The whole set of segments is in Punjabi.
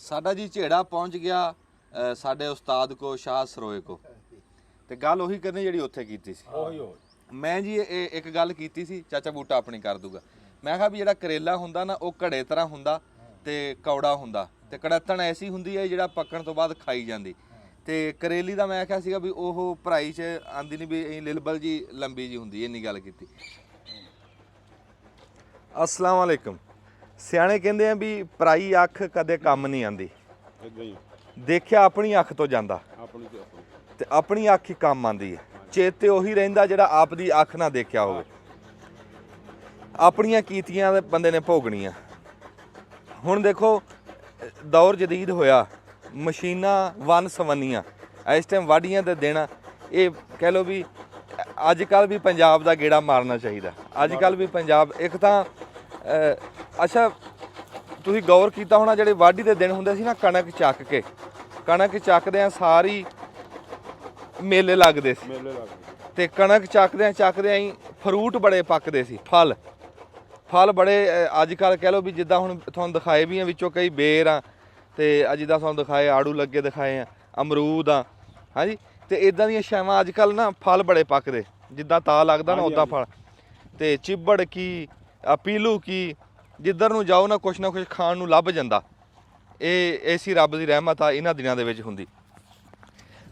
ਸਾਡਾ ਜੀ ਝੇੜਾ ਪਹੁੰਚ ਗਿਆ ਸਾਡੇ ਉਸਤਾਦ ਕੋ ਸ਼ਾਹ ਸਰੋਏ ਕੋ ਤੇ ਗੱਲ ਉਹੀ ਕਰਨੀ ਜਿਹੜੀ ਉੱਥੇ ਕੀਤੀ ਸੀ। ਮੈਂ ਜੀ ਇਹ ਇੱਕ ਗੱਲ ਕੀਤੀ ਸੀ, ਚਾਚਾ ਬੂਟਾ ਆਪਣੀ ਕਰ ਦੂਗਾ। ਮੈਂ ਕਿਹਾ ਵੀ ਜਿਹੜਾ ਕਰੇਲਾ ਹੁੰਦਾ ਨਾ ਉਹ ਘੜੇ ਤਰ੍ਹਾਂ ਹੁੰਦਾ ਤੇ ਕੌੜਾ ਹੁੰਦਾ ਤੇ ਕੜੱਤਣ ਐਸੀ ਹੁੰਦੀ ਹੈ ਜਿਹੜਾ ਪੱਕਣ ਤੋਂ ਬਾਅਦ ਖਾਈ ਜਾਂਦੀ। ਤੇ ਕਰੇਲੀ ਦਾ ਮੈਂ ਕਿਹਾ ਸੀਗਾ ਵੀ ਉਹ ਭਰਾਈ 'ਚ ਆਂਦੀ ਨਹੀਂ ਵੀ ਲਿਲਬਲ ਜੀ ਲੰਬੀ ਜੀ ਹੁੰਦੀ, ਇੰਨੀ ਗੱਲ ਕੀਤੀ। अस्सलाम वालेकुम। सियाणे कहते हैं भी पराई अख कदे कम नहीं आती, देखिया अपनी अख तो जाता ते अपनी अख ही कम आती है। चेते उही रहिंदा जिहड़ा आपदी अख ना देखिया होवे। अपनियां कीतियां बंदे ने भोगनियां। हुण देखो दौर जदीद होया, मशीनां वन सवन्नियां, इस टाइम वाढियां दे दिन ये कह लो भी अजकल भी पंजाब का गेड़ा मारना चाहिए। अजकल भी पंजाब एक तो अच्छा तुसीं गौर किया होना, जिहड़े वाढी के दिन हुंदे सी ना, कणक चक के कणक चकदे सारी मेले लगदे सी ते कणक चकदे ही फ्रूट बड़े पकदे सी, फल बड़े। अजकल कह लो भी जिद्दां हुण तुहानूं दिखाए भी हैं विचों कई बेर आ ते जिद्दां तुहानूं दिखाए आड़ू लगे दिखाए आ, अमरूद आ, हाँ जी। ते इदां दीयां शैवां अजकल ना फल बड़े पकदे, जिद्दां ता लगदा ना उदां फल। ते चिब्बड़ की पीलू की जिधर नूं जाओ ना कुछ खाण नूं लभ जांदा। ਇਹ ਐਸੀ ਰੱਬ ਦੀ ਰਹਿਮਤ ਆ ਇਹਨਾਂ ਦਿਨਾਂ ਦੇ ਵਿੱਚ ਹੁੰਦੀ।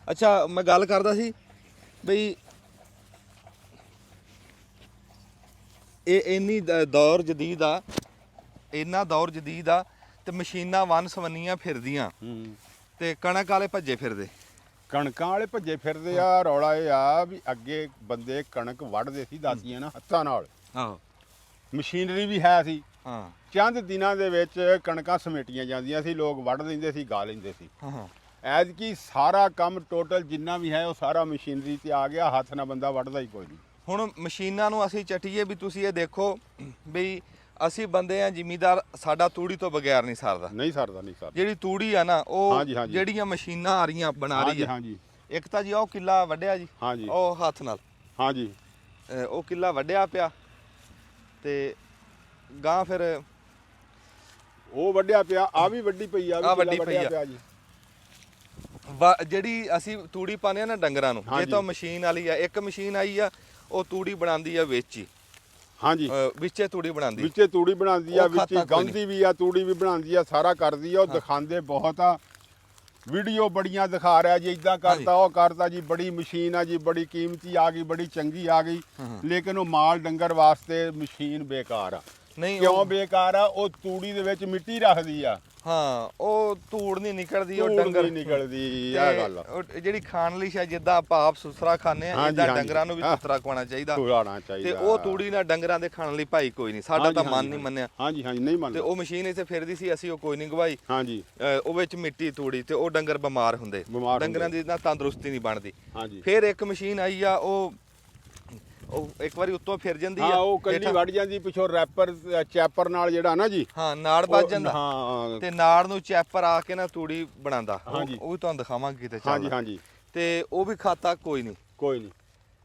ਅੱਛਾ ਮੈਂ ਗੱਲ ਕਰਦਾ ਸੀ ਬਈ ਇਹ ਇੰਨੀ ਦੌਰ ਜਦੀਦ ਆ, ਇੰਨਾ ਦੌਰ ਜਦੀਦ ਆ ਤੇ ਮਸ਼ੀਨਾਂ ਵਨ ਸਵੰਨੀਆਂ ਫਿਰਦੀਆਂ ਤੇ ਕਣਕ ਵਾਲੇ ਭੱਜੇ ਫਿਰਦੇ। ਕਣਕਾਂ ਵਾਲੇ ਭੱਜੇ ਫਿਰਦੇ ਆ। ਰੌਲਾ ਇਹ ਆ ਵੀ ਅੱਗੇ ਬੰਦੇ ਕਣਕ ਵੱਢਦੇ ਸੀ ਦਾਦੀਆਂ ਨਾਲ ਹੱਥਾਂ ਨਾਲ। ਆਹੋ ਮਸ਼ੀਨਰੀ ਵੀ ਹੈ ਸੀ। ਹਾਂ ਚੰਦ ਦਿਨਾਂ ਦੇ ਵਿੱਚ ਕਣਕਾਂ ਸਮੇਟੀਆਂ ਜਾਂਦੀਆਂ ਸੀ, ਲੋਕ ਵੱਢ ਲੈਂਦੇ ਸੀ, ਗਾ ਲੈਂਦੇ ਸੀ। ਹਾਂ ਐਤਕੀ ਸਾਰਾ ਕੰਮ ਟੋਟਲ ਜਿੰਨਾ ਵੀ ਹੈ ਉਹ ਸਾਰਾ ਮਸ਼ੀਨਰੀ ਤੇ ਆ ਗਿਆ, ਹੱਥ ਨਾਲ ਬੰਦਾ ਵੱਢਦਾ ਹੀ ਕੋਈ ਨਹੀਂ। ਹੁਣ ਮਸ਼ੀਨਾਂ ਨੂੰ ਅਸੀਂ ਚਟੀਏ ਵੀ ਤੁਸੀਂ ਇਹ ਦੇਖੋ ਵੀ ਅਸੀਂ ਬੰਦੇ ਆ ਜ਼ਿਮੀਦਾਰ, ਸਾਡਾ ਤੂੜੀ ਤੋਂ ਬਗੈਰ ਨਹੀਂ ਸਰਦਾ। ਨਹੀਂ ਸਰਦਾ ਜਿਹੜੀ ਤੂੜੀ ਆ ਨਾ ਉਹ ਹਾਂਜੀ, ਹਾਂਜੀ। ਜਿਹੜੀਆਂ ਮਸ਼ੀਨਾਂ ਆ ਰਹੀਆਂ ਬਣਾ ਰਹੀ ਆ। ਹਾਂਜੀ ਇੱਕ ਤਾਂ ਜੀ ਉਹ ਕਿੱਲਾ ਵੱਢਿਆ ਜੀ, ਹਾਂਜੀ ਉਹ ਹੱਥ ਨਾਲ ਹਾਂਜੀ ਉਹ ਕਿੱਲਾ ਵੱਢਿਆ ਪਿਆ ਤੇ ਗਾਂ ਫਿਰ ਉਹ ਵੱਢਿਆ ਪਿਆ, ਆ ਵੀ ਵੱਡੀ ਪਈ ਆ, ਆਹ ਵੱਡੀ ਪਈ ਆ। ਪਿਆ ਜੀ। ਜਿਹੜੀ ਅਸੀਂ ਤੂੜੀ ਪਾਉਂਦੇ ਆ ਨਾ ਡੰਗਰਾਂ ਨੂੰ, ਇਹ ਤਾਂ ਮਸ਼ੀਨ ਵਾਲੀ ਆ। ਇੱਕ ਮਸ਼ੀਨ ਆਈ ਆ ਉਹ ਤੂੜੀ ਬਣਾਉਂਦੀ ਆ ਵਿੱਚ ਹੀ, ਹਾਂਜੀ ਵਿੱਚੇ ਤੂੜੀ ਬਣਾਉਂਦੀ, ਵਿੱਚੇ ਤੂੜੀ ਬਣਾਉਂਦੀ ਆ, ਉਹ ਵਿੱਚ ਖਾਤਾ ਕੋਈ ਗੰਦੀ ਵੀ ਆ, ਤੂੜੀ ਵੀ ਬਣਾਉਂਦੀ ਆ, ਸਾਰਾ ਕਰਦੀ ਆ। ਉਹ ਦਿਖਾਉਂਦੇ ਬਹੁਤ ਆ, ਵੀਡੀਓ ਬੜੀਆਂ ਦਿਖਾ ਰਿਹਾ ਜੀ, ਇਦਾਂ ਕਰਤਾ ਉਹ ਕਰਤਾ ਜੀ, ਬੜੀ ਮਸ਼ੀਨ ਆ ਜੀ, ਬੜੀ ਕੀਮਤੀ ਆ ਗਈ, ਬੜੀ ਚੰਗੀ ਆ ਗਈ। ਲੇਕਿਨ ਉਹ ਮਾਲ ਡੰਗਰ ਵਾਸਤੇ ਮਸ਼ੀਨ ਬੇਕਾਰ ਆ। ਨਹੀਂ ਕਿਉਂ ਬੇਕਾਰ ਆ? ਉਹ ਤੂੜੀ ਦੇ ਵਿੱਚ ਮਿੱਟੀ ਰੱਖਦੀ ਆ। ਹਾਂ ਉਹ ਧੂੜ ਨਹੀਂ ਨਿਕਲਦੀ, ਉਹ ਧੂੜ ਡੰਗਰ ਨਹੀਂ ਨਿਕਲਦੀ। ਇਹ ਗੱਲ ਆ। ਉਹ ਜਿਹੜੀ ਖਾਣ ਲਈ ਸ਼ਾਇਦ ਜਿੱਦਾਂ ਆਪਾਂ ਆਪ ਸੁਸਰਾ ਖਾਂਦੇ ਆ, ਇਦਾਂ ਡੰਗਰਾਂ ਨੂੰ ਵੀ ਸੁਸਰਾ ਖਵਾਉਣਾ ਚਾਹੀਦਾ ਤੇ ਉਹ ਤੂੜੀ ਨਾਲ ਡੰਗਰਾਂ ਦੇ ਖਾਣ ਲਈ ਭਾਈ ਕੋਈ ਨਹੀਂ। ਸਾਡਾ ਤਾਂ ਮਨ ਨਹੀਂ ਮੰਨਿਆ। ਹਾਂਜੀ ਹਾਂਜੀ ਨਹੀਂ ਮੰਨਦੇ। ਤੇ ਉਹ ਮਸ਼ੀਨ ਇੱਥੇ ਫਿਰਦੀ ਸੀ, ਅਸੀਂ ਉਹ ਕੋਈ ਨਹੀਂ ਗਵਾਈ। ਹਾਂਜੀ ਉਹ ਵਿੱਚ ਮਿੱਟੀ ਤੂੜੀ ਤੇ ਉਹ ਡੰਗਰ ਬਿਮਾਰ ਹੁੰਦੇ, ਡੰਗਰਾਂ ਦੀ ਨਾ ਤੰਦਰੁਸਤੀ ਨਹੀਂ ਬਣਦੀ। ਹਾਂਜੀ ਫਿਰ ਇੱਕ ਮਸ਼ੀਨ ਆਈ ਆ, ਉਹ ਇੱਕ ਵਾਰੀ ਉੱਤੋਂ ਫਿਰ ਜਾਂਦੀ ਆ, ਉਹ ਕੱਲੀ ਵੱਢ ਜਾਂਦੀ, ਪਿੱਛੋਂ ਰੈਪਰ ਚੈਪਰ ਨਾਲ ਜਿਹੜਾ ਨਾ ਜੀ, ਹਾਂ ਨਾੜ ਵੱਜ ਜਾਂਦਾ ਹਾਂ, ਤੇ ਨਾੜ ਨੂੰ ਚੈਪਰ ਆ ਕੇ ਨਾ ਤੂੜੀ ਬਣਾਉਂਦਾ। ਹਾਂਜੀ ਉਹ ਵੀ ਤੁਹਾਨੂੰ ਦਿਖਾਵਾਂਗੇ ਕਿਤੇ ਹਾਂਜੀ ਹਾਂਜੀ। ਤੇ ਉਹ ਵੀ ਖਾਤਾ ਕੋਈ ਨਹੀਂ।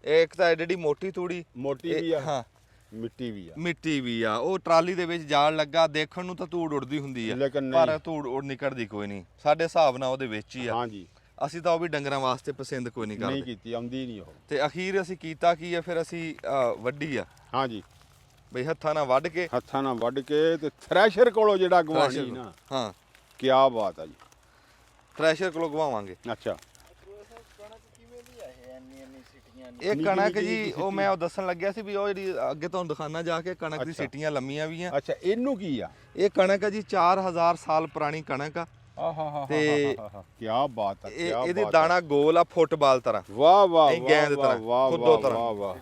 ਇੱਕ ਤਾਂ ਜਿਹੜੀ ਮੋਟੀ ਤੂੜੀ ਮੋਟੀ ਵੀ ਆ, ਹਾਂ ਮਿੱਟੀ ਵੀ ਆ। ਉਹ ਟਰਾਲੀ ਦੇ ਵਿੱਚ ਜਾਲ ਲੱਗਾ, ਦੇਖਣ ਨੂੰ ਤਾਂ ਧੂੜ ਉੜਦੀ ਹੁੰਦੀ ਆ, ਪਰ ਧੂੜ ਉੜ ਨਿਕਲਦੀ ਕੋਈ ਨਹੀਂ। ਸਾਡੇ ਹਿਸਾਬ ਨਾਲ ਉਹਦੇ ਵਿੱਚ ਹੀ ਆ। ਹਾਂਜੀ ਅਸੀਂ ਤਾਂ ਉਹ ਵੀ ਡੰਗਰਾਂ ਵਾਸਤੇ ਪਸੰਦ ਕੋਈ ਨਹੀਂ ਕਰਦੇ, ਨਹੀਂ ਕੀਤੀ, ਆਉਂਦੀ ਨਹੀਂ ਉਹ। ਤੇ ਅਖੀਰ ਅਸੀਂ ਕੀਤਾ ਕੀ ਆ, ਫਿਰ ਅਸੀਂ ਵੱਢੀ ਆ। ਹਾਂਜੀ ਬਈ ਹੱਥਾਂ ਨਾਲ ਵੱਢ ਕੇ ਤੇ ਥ੍ਰੈਸ਼ਰ ਕੋਲੋਂ ਜਿਹੜਾ ਗਵਾਣੀ ਨਾ, ਹਾਂ ਕੀ ਬਾਤ ਆ ਜੀ। ਥ੍ਰੈਸ਼ਰ ਕੋਲੋਂ ਗਵਾਵਾਂਗੇ। ਅੱਛਾ ਇਹ ਕਣਕ ਜੀ ਉਹ ਮੈਂ ਉਹ ਦੱਸਣ ਲੱਗਿਆ ਸੀ ਵੀ ਉਹ ਜਿਹੜੀ ਅੱਗੇ ਤੁਹਾਨੂੰ ਦਿਖਾਣਾ ਜਾ ਕੇ ਕਣਕ ਦੀ ਸਿੱਟੀਆਂ ਲੰਮੀਆਂ ਵੀ ਆ। ਅੱਛਾ ਇਹਨੂੰ ਕੀ ਆ? ਇਹ ਕਣਕ ਆ ਜੀ 4000 ਸਾਲ ਪੁਰਾਣੀ ਕਣਕ ਆ। ਤੇ ਕੀ ਬਾਤ ਆ। ਇਹਦੀ ਦਾਣਾ ਗੋਲ ਆ, ਫੁੱਟਬਾਲ ਤਰ੍ਹਾਂ। ਵਾਹ ਵਾਹ ਗੇਂਦ ਤਰ੍ਹਾਂ, ਖੁੱਦੋ ਤਰ੍ਹਾਂ।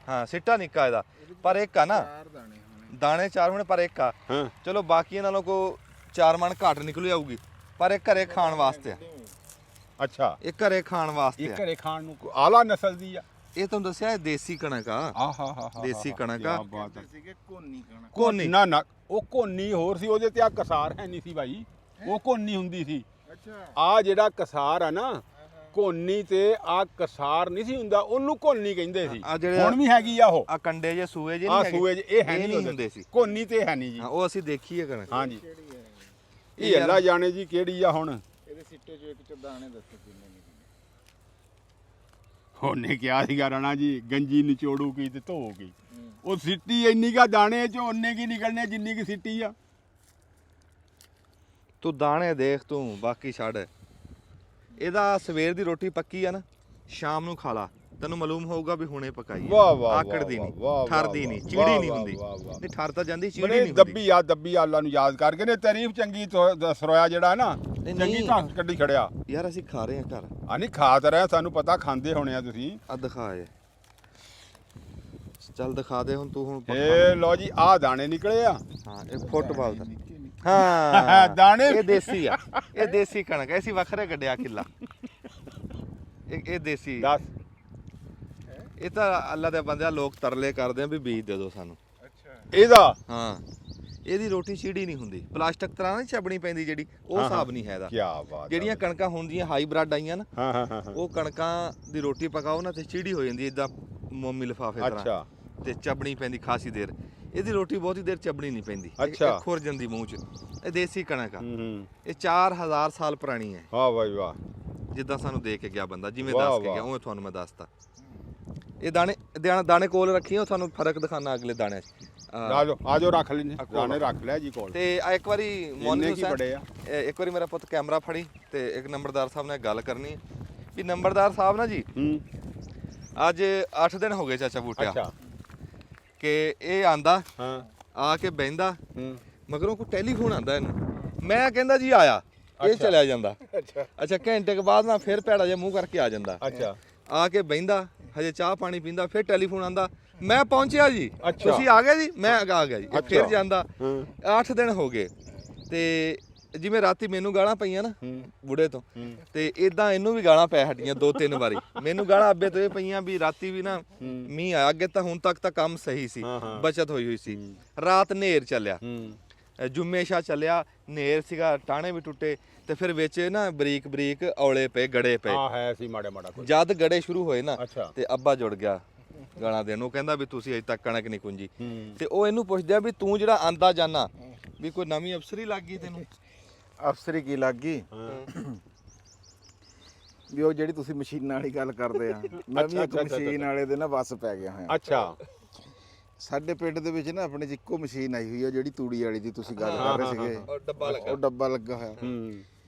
ਹਾਂ ਸਿੱਟਾ ਨਿੱਕਾ ਇਹਦਾ, ਪਰ ਇੱਕ ਆ ਨਾ ਦਾਣੇ 4 ਹੋਣੇ ਪਰ ਇੱਕ ਆ। ਚਲੋ ਬਾਕੀਆਂ ਨਾਲੋਂ ਕੋ 4 ਮਣ ਘੱਟ ਨਿਕਲ ਆਊਗੀ, ਪਰ ਇਹ ਘਰੇ ਖਾਣ ਵਾਸਤੇ ਆ। ਅੱਛਾ ਇਹ ਘਰੇ ਖਾਣ ਵਾਸਤੇ, ਇਹ ਘਰੇ ਖਾਣ ਨੂੰ ਆਲਾ ਨਸਲ ਦੀ ਆ। ਇਹ ਤੁਹਾਨੂੰ ਦੱਸਿਆ ਇਹ ਦੇਸੀ ਕਣਕ ਆ। ਦੇਸੀ ਕਣਕ ਆ। ਕੋਨੀ ਨਾ ਉਹ ਕੋਨੀ ਹੋਰ ਸੀ, ਉਹਦੇ ਤੇ ਆ ਕਸਾਰ ਹੈ ਨਹੀਂ ਸੀ ਭਾਈ, ਉਹ ਕੋਨੀ ਹੁੰਦੀ ਸੀ। ਆ ਜਿਹੜਾ ਕਸਾਰ ਆ ਨਾ, ਕੋਨੀ ਤੇ ਆ ਕਸਾਰ ਨਹੀਂ ਸੀ ਹੁੰਦਾ, ਉਹਨੂੰ ਕੋਨੀ ਕਹਿੰਦੇ ਸੀ। ਹੁਣ ਵੀ ਹੈਗੀ ਆ ਉਹ, ਆ ਕੰਡੇ ਜੇ ਸੂਏ ਜੇ ਨਹੀਂ ਹੈਗੇ। ਸੂਏ ਜੇ ਇਹ ਹੈ ਨਹੀਂ ਹੁੰਦੇ ਸੀ, ਕੋਨੀ ਤੇ ਹੈ ਨਹੀਂ ਜੀ। ਉਹ ਅਸੀਂ ਦੇਖੀ ਹੈ ਕਣਕ। ਹਾਂਜੀ ਇਹ ਅੱਲਾ ਜਾਣੇ ਜੀ ਕਿਹੜੀ ਆ ਹੁਣ। ਇਹਦੇ ਸਿੱਟੇ ਚੋਂ ਇੱਕ ਚ ਦਾਣੇ ਦੱਸੋ ਕਿੰਨੇ ਨੇ? ਉਹਨੇ ਕਿਹਾ ਸੀਗਾ ਰਾਣਾ ਜੀ ਗੰਜੀ ਨਿਚੋੜੂਗੀ ਤੇ ਧੋਊਗੀ। ਉਹ ਸਿੱਟੀ ਇੰਨੀ ਕਾ ਦਾਣੇ ਚੋਂ ਉਹਨੇ ਕੀ ਨਿਕਲਣੇ ਜਿੰਨੀ ਕੀ ਸਿੱਟੀ ਆ। ਤੂੰ ਦਾਣੇ ਦੇਖ ਤੂੰ, ਬਾਕੀ ਛੱਡ। ਇਹਦਾ ਸਵੇਰ ਦੀ ਰੋਟੀ ਪੱਕੀ ਆ ਨਾ, ਸ਼ਾਮ ਨੂੰ ਖਾ ਲਾ, ਤੈਨੂੰ ਮਾਲੂਮ ਹੋਊਗਾ ਵੀ ਹੁਣੇ ਪਕਾਈ ਵਾਹ ਵਾਹ ਆਕੜਦੀ ਵਾਹ, ਨਹੀਂ, ਵਾਹ, ਠਰਦੀ ਵਾਹ, ਨਹੀਂ, ਵਾਹ, ਚੀੜੀ ਨਹੀਂ ਵਾਹ, ਹੁੰਦੀ। ਵਾਹ, ਵਾਹ। ਨਹੀਂ ਠਰ ਤਾਂ ਜਾਂਦੀ, ਚੀੜੀ ਬੜੇ ਨਹੀਂ ਹੁੰਦੀ। ਦੱਬੀ ਆ ਅੱਲਾ ਨੂੰ ਯਾਦ ਕਰਕੇ ਨੇ ਤਾਰੀਫ ਚੰਗੀ ਸਰੋਇਆ ਜਿਹੜਾ ਨਾ ਚੰਗੀ ਤਾਂ ਕੱਢੀ ਖੜਿਆ। ਯਾਰ ਅਸੀਂ ਖਾ ਰਹੇ ਹਾਂ ਘਰ। ਆ ਨਹੀਂ ਖਾ ਤਾਂ ਰਹੇ, ਸਾਨੂੰ ਪਤਾ ਖਾਂਦੇ ਹੋਣੇ ਆ ਤੁਸੀਂ। ਆ ਦਿਖਾ ਇਹ, ਚੱਲ ਦਿਖਾ ਦੇ ਹੁਣ ਤੂੰ। ਹੁਣ ਏ ਲੋ ਜੀ ਆਹ ਦਾਣੇ ਨਿਕਲੇ ਆ। ਹਾਂ ਇਹ ਫੁੱਟਬਾਲ ਦਾ ਹਾਂ ਦਾਣੇ ਇਹ ਦੇਸੀ ਆ, ਇਹ ਦੇਸੀ ਕਣਕ ਐਸੀ ਵੱਖਰੇ ਕੱਢਿਆ ਕਿੱਲਾ। ਇਹ ਦੇਸੀ। ਦੱਸ ਇਹ ਤਾਂ ਅੱਲਾ ਦੇ ਬੰਦਿਆਂ ਲੋਕ ਤਰਲੇ ਕਰਦੇ ਆ ਵੀ ਬੀਜ ਦੇ ਦਿਓ ਸਾਨੂੰ। ਇਹਦਾ ਹਾਂ ਇਹਦੀ ਰੋਟੀ ਚੀੜੀ ਨਹੀਂ ਹੁੰਦੀ। ਪਲਾਸਟਿਕ ਤਰ੍ਹਾਂ ਨਹੀਂ ਛੱਬਣੀ ਪੈਂਦੀ ਜਿਹੜੀ, ਉਹ ਹਿਸਾਬ ਨਹੀਂ ਹੈ ਇਹਦਾ। ਕੀ ਬਾਤ। ਜਿਹੜੀਆਂ ਕਣਕਾਂ ਹੁੰਦੀਆਂ ਹਾਈਬ੍ਰਿਡ ਆਈਆਂ ਨਾ, ਹਾਂ ਹਾਂ ਹਾਂ ਉਹ ਕਣਕਾਂ ਦੀ ਰੋਟੀ ਪਕਾਓ ਨਾ ਤੇ ਚੀੜੀ ਹੋ ਜਾਂਦੀ ਇਦਾਂ ਮੋਮੀ ਲਿਫਾਫੇ ਤਰ੍ਹਾਂ। ਅੱਛਾ ਤੇ ਚੱਬਣੀ ਪੈਂਦੀ ਖਾਸੀ ਦੇਰ। ਇਹਦੀ ਰੋਟੀ ਬਹੁਤੀ ਦੇਰ ਚੱਬਣੀ ਨਹੀਂ ਪੈਂਦੀ, ਅੱਛਾ। ਖੁਰ ਜਾਂਦੀ ਮੂੰਹ 'ਚ। ਇਹ ਦੇਸੀ ਕਣਕ ਆ, ਹੂੰ ਇਹ 4000 ਸਾਲ ਪੁਰਾਣੀ ਹੈ। ਵਾਹ ਬਾਈ ਵਾਹ। ਜਿੱਦਾਂ ਸਾਨੂੰ ਦੇ ਕੇ ਗਿਆ ਬੰਦਾ, ਜਿਵੇਂ ਵਾਹ, ਦੱਸ ਕੇ ਵਾਹ। ਗਿਆ ਉਵੇਂ ਤੁਹਾਨੂੰ ਮੈਂ ਦੱਸਤਾ। ਇਹ ਦਾਣੇ ਕੋਲ ਰੱਖੀ ਆ, ਤੁਹਾਨੂੰ ਫਰਕ ਦਿਖਾਣਾ ਅਗਲੇ ਦਾਣਿਆਂ 'ਚ। ਆਜੋ ਰੱਖ ਲੈਨੇ ਦਾਣੇ ਰੱਖ ਲਿਆ ਜੀ ਕੋਲ। ਤੇ ਇੱਕ ਵਾਰੀ ਮੌਨੀ ਕੀ ਬੜੇ ਆ। ਇੱਕ ਵਾਰੀ ਮੇਰਾ ਪੁੱਤ ਕੈਮਰਾ ਫੜੀ ਤੇ ਇੱਕ ਨੰਬਰਦਾਰ ਸਾਹਿਬ ਨਾਲ ਗੱਲ ਕਰਨੀ ਵੀ ਨੰਬਰਦਾਰ ਸਾਹਿਬ ਨਾ ਜੀ, ਹੂੰ ਅੱਜ 8 ਦਿਨ ਹੋ ਗਏ ਚਾਚਾ ਬੂਟਿਆ ਅੱਛਾ ਕਿ ਇਹ ਆਂਦਾ ਹਾਂ ਆ ਕੇ ਬਹਿੰਦਾ, ਹੂੰ ਮਗਰੋਂ ਕੋਈ ਟੈਲੀਫੋਨ ਆਂਦਾ ਇਹਨੂੰ। ਮੈਂ ਕਹਿੰਦਾ ਜੀ ਆਇਆ, ਇਹ ਚਲਿਆ ਜਾਂਦਾ। ਅੱਛਾ ਘੰਟੇ ਕੇ ਬਾਅਦ ਨਾ ਫਿਰ ਭੈੜਾ ਜਿਹਾ ਮੂੰਹ ਕਰਕੇ ਆ ਜਾਂਦਾ। ਅੱਛਾ ਆ ਕੇ ਬਹਿੰਦਾ, ਹਜੇ ਚਾਹ ਪਾਣੀ ਪੀਂਦਾ, ਫਿਰ ਟੈਲੀਫੋਨ ਆਂਦਾ, ਮੈਂ ਪਹੁੰਚਿਆ ਜੀ, ਅੱਛਾ। ਤੁਸੀਂ ਆ ਗਏ ਜੀ, ਮੈਂ ਆ ਗਿਆ ਜੀ। ਇਹ ਫਿਰ ਅੱਛਾ। ਜਾਂਦਾ। ਹਾਂ 8 ਦਿਨ ਹੋ ਗਏ ਤੇ ਜਿਵੇਂ ਰਾਤੀ ਮੈਨੂੰ ਗਾਲਾਂ ਪਈਆਂ ਨਾ ਹੂੰ ਬੁੜੇ ਤੋਂ, ਹੂੰ ਤੇ ਇਦਾਂ ਇਹਨੂੰ ਵੀ ਗਾਲਾਂ ਪੈ ਹਟੀਆਂ 2-3 ਵਾਰੀ। ਮੈਨੂੰ ਗਾਲਾਂ ਅੱਬੇ ਤੋਂ ਇਹ ਪਈਆਂ ਵੀ ਰਾਤੀ ਵੀ ਨਾ ਮੀਂਹ ਆਇਆ। ਅੱਗੇ ਤਾਂ ਹੁਣ ਤੱਕ ਤਾਂ ਕੰਮ ਸਹੀ ਸੀ, ਹਾਂ, ਹਾਂ। ਬਚਤ ਹੋਈ ਸੀ। ਰਾਤ ਨੇਰ ਚੱਲਿਆ, ਹੂੰ ਜੁਮੇ ਸ਼ਾ ਚੱਲਿਆ, ਨੇਰ ਸੀਗਾ, ਟਾਣੇ ਵੀ ਟੁੱਟੇ ਤੇ ਫਿਰ ਵਿੱਚ ਨਾ ਬਰੀਕ ਬਰੀਕ ਔਲੇ ਪਏ, ਗੜੇ ਪਏ। ਹਾਂ ਹੈ ਸੀ ਮਾੜਾ ਮਾੜਾ ਕੋਈ। ਜਦ ਗੜੇ ਸ਼ੁਰੂ ਹੋਏ ਨਾ ਅੱਛਾ ਤੇ ਅੱਬਾ ਜੁੜ ਗਿਆ ਗਾਲਾਂ ਦੇਣ। ਉਹ ਕਹਿੰਦਾ ਵੀ ਤੁਸੀਂ ਅਜੇ ਤੱਕ ਕਣਕ ਨਹੀਂ ਕੁੰਜੀ। ਹੂੰ ਤੇ ਉਹ ਇਹਨੂੰ ਪੁੱਛਦਿਆ ਵੀ ਤੂੰ ਜਿਹੜਾ ਆਂਦਾ ਜਾਨਾ ਵੀ ਕੋਈ ਨਵੀਂ ਅਫਸਰੀ ਲੱਗ ਗਈ ਤੈਨੂੰ? ਅਫਸਰੀ ਕੀ ਲੱਗ ਗਈ ਵੀ ਉਹ ਜਿਹੜੀ ਤੁਸੀਂ ਮਸ਼ੀਨਾਂ ਵਾਲੀ ਗੱਲ ਕਰਦੇ ਆ, ਮੈਂ ਵੀ ਇੱਕ ਮਸ਼ੀਨ ਵਾਲੇ ਦੇ ਨਾ ਬੱਸ ਪੈ ਗਿਆ ਹੋਇਆ। ਅੱਛਾ ਸਾਡੇ ਪਿੰਡ ਦੇ ਵਿੱਚ ਨਾ ਆਪਣੇ 'ਚ ਇੱਕੋ ਮਸ਼ੀਨ ਆਈ ਹੋਈ ਆ ਜਿਹੜੀ ਤੂੜੀ ਵਾਲੀ ਦੀ ਤੁਸੀਂ ਗੱਲ ਕਰ ਰਹੇ ਸੀਗੇ। ਉਹ ਡੱਬਾ ਲੱਗਾ। ਉਹ ਡੱਬਾ ਲੱਗਾ ਹੋਇਆ। ਹੂੰ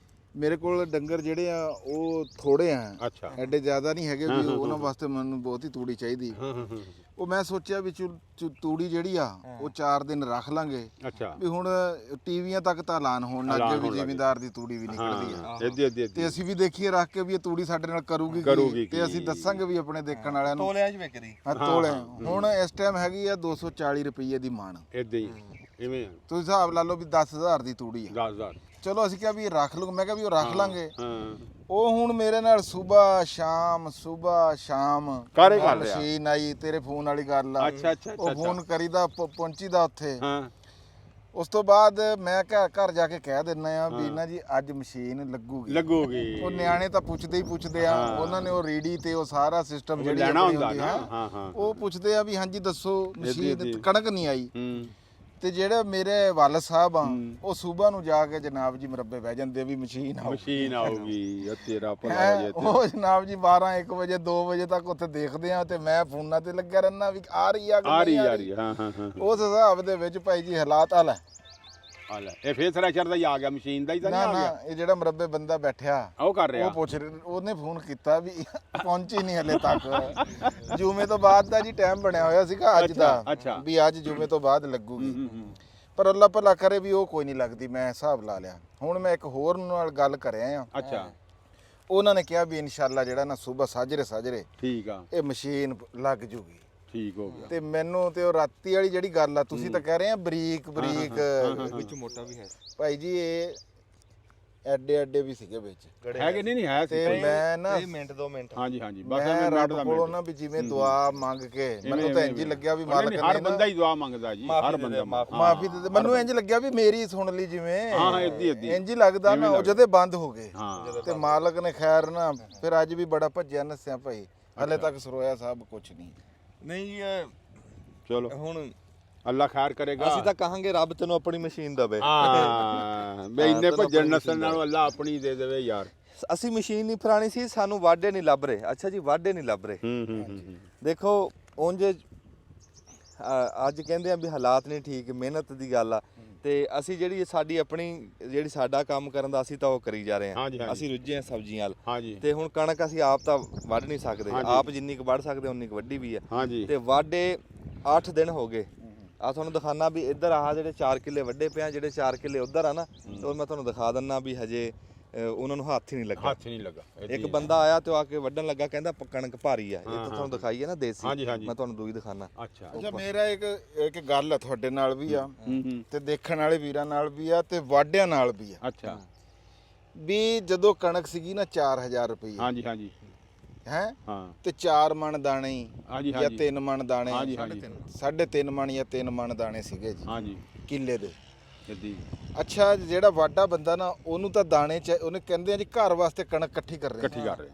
ਮੇਰੇ ਕੋਲ ਡੰਗਰ ਜਿਹੜੇ ਆ ਉਹ ਥੋੜੇ ਆ, ਅੱਛਾ ਐਡੇ ਜ਼ਿਆਦਾ ਨਹੀਂ ਹੈਗੇ ਵੀ ਉਹਨਾਂ ਵਾਸਤੇ ਮੈਨੂੰ ਬਹੁਤੀ ਤੂੜੀ ਚਾਹੀਦੀ। ਹਾਂ ਹਾਂ ਹਾਂ ਉਹ ਮੈਂ ਸੋਚਿਆ ਵੀ ਤੂੜੀ ਜਿਹੜੀ ਆ ਉਹ 4 ਦਿਨ ਰੱਖ ਲਾਂਗੇ ਅੱਛਾ ਵੀ ਹੁਣ ਟੀਵੀਆਂ ਤੱਕ ਤਾਂ ਐਲਾਨ ਹੋਣ ਲੱਗ ਗਿਆ ਵੀ ਜ਼ਿਮੀਂਦਾਰ ਦੀ ਤੂੜੀ ਵੀ ਨਿਕਲਦੀ ਆ। ਇੱਦੀ ਇੱਦੀ ਤੇ ਅਸੀਂ ਵੀ ਦੇਖੀਏ ਰੱਖ ਕੇ ਵੀ ਇਹ ਤੂੜੀ ਸਾਡੇ ਨਾਲ ਕਰੂਗੀ ਕਰੂਗੀ ਤੇ ਅਸੀਂ ਦੱਸਾਂਗੇ ਵੀ ਆਪਣੇ ਦੇਖਣ ਵਾਲਿਆਂ ਨੂੰ। ਤੋਲਿਆਂ 'ਚ ਵਿਕਦੀ। ਹਾਂ ਤੋਲੇ ਹੁਣ ਇਸ ਟਾਈਮ ਹੈਗੀ ਆ 240 ਰੁਪਏ ਦੀ ਮਣ। ਇੱਦੀ ਇਵੇਂ ਤੁਸੀਂ ਹਿਸਾਬ ਲਾ ਲਓ ਵੀ 10,000 ਦੀ ਤੂੜੀ ਆ। 10,000 ਚਲੋ ਅਸੀਂ ਕਿਹਾ ਵੀ ਇਹ ਰੱਖ ਲਓ, ਮੈਂ ਕਿਹਾ ਵੀ ਉਹ ਰੱਖ ਲਾਂਗੇ। ਹਾਂ ਉਹ ਹੁਣ ਮੇਰੇ ਨਾਲ ਸਵੇਰ ਸ਼ਾਮ ਕਾਰੇ ਕਰ ਰਿਹਾ। ਮਸ਼ੀਨ ਆਈ, ਤੇਰੇ ਫੋਨ ਵਾਲੀ ਗੱਲ ਆ। ਅੱਛਾ ਅੱਛਾ ਉਹ ਫੋਨ ਕਰੀਦਾ ਪਹੁੰਚੀਦਾ ਉੱਥੇ। ਹਾਂ ਉਸ ਤੋਂ ਬਾਅਦ ਮੈਂ ਘਰ ਜਾ ਕੇ ਕਹਿ ਦਿੰਦਾ ਆ ਵੀ ਨਾ ਜੀ ਅੱਜ ਮਸ਼ੀਨ ਲੱਗੂਗੀ। ਲੱਗੂਗੀ। ਉਹ ਨਿਆਣੇ ਤਾਂ ਪੁੱਛਦੇ ਹੀ ਪੁੱਛਦੇ ਆ, ਉਹਨਾਂ ਨੇ ਉਹ ਰੀਡੀ ਤੇ ਉਹ ਸਾਰਾ ਸਿਸਟਮ ਜਿਹੜੀ ਲੈਣਾ ਆਪਣੀ ਹੁੰਦਾ ਹੁੰਦੀ ਨਾ। ਆ, ਹਾਂ ਹਾਂ ਉਹ ਪੁੱਛਦੇ ਆ ਵੀ ਹਾਂਜੀ ਦੱਸੋ ਮਸ਼ੀਨ ਕਣਕ ਨਹੀਂ ਆਈ। ਹੂੰ ਤੇ ਜਿਹੜੇ ਮੇਰੇ ਵਾਲਦ ਸਾਹਿਬ ਆ ਉਹ ਸੂਬਾ ਨੂੰ ਜਾ ਕੇ ਜਨਾਬ ਜੀ ਮੁਰੱਬੇ ਬਹਿ ਜਾਂਦੇ ਵੀ ਮਸ਼ੀਨ ਆਊ। ਮਸ਼ੀਨ ਆਊਗੀ ਉਹ ਤੇਰਾ ਭਲਾ ਹੋ ਜੇ ਤੇ ਉਹ ਜਨਾਬ ਜੀ 12-1 ਵਜੇ 2 ਵਜੇ ਤੱਕ ਉੱਥੇ ਦੇਖਦੇ ਆ ਤੇ ਮੈਂ ਫੋਨਾਂ ਤੇ ਲੱਗਿਆ ਰਹਿਣਾ ਵੀ ਆ ਰਹੀ ਆ ਕਿ ਆ ਨਹੀਂ ਰਹੀ ਆ ਆ ਰਹੀ। ਰਹੀ ਹਾਂ ਹਾਂ ਹਾਂ ਉਸ ਹਿਸਾਬ ਦੇ ਵਿੱਚ ਭਾਈ ਜੀ ਹਾਲਾਤ ਹਾਲ ਹੈ। ਆ ਲੈ ਇਹ ਫੇਰ ਥ੍ਰੈਸ਼ਰ ਦਾ ਹੀ ਆ ਗਿਆ, ਮਸ਼ੀਨ ਦਾ ਹੀ ਤਾਂ ਨਹੀਂ ਨਾ ਆ ਨਾ ਗਿਆ। ਇਹ ਜਿਹੜਾ ਮੁਰੱਬੇ ਬੰਦਾ ਬੈਠਿਆ ਉਹ ਕਰ ਰਿਹਾ ਉਹ ਪੁੱਛ ਉਹਨੇ ਫੋਨ ਕੀਤਾ ਵੀ ਪਹੁੰਚੀ ਨਹੀਂ ਹਲੇ ਤੱਕ। ਜੂਮੇ ਤੋਂ ਬਾਅਦ ਦਾ ਜੀ ਟਾਈਮ ਬਣਿਆ ਹੋਇਆ ਸੀਗਾ ਅੱਜ ਦਾ ਅੱਛਾ। ਵੀ ਅੱਜ ਜੂਮੇ ਤੋਂ ਬਾਅਦ ਲੱਗੂਗੀ। ਹੂੰ ਪਰ ਅੱਲਾ ਭਲਾ ਕਰੇ ਵੀ ਉਹ ਕੋਈ ਨਹੀਂ ਲੱਗਦੀ। ਮੈਂ ਹਿਸਾਬ ਲਾ ਲਿਆ। ਹੁਣ ਮੈਂ ਇੱਕ ਹੋਰ ਨਾਲ ਗੱਲ ਕਰਿਆ ਆ, ਅੱਛਾ ਉਹਨਾਂ ਨੇ ਕਿਹਾ ਵੀ ਇਨਸ਼ਾਅੱਲਾ ਜਿਹੜਾ ਨਾ ਸਵੇਰ ਸਾਜਰੇ ਠੀਕ ਆ ਇਹ ਮਸ਼ੀਨ ਲੱਗ ਜੂਗੀ। ਠੀਕ ਹੋ ਗਿਆ। ਤੇ ਮੈਨੂੰ ਤੇ ਉਹ ਰਾਤੀ ਵਾਲੀ ਜਿਹੜੀ ਗੱਲ ਆ ਤੁਸੀਂ ਤਾਂ ਕਹਿ ਰਹੇ ਆ ਬਰੀਕ ਵਿੱਚ ਮੋਟਾ ਵੀ ਹੈ ਭਾਈ ਜੀ ਇਹ ਐਡੇ ਵੀ ਸੀਗੇ ਵਿੱਚ ਹੈਗੇ ਨਹੀਂ ਹੈ ਤੇ ਮੈਂ ਨਾ ਮਿੰਟ 2 ਮਿੰਟ। ਹਾਂਜੀ ਹਾਂਜੀ ਬਸ ਮੈਂ ਮਿੰਟ ਰੱਬ ਦਾ ਕੋਲੋਂ ਮਿੰਟ ਨਾ ਵੀ ਜਿਵੇਂ ਦੁਆ ਮੰਗ ਕੇ ਮੈਨੂੰ ਤਾਂ ਇੰਜ ਹੀ ਲੱਗਿਆ ਵੀ ਮਾਲਕ ਹਰ ਨੇ ਬੰਦਾ ਨਾ ਹੀ ਦੁਆ ਮੰਗਦਾ ਜੀ, ਹਰ ਬੰਦਾ ਮਾਫੀ ਦੇ ਦੇ। ਮੈਨੂੰ ਇੰਜ ਲੱਗਿਆ ਵੀ ਮੇਰੀ ਸੁਣ ਲਈ ਜਿਵੇਂ ਹਾਂ ਇੱਦੀ ਇੱਦੀ ਇੰਜ ਹੀ ਲੱਗਦਾ ਨਾ। ਉਹ ਜਦੇ ਬੰਦ ਹੋ ਗਏ ਹਾਂ ਤੇ ਮਾਲਕ ਨੇ ਖੈਰ ਨਾ ਫਿਰ ਅੱਜ ਵੀ ਬੜਾ ਭੱਜਿਆ ਨੱਸਿਆ ਭਾਈ। ਹਲੇ ਤੱਕ ਸਰੋਇਆ ਸਾਹਿਬ ਕੁਛ ਨਹੀਂ। ਨਹੀਂ ਚਲੋ ਹੁਣ ਅੱਲਾ ਖੈਰ ਕਰੇਗਾ। ਅਸੀਂ ਤਾਂ ਕਹਾਂਗੇ ਰੱਬ ਤੈਨੂੰ ਆਪਣੀ ਮਸ਼ੀਨ ਦਵੇ। ਹਾਂ ਬਈ ਇੰਨੇ ਤੈਨੂੰ ਭੱਜਣ ਆਪਣੀ ਨਸਲ ਨਾਲੋਂ ਅੱਲਾ ਆਪਣੀ ਦੇ ਦੇਵੇ ਯਾਰ। ਅਸੀਂ ਮਸ਼ੀਨ ਨਹੀਂ ਫਰਾਣੀ ਸੀ, ਸਾਨੂੰ ਵਾਢੇ ਨਹੀਂ ਲੱਭ ਰਹੇ। ਅੱਛਾ ਜੀ, ਵਾਢੇ ਨਹੀਂ ਲੱਭ ਰਹੇ। ਹੂੰ ਦੇਖੋ ਉਂਝ ਅੱਜ ਕਹਿੰਦੇ ਆ ਵੀ ਹਾਲਾਤ ਨਹੀਂ ਠੀਕ, ਮਿਹਨਤ ਦੀ ਗੱਲ ਆ, ਤੇ ਅਸੀਂ ਜਿਹੜੀ ਸਾਡੀ ਆਪਣੀ ਜਿਹੜੀ ਸਾਡਾ ਕੰਮ ਕਰਨ ਦਾ ਅਸੀਂ ਤਾਂ ਉਹ ਕਰੀ ਜਾ ਰਹੇ ਹਾਂਜੀ, ਹਾਂ। ਹਾਂਜੀ। ਅਸੀਂ ਰੁੱਝੇ ਹਾਂ ਸਬਜ਼ੀਆਂ ਵੱਲ, ਹਾਂਜੀ ਤੇ ਹੁਣ ਕਣਕ ਅਸੀਂ ਆਪ ਤਾਂ ਵੱਢ ਨਹੀਂ ਸਕਦੇ। ਹਾਂਜੀ। ਆਪ ਜਿੰਨੀ ਕੁ ਵੱਢ ਸਕਦੇ ਉਨੀ ਕੁ ਵੱਢੀ ਵੀ ਆ, ਹਾਂਜੀ ਤੇ ਵਾਢੇ 8 ਦਿਨ ਹੋ ਗਏ। ਆ ਤੁਹਾਨੂੰ ਦਿਖਾਣਾ ਵੀ ਇੱਧਰ ਆਹ ਜਿਹੜੇ 4 ਕਿੱਲੇ ਵੱਢੇ ਪਿਆ, ਜਿਹੜੇ 4 ਕਿੱਲੇ ਉੱਧਰ ਆ ਨਾ, ਤੇ ਉਹ ਮੈਂ ਤੁਹਾਨੂੰ ਦਿਖਾ ਦਿੰਨਾ ਵੀ ਹਜੇ ਉਹਨਾਂ ਨੂੰ ਹੱਥ ਹੀ ਨਹੀਂ ਲੱਗਾ। ਹੱਥ ਨਹੀਂ ਲੱਗਾ। ਇੱਕ ਬੰਦਾ ਆਇਆ ਤੇ ਉਹ ਆ ਕੇ ਵੱਢਣ ਲੱਗਾ, ਕਹਿੰਦਾ ਕਣਕ ਭਾਰੀ ਆ। ਇਹ ਤਾਂ ਤੁਹਾਨੂੰ ਦਿਖਾਈ ਹੈ ਨਾ ਦੇਸੀ। ਹਾਂਜੀ, ਹਾਂਜੀ। ਮੈਂ ਤੁਹਾਨੂੰ ਦੂਈ ਦਿਖਾਣਾ। ਅੱਛਾ ਮੇਰਾ ਇੱਕ ਗੱਲ ਆ ਤੁਹਾਡੇ ਨਾਲ ਵੀ ਆ, ਹੂੰ ਤੇ ਦੇਖਣ ਵਾਲੇ ਵੀਰਾਂ ਨਾਲ ਵੀ ਆ, ਤੇ ਵਾਢਿਆਂ ਨਾਲ ਵੀ ਆ। ਅੱਛਾ ਵੀ ਜਦੋਂ ਕਣਕ ਸੀਗੀ ਨਾ 4000 ਰੁਪਏ ਹਾਂਜੀ ਹਾਂਜੀ ਹੈ, ਹਾਂ ਤੇ 4 ਮਣ ਦਾਣੇ ਹਾਂਜੀ ਜਾਂ ਹਾਂਜੀ 3 ਮਣ ਦਾਣੇ, ਹਾਂਜੀ, ਹਾਂਜੀ। 3.5 ਮਣ ਜਾਂ 3 ਮਣ ਦਾਣੇ ਸੀਗੇ ਜੀ ਹਾਂਜੀ ਕਿੱਲੇ ਦੇ। ਜੱਦੀ ਅੱਛਾ, ਜਿਹੜਾ ਵਾਢਾ ਬੰਦਾ ਨਾ ਉਹਨੂੰ ਤਾਂ ਦਾਣੇ ਉਹਨੇ ਕਹਿੰਦੇ ਆ ਜੀ ਘਰ ਵਾਸਤੇ ਕਣਕ ਇਕੱਠੀ ਕਰ ਰਹੇ ਇਕੱਠੀ ਕਰ ਰਹੇ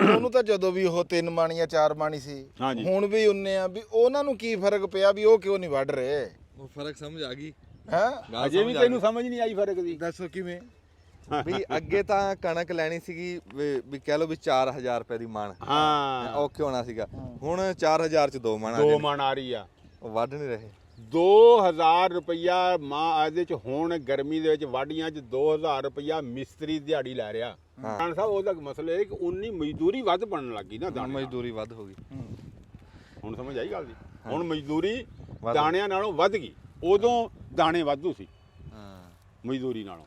ਉਹਨੂੰ ਤਾਂ ਜਦੋਂ ਵੀ ਉਹ 3 ਮਣ ਜਾਂ 4 ਮਣ ਸੀ, ਹਾਂਜੀ। ਹੁਣ ਵੀ ਉਨੇ ਆ। ਵੀ ਉਹਨਾਂ ਨੂੰ ਕੀ ਫਰਕ ਪਿਆ ਵੀ ਉਹ ਕਿਉਂ ਨਹੀਂ ਵੱਢ ਰਹੇ? ਉਹ ਫਰਕ ਸਮਝ ਆ ਗਈ। ਹੈ ਅਜੇ ਵੀ ਤੈਨੂੰ ਸਮਝ ਨਹੀਂ ਆਈ ਫਰਕ ਦੀ। ਦੱਸੋ ਕਿਵੇਂ? ਵੀ ਅੱਗੇ ਤਾਂ ਕਣਕ ਲੈਣੀ ਸੀਗੀ ਵੀ ਕਹਿ ਲਓ ਵੀ 4000 ਰੁਪਏ ਦੀ ਮਣ, ਹਾਂ ਔਖੇ ਹੋਣਾ ਸੀਗਾ। ਹੁਣ 4000 ਚ 2 ਮਣ ਆ 2 ਗਏ। ਮਣ ਆ ਰਹੀ ਆ। ਉਹ ਵੱਢ ਨਹੀਂ ਰਹੇ। 2000 ਰੁਪਇਆ ਮਾਂ ਇਹਦੇ ਚ ਹੁਣ ਗਰਮੀ ਦੇ ਵਿੱਚ ਵਾਢੀਆਂ ਚ 2000 ਰੁਪਇਆ ਮਿਸਤਰੀ ਦਿਹਾੜੀ ਲੈ ਰਿਹਾ। ਖਾਨ ਸਾਹਿਬ ਉਹਦਾ ਮਸਲਾ ਇਹ ਕਿ ਉਨੀ ਮਜ਼ਦੂਰੀ ਵੱਧ ਬਣਨ ਲੱਗੀ ਨਾ ਹੁਣ ਦਾਣੇ ਮਜ਼ਦੂਰੀ ਵੱਧ ਹੋ ਗਈ। ਹੁਣ ਸਮਝ ਆਈ ਗੱਲ ਦੀ? ਹੁਣ ਮਜ਼ਦੂਰੀ ਵੱਧ। ਦਾਣਿਆਂ ਨਾਲੋਂ ਵੱਧ ਗਈ। ਉਦੋਂ ਦਾਣੇ ਵਾਧੂ ਸੀ ਹਾਂ, ਮਜ਼ਦੂਰੀ ਨਾਲੋਂ।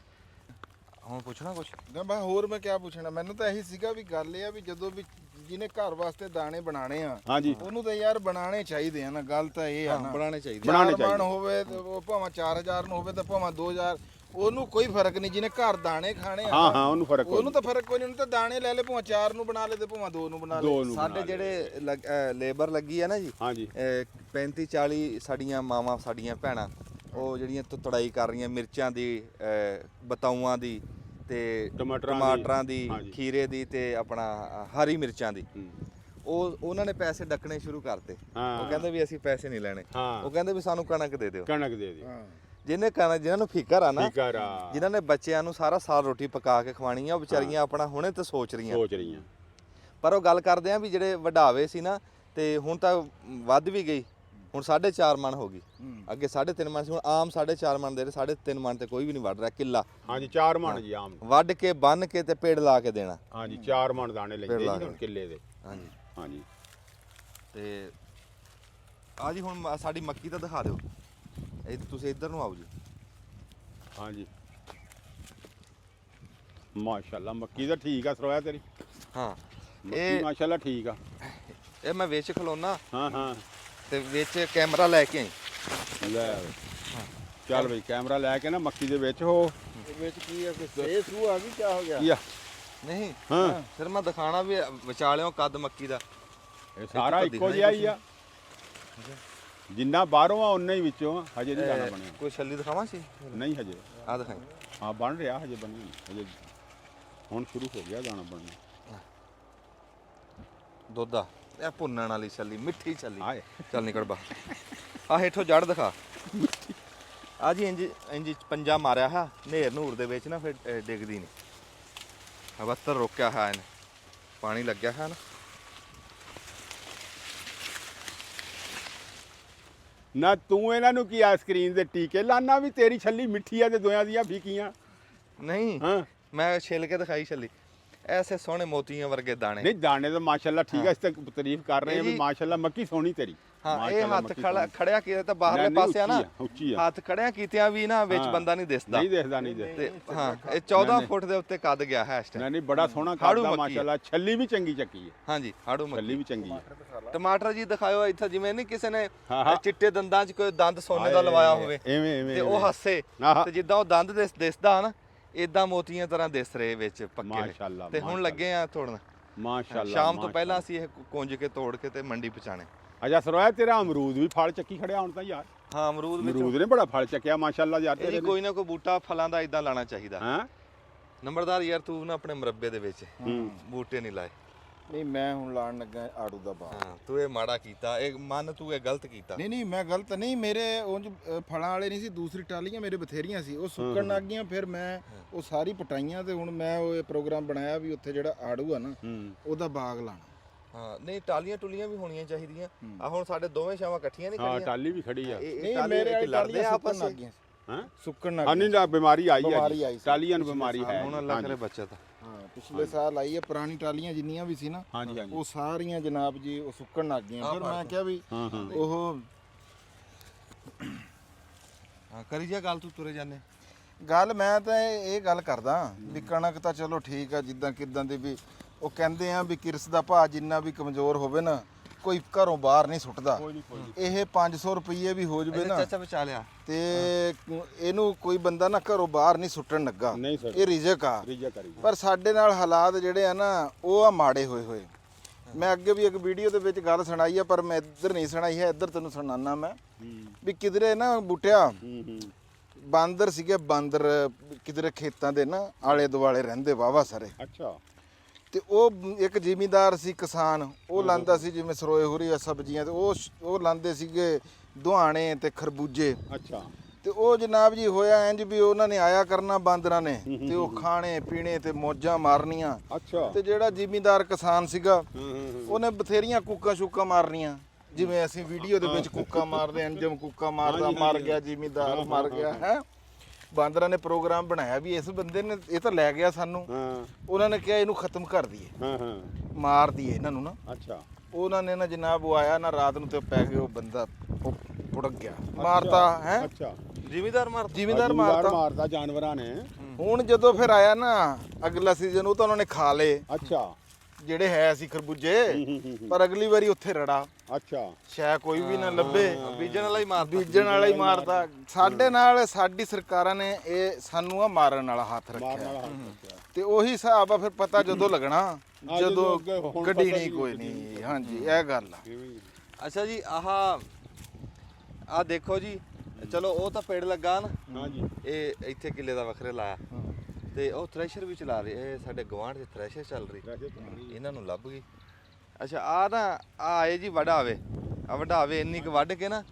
ਹੁਣ ਪੁੱਛਣਾ ਕੁਛ? ਨਾ ਬਾ ਹੋਰ ਮੈਂ ਕਿਆ ਪੁੱਛਣਾ, ਮੈਨੂੰ ਤਾਂ ਇਹੀ ਸੀਗਾ ਵੀ ਗੱਲ ਇਹ ਆ ਵੀ ਜਦੋਂ ਵੀ ਜਿਹਨੇ ਘਰ ਵਾਸਤੇ ਦਾਣੇ ਬਣਾਣੇ ਆ, ਹਾਂਜੀ ਉਹਨੂੰ ਤਾਂ ਯਾਰ ਬਣਾਣੇ ਚਾਹੀਦੇ ਆ ਨਾ। ਗੱਲ ਤਾਂ ਇਹ ਆ ਨਾ, ਬਣਾਉਣੇ ਚਾਹੀਦੇ। ਬਣਾਉਣੇ 4 ਮਣ ਚਾਹੀਦੇ। ਹੋਵੇ ਤੇ ਉਹ ਭਾਵੇਂ 4000 ਨੂੰ ਹੋਵੇ ਤੇ ਭਾਵੇਂ 2000, ਉਹਨੂੰ ਕੋਈ ਫਰਕ ਨਹੀਂ। ਜਿਹਨੇ ਘਰ ਦਾਣੇ ਖਾਣੇ ਆ ਹਾਂ ਹਾਂ ਉਹਨੂੰ ਫਰਕ ਉਹਨੂੰ ਤਾਂ ਫਰਕ ਕੋਈ ਨਹੀਂ। ਉਹਨੂੰ ਤਾਂ ਦਾਣੇ ਲੈ ਲੈ, ਭਾਵੇਂ 4 ਨੂੰ ਬਣਾ ਲੈ ਤੇ ਭਾਵੇਂ 2 ਨੂੰ ਬਣਾ ਲੈ। ਦੋ ਨੂੰ ਸਾਡੇ ਜਿਹੜੇ ਲੇਬਰ ਲੱਗੀ ਆ ਨਾ ਜੀ, ਹਾਂਜੀ 35 40 ਸਾਡੀਆਂ ਮਾਵਾਂ, ਸਾਡੀਆਂ ਭੈਣਾਂ, ਉਹ ਜਿਹੜੀਆਂ ਤੜਾਈ ਕਰ ਰਹੀਆਂ ਮਿਰਚਾਂ ਦੀ, ਬਤਾਊਆਂ ਦੀ, ਤੇ ਟਮਾਟਰਾਂ ਦੀ, ਹਾਂਜੀ। ਖੀਰੇ ਦੀ, ਤੇ ਆਪਣਾ ਹਰੀ ਮਿਰਚਾਂ ਦੀ। ਹੂੰ। ਉਹਨਾਂ ਨੇ ਪੈਸੇ ਡੱਕਣੇ ਸ਼ੁਰੂ ਕਰਤੇ। ਹਾਂ। ਉਹ ਕਹਿੰਦੇ ਵੀ ਅਸੀਂ ਪੈਸੇ ਨਹੀਂ ਲੈਣੇ। ਹਾਂ। ਉਹ ਕਹਿੰਦੇ ਵੀ ਸਾਨੂੰ ਕਣਕ ਦੇ ਦਿਓ। ਕਣਕ ਦੇ ਦੇ ਹਾਂ ਜਿਹਨਾਂ ਨੂੰ ਫਿਕਰ ਆ ਨਾ, ਫਿਕਰ ਆ ਜਿਨ੍ਹਾਂ ਨੇ ਬੱਚਿਆਂ ਨੂੰ ਸਾਰਾ ਸਾਲ ਰੋਟੀ ਪਕਾ ਕੇ ਖਵਾਣੀ ਆ, ਉਹ ਵਿਚਾਰੀਆਂ ਆਪਣਾ ਹੁਣੇ ਤੇ ਸੋਚ ਰਹੀਆਂ। ਸੋਚ ਰਹੀਆਂ। ਪਰ ਉਹ ਗੱਲ ਕਰਦੇ ਆ ਵੀ ਜਿਹੜੇ ਵਡਾਵੇ ਸੀ ਨਾ, ਤੇ ਹੁਣ ਤਾਂ ਵੱਧ ਵੀ ਗਈ। ਹੁਣ 4.5 ਮਣ ਹੋ ਗਈ। ਅੱਗੇ 3.5 ਮਣ ਸੀ, ਹੁਣ ਆਮ 4.5 ਮਣ ਦੇ ਰਹੇ। 3.5 ਮਣ ਤੇ ਕੋਈ ਵੀ ਨਹੀਂ ਵੱਢ ਰਿਹਾ ਕਿੱਲਾ। ਹਾਂਜੀ 4 ਮਣ ਜੀ ਆਮ। ਵੱਢ ਕੇ ਬੰਨ ਕੇ ਤੇ ਪੇੜ ਲਾ ਕੇ ਦੇਣਾ। ਹਾਂਜੀ 4 ਮਣ ਦਾਣੇ ਲੈਂਦੇ ਜੀ ਹੁਣ ਕਿੱਲੇ ਦੇ। ਹਾਂਜੀ ਹਾਂਜੀ ਤੇ ਆ ਜੀ ਹੁਣ ਸਾਡੀ ਮੱਕੀ ਤਾਂ ਦਿਖਾ ਦਿਓ। ਇਹ ਤੁਸੀਂ ਇੱਧਰ ਨੂੰ ਆਓ ਜੀ। ਹਾਂਜੀ ਮਾਸ਼ਾਅੱਲਾ ਮੱਕੀ ਤਾਂ ਠੀਕ ਆ ਸਰੋਇਆ ਤੇਰੀ। ਹਾਂ ਮੱਕੀ ਮਾਸ਼ਾਅੱਲਾ ਠੀਕ ਆ। ਇਹ ਮੈਂ ਵਿੱਚ ਖਲੋਣਾ ਹਾਂ ਹਾਂ ਤੇ ਵਿੱਚ ਕੈਮਰਾ ਲੈ ਕੇ ਆਈ। ਲੈ ਚੱਲ ਬਈ ਕੈਮਰਾ ਲੈ ਕੇ ਨਾ ਮੱਕੀ ਦੇ ਵਿੱਚ ਹੋ। ਵਿੱਚ ਕੀ ਆ? ਕੋਈ ਸੂ ਆ ਗਈ? ਕੀ ਹੋ ਗਿਆ? ਕੀ ਆ? ਨਹੀਂ ਹਾਂ ਫਿਰ ਮੈਂ ਦਿਖਾਣਾ ਵੀ ਵਿਚਾਲਿਓ ਕੱਦ ਮੱਕੀ ਦਾ। ਇਹ ਸਾਰਾ ਇੱਕੋ ਜਿਹਾ ਹੀ ਆ। ਜਿੰਨਾ ਬਾਹਰੋਂ ਆ ਉਨਾ ਹੀ ਵਿੱਚੋਂ ਆ। ਹਜੇ ਨਹੀਂ ਦਾਣਾ ਬਣਿਆ। ਕੋਈ ਛੱਲੀ ਦਿਖਾਵਾਂ ਸੀ? ਨਹੀਂ ਹਜੇ। ਆ ਦਿਖਾਈ। ਹਾਂ ਬਣ ਰਿਹਾ ਹਜੇ ਬਣਿਆ ਨਹੀਂ। ਹਜੇ ਹੁਣ ਸ਼ੁਰੂ ਹੋ ਗਿਆ ਦਾਣਾ ਬਣਨਾ। ਦੁੱਧ ਆ ਇਹ ਭੁੰਨਣ ਵਾਲੀ ਛੱਲੀ, ਮਿੱਠੀ ਛੱਲੀ। ਆਏ ਚੱਲ ਨਿਕਲ ਬਾਹਰ। ਆ ਹੇਠੋਂ ਜੜ ਦਿਖਾ। ਆ ਜੀ ਇੰਜ ਪੰਜਾ ਮਾਰਿਆ ਹੈ ਨੇਰ ਨੂਰ ਦੇ ਵਿੱਚ ਨਾ, ਫਿਰ ਡਿੱਗਦੀ ਨਹੀਂ। ਅਵਸਤਰ ਰੋਕਿਆ ਹੈ ਇਹਨੇ, ਪਾਣੀ ਲੱਗਿਆ ਹੈ ਨਾ। ਨਾ ਤੂੰ ਇਹਨਾਂ ਨੂੰ ਕੀ ਆ ਸਕਰੀਨ ਦੇ ਟੀਕੇ ਲਾਨਾ ਵੀ ਤੇਰੀ ਛੱਲੀ ਮਿੱਠੀ ਆ ਤੇ ਦੋਆਂ ਦੀਆਂ ਫੀਕੀਆਂ। ਨਹੀਂ ਹਾਂ ਮੈਂ ਛਿੱਲ ਕੇ ਦਿਖਾਈ ਛੱਲੀ। ਐਸੇ ਸੋਹਣੇ ਮੋਤੀਆਂ ਵਰਗੇ ਦਾਣੇ। ਨਹੀਂ ਦਾਣੇ ਤਾਂ ਮਾਸ਼ਾਅੱਲਾ ਠੀਕ ਆ। ਇਸ ਤੇ ਤਾਰੀਫ ਕਰ ਰਹੇ ਆ ਵੀ ਜੀ- ਮਾਸ਼ਾਅੱਲਾ ਮੱਕੀ ਸੋਹਣੀ ਤੇਰੀ। ਹਾਂ ਇਹ ਮਾਸ਼ਾਅੱਲਾ ਹੱਥ ਮੱਕੀ ਖੜਿਆ ਕੀਤਾ ਤਾਂ ਬਾਹਰਲੇ ਨਹੀਂ, ਪਾਸੇ ਆ ਨਾ, ਉੱਚੀ ਆ। ਹੱਥ ਖੜਿਆ ਕੀਤਿਆਂ ਵੀ ਨਾ ਵਿੱਚ ਹਾਂ। ਬੰਦਾ ਨਹੀਂ ਦਿਸਦਾ। ਨਹੀਂ ਦੇਖਦਾ ਨਹੀਂ ਦੇਖਦਾ। ਤੇ ਹਾਂ ਇਹ 14 ਫੁੱਟ ਦੇ ਉੱਤੇ ਕੱਦ ਗਿਆ ਹੈ ਇਸ ਨਹੀਂ ਟਾਈਮ। ਨਹੀਂ ਬੜਾ ਸੋਹਣਾ ਹਾੜੂ ਕਰਦਾ ਮੱਕੀ ਆ। ਮਾਸ਼ਾਅੱਲਾ। ਛੱਲੀ ਵੀ ਚੰਗੀ ਚੱਕੀ ਹੈ। ਹਾਂਜੀ ਹਾੜੂ ਛੱਲੀ ਮੱਕੀ। ਵੀ ਚੰਗੀ ਹੈ। ਟਮਾਟਰ ਜੀ ਦਿਖਾਇਓ ਇੱਥੇ, ਜਿਵੇਂ ਨਹੀਂ ਕਿਸੇ ਨੇ ਹਾਂ, ਹਾਂ। ਚਿੱਟੇ ਦੰਦਾਂ 'ਚ ਕੋਈ ਦੰਦ ਸੋਨੇ ਦਾ ਲਵਾਇਆ ਹੋਵੇ ਐਵੇਂ ਤੇ ਉਹ ਹੱਸੇ, ਆਹਾ। ਤੇ ਜਿੱਦਾਂ ਉਹ ਦੰਦ ਦਿਸਦਾ ਨਾ, ਇਦਾਂ ਮੋਤੀਆਂ ਤਰ੍ਹਾਂ ਦਿਸ ਰਹੇ ਵਿੱਚ ਪੱਕੇ ਮਾਸ਼ਾਅੱਲਾ, ਤੇ ਹੁਣ ਲੱਗੇ ਆ ਤੋੜਨ। ਮਾਸ਼ਾਅੱਲਾ ਸ਼ਾਮ ਤੋਂ ਪਹਿਲਾਂ ਅਸੀਂ ਇਹ ਕੁੰਜ ਕੇ ਤੋੜ ਕੇ ਤੇ ਮੰਡੀ ਪਹੁੰਚਾਣੇ। ਅਜਾ ਸਰੋਇਆ ਤੇਰਾ ਅਮਰੂਦ ਵੀ ਫਲ ਚੱਕੀ ਖੜਿਆ ਹੁਣ ਤਾਂ ਯਾਰ। ਹਾਂ ਅਮਰੂਦ ਵਿੱਚ ਅਮਰੂਦ ਨੇ ਬੜਾ ਫਲ ਚੱਕਿਆ ਮਾਸ਼ਾਅੱਲਾ ਯਾਰ ਇਹ ਜੀ ਤੇਰੇ ਕੋਈ ਨਾ ਕੋਈ ਬੂਟਾ ਫਲਾਂ ਦਾ ਇਦਾਂ ਲਾਣਾ ਚਾਹੀਦਾ। ਹਾਂ ਨੰਬਰਦਾਰ ਯਾਰ ਤੂੰ ਨਾ ਆਪਣੇ ਮੁਰੱਬੇ ਦੇ ਵਿੱਚ ਹੂੰ ਬੂਟੇ ਨਹੀਂ ਲਾਏ। ਨਹੀਂ ਮੈਂ ਹੁਣ ਲਾਣ ਲੱਗਾ ਆੜੂ ਦਾ ਬਾਗ। ਹਾਂ ਤੂੰ ਇਹ ਮਾੜਾ ਕੀਤਾ, ਇਹ ਮੰਨ ਤੂੰ ਇਹ ਗਲਤ ਕੀਤਾ। ਨਹੀਂ ਮੈਂ ਗਲਤ ਨਹੀਂ, ਮੇਰੇ ਉਂਝ ਫਲਾਂ ਵਾਲੇ ਨਹੀਂ ਸੀ, ਦੂਸਰੀ ਟਾਲੀਆਂ ਮੇਰੇ ਬਥੇਰੀਆਂ ਸੀ, ਉਹ ਸੁੱਕਣ ਲੱਗ ਗਈਆਂ। ਫਿਰ ਮੈਂ ਉਹ ਸਾਰੀ ਪਟਾਈਆਂ ਤੇ ਹੁਣ ਮੈਂ ਉਹ ਪ੍ਰੋਗਰਾਮ ਬਣਾਇਆ ਵੀ ਉੱਥੇ ਜਿਹੜਾ ਆੜੂ ਆ ਨਾ ਉਹਦਾ ਬਾਗ ਲਾਣਾ। ਹਾਂ ਨਹੀਂ ਟਾਲੀਆਂ ਟੁਲੀਆਂ ਵੀ ਹੋਣੀਆਂ ਚਾਹੀਦੀਆਂ। ਆ ਹੁਣ ਸਾਡੇ ਦੋਵੇਂ ਛਾਵਾਂ ਇਕੱਠੀਆਂ ਨਹੀਂ ਹਾਂ ਖੜੀਆਂ। ਟਾਲੀ ਵੀ ਖੜੀ ਆ। ਨਹੀਂ ਮੇਰੇ ਵਾਲੀ ਲੜਦੇ ਟਾਲੀਆਂ ਆਪਸ ਸੁੱਕਣ ਲੱਗ ਵਿੱਚ। ਗਈਆਂ ਹਾਂ ਸੁੱਕਣ ਲੱਗ ਹਾਂ ਗਈਆਂ। ਨਹੀਂ ਬਿਮਾਰੀ ਆਈ ਬਿਮਾਰੀ ਆਈ ਹੈ ਸੀ। ਟਾਲੀਆਂ ਨੂੰ ਬਿਮਾਰੀ ਹੈ। ਹੁਣ ਅੱਲਾ ਕਰੇ ਬੱਚਤ। ਹਾਂ ਪਿਛਲੇ ਸਾਲ ਆਈ ਹੈ, ਪੁਰਾਣੀ ਟਾਲੀਆਂ ਜਿੰਨੀਆਂ ਵੀ ਸੀ ਨਾ ਹਾਂਜੀ ਹਾਂਜੀ ਉਹ ਸਾਰੀਆਂ ਜਨਾਬ ਜੀ ਉਹ ਸੁੱਕਣ ਲੱਗ ਗਈਆਂ। ਫਿਰ ਮੈਂ ਕਿਹਾ ਵੀ ਉਹ ਹਾਂ ਕਰੀ ਜਾ ਗੱਲ, ਤੂੰ ਤੁਰੇ ਜਾਂਦੇ। ਗੱਲ ਮੈਂ ਤਾਂ ਇਹ ਗੱਲ ਕਰਦਾ ਵੀ ਕਣਕ ਤਾਂ ਚਲੋ ਠੀਕ ਆ ਜਿੱਦਾਂ ਕਿਦਾਂ ਦੀ ਵੀ ਉਹ ਕਹਿੰਦੇ ਆ ਵੀ ਕਿਰਸ ਦਾ ਭਾਅ ਜਿੰਨਾ ਵੀ ਕਮਜ਼ੋਰ ਹੋਵੇ ਨਾ ਕੋਈ ਘਰੋਂ ਬਾਹਰ ਨਹੀਂ ਸੁੱਟਦਾ। ਇਹ 500 ਰੁਪਏ ਵੀ ਹੋ ਜਵੇ ਨਾ ਚਾਚਾ ਬਚਾ ਲਿਆ ਤੇ ਇਹਨੂੰ ਕੋਈ ਬੰਦਾ ਨਾ ਘਰੋਂ ਬਾਹਰ ਨਹੀਂ ਸੁੱਟਣ ਲੱਗਾ। ਨਹੀਂ ਸਰ ਇਹ ਰਿਜ਼ਕ ਆ। ਰੀਜਾ ਕਰੀ ਪਰ ਸਾਡੇ ਨਾਲ ਹਾਲਾਤ ਜਿਹੜੇ ਆ ਨਾ ਉਹ ਆ ਮਾੜੇ ਹੋਏ। ਮੈਂ ਅੱਗੇ ਵੀ ਇੱਕ ਵੀਡੀਓ ਦੇ ਵਿੱਚ ਗੱਲ ਸੁਣਾਈ ਆ ਪਰ ਮੈਂ ਇੱਧਰ ਨਹੀਂ ਸੁਣਾਈ ਹੈ, ਇੱਧਰ ਤੈਨੂੰ ਸੁਣਾਉਣਾ ਮੈਂ ਵੀ ਕਿਧਰੇ ਨਾ ਬੂਟਿਆ ਬਾਂਦਰ ਸੀਗੇ, ਬਾਂਦਰ ਕਿਧਰੇ ਖੇਤਾਂ ਦੇ ਨਾ ਆਲੇ ਦੁਆਲੇ ਰਹਿੰਦੇ ਵਾਵਾ ਸਾਰੇ। ਅੱਛਾ ਤੇ ਉਹ ਇੱਕ ਜ਼ਿਮੀਂਦਾਰ ਸੀ ਕਿਸਾਨ, ਉਹ ਲਾਂਦਾ ਸੀ ਜਿਵੇਂ ਸਰੋਏ ਹੋਰੀ ਸਬਜ਼ੀਆਂ ਤੇ ਉਹ ਲਾਂਦੇ ਸੀਗੇ ਦੁਹਾਣੇ ਤੇ ਖਰਬੂਜੇ। ਅੱਛਾ ਤੇ ਉਹ ਜਨਾਬ ਜੀ ਹੋਇਆ ਇੰਜ ਵੀ ਉਹਨਾਂ ਨੇ ਆਇਆ ਕਰਨਾ ਬਾਂਦਰਾਂ ਨੇ ਤੇ ਉਹ ਖਾਣੇ ਪੀਣੇ ਤੇ ਮੌਜਾਂ ਮਾਰਨੀਆਂ। ਅੱਛਾ ਤੇ ਜਿਹੜਾ ਜ਼ਿਮੀਂਦਾਰ ਕਿਸਾਨ ਸੀਗਾ ਉਹਨੇ ਬਥੇਰੀਆਂ ਕੂਕਾਂ ਸ਼ੂਕਾਂ ਮਾਰਨੀਆਂ, ਜਿਵੇਂ ਅਸੀਂ ਵੀਡੀਓ ਦੇ ਵਿੱਚ ਕੂਕਾਂ ਮਾਰਦੇ ਅੰਜਮ ਕੂਕਾਂ ਮਾਰਦਾ ਮਰ ਗਿਆ ਜ਼ਿਮੀਂਦਾਰ ਮਰ ਗਿਆ ਹੈ। ਬਾਂਦਰਾਂ ਨੇ ਪ੍ਰੋਗਰਾਮ ਬਣਾਇਆ ਵੀ ਇਸ ਬੰਦੇ ਨੇ ਇਹ ਤਾਂ ਲੈ ਗਿਆ ਸਾਨੂੰ, ਉਹਨਾਂ ਨੇ ਕਿਹਾ ਇਹਨੂੰ ਖਤਮ ਕਰ ਦਈਏ, ਮਾਰ ਦਈਏ ਇਹਨਾਂ ਨੂੰ ਨਾ। ਅੱਛਾ ਉਹਨਾਂ ਨੇ ਨਾ ਜਨਾਬ ਉਹ ਆਇਆ ਨਾ ਰਾਤ ਨੂੰ ਤੇ ਪੈ ਗਏ, ਉਹ ਬੰਦਾ ਪੁੜਕ ਗਿਆ, ਮਾਰਤਾ ਹੈ। ਅੱਛਾ ਜ਼ਿਮੀਦਾਰ ਮਾਰਦਾ ਜਾਨਵਰਾਂ ਨੇ। ਹੁਣ ਜਦੋਂ ਫਿਰ ਆਇਆ ਨਾ ਅਗਲਾ ਸੀਜ਼ਨ ਉਹ ਤਾਂ ਉਹਨਾਂ ਨੇ ਖਾ ਲਏ ਅੱਛਾ ਜਿਹੜੇ ਹੈ ਸੀ ਖਰਬੂਜੇ, ਪਰ ਅਗਲੀ ਵਾਰੀ ਉੱਥੇ ਰੜਾ ਅੱਛਾ ਸ਼ਾਇਦ ਕੋਈ ਵੀ ਨਾ ਲੱਭੇ, ਬੀਜਣ ਵਾਲਾ ਹੀ ਮਾਰਦਾ। ਬੀਜਣ ਵਾਲਾ ਹੀ ਮਾਰਦਾ। ਸਾਡੇ ਨਾਲ ਸਾਡੀ ਸਰਕਾਰਾਂ ਨੇ ਇਹ ਸਾਨੂੰ ਆ ਮਾਰਨ ਵਾਲਾ ਹੱਥ ਰੱਖਿਆ ਤੇ ਉਹੀ ਹਿਸਾਬ ਆ ਫਿਰ ਪਤਾ ਜਦੋਂ ਲੱਗਣਾ ਜਦੋਂ ਗੱਡੀ ਨਹੀਂ ਕੋਈ ਨਹੀਂ। ਹਾਂਜੀ ਇਹ ਗੱਲ ਆ। ਅੱਛਾ ਜੀ ਆਹ ਦੇਖੋ ਜੀ, ਚਲੋ ਉਹ ਤਾਂ ਪੇੜ ਲੱਗਾ ਨਾ। ਹਾਂਜੀ ਇਹ ਇੱਥੇ ਕਿੱਲੇ ਦਾ ਵੱਖਰੇ ਲਾਇਆ ਤੇ ਉਹ ਥ੍ਰੈਸ਼ਰ ਵੀ ਚਲਾ ਰਹੇ। ਇਹ ਸਾਡੇ ਗਵਾਂਢ 'ਚ ਥ੍ਰੈਸ਼ਰ ਚੱਲ ਰਹੀ, ਇਹਨਾਂ ਨੂੰ ਲੱਭ ਗਈ। ਅੱਛਾ ਆ ਆਏ ਜੀ ਵਡਾਵੇ, ਵਡਾਵੇ ਇੰਨੀ ਕੁ ਵੱਢ ਕੇ ਨਾ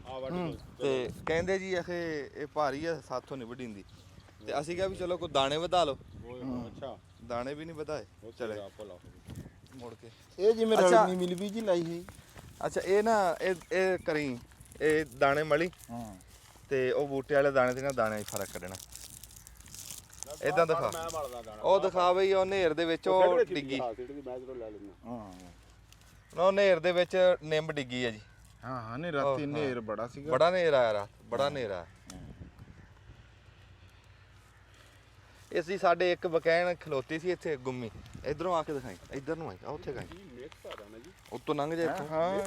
ਤੇ ਕਹਿੰਦੇ ਜੀ ਇਹ ਭਾਰੀ ਆ ਸਾਥੋਂ ਨਹੀਂ ਵੱਢੀਂਦੀ। ਤੇ ਅਸੀਂ ਕਿਹਾ ਵੀ ਚਲੋ ਕੋਈ ਦਾਣੇ ਵਧਾ ਲਓ। ਅੱਛਾ ਦਾਣੇ ਵੀ ਨਹੀਂ ਵਧਾਏ, ਚਲੇ ਮੁੜ ਕੇ। ਇਹ ਜਿਵੇਂ ਰਲਮੀ ਮਿਲ ਵੀ ਜੀ ਲਾਈ ਹੈ। ਅੱਛਾ ਇਹ ਨਾ ਇਹ ਕਰੀ ਇਹ ਦਾਣੇ ਮਲੀ ਤੇ ਉਹ ਬੂਟੇ ਵਾਲੇ ਦਾਣੇ ਤੇ ਨਾ ਦਾਣਿਆਂ 'ਚ ਫਰਕ ਕੱਢਣਾ। ਇਦਾਂ ਦਿਖਾ, ਉਹ ਦਿਖਾ ਬਈ ਉਹ ਨੇਰ ਦੇ ਵਿੱਚ ਉਹ ਡਿੱਗੀ। ਉਹ ਨੇਰ ਦੇ ਵਿੱਚ ਨਿੰਮ ਡਿੱਗੀ ਆ ਜੀ। ਹਾਂ ਨਹੀਂ ਰਾਤੀ ਨੇਰ ਬੜਾ ਸੀਗਾ, ਬੜਾ ਨੇਰ ਆਇਆ ਰਾਤ, ਬੜਾ ਨੇਰ ਆਇਆ। ਇਸ ਦੀ ਸਾਡੇ ਇੱਕ ਬਕੈਨ ਖਲੋਤੀ ਸੀ ਇੱਥੇ ਗੁੰਮੀ। ਇਧਰੋਂ ਆ ਕੇ ਦਿਖਾਈ, ਇਧਰ ਨੂੰ ਆਈ, ਆ ਉੱਥੇ ਗਈ ਉੱਤੋਂ ਲੰਘ ਜਾ ਇੱਥੋਂ। ਹਾਂ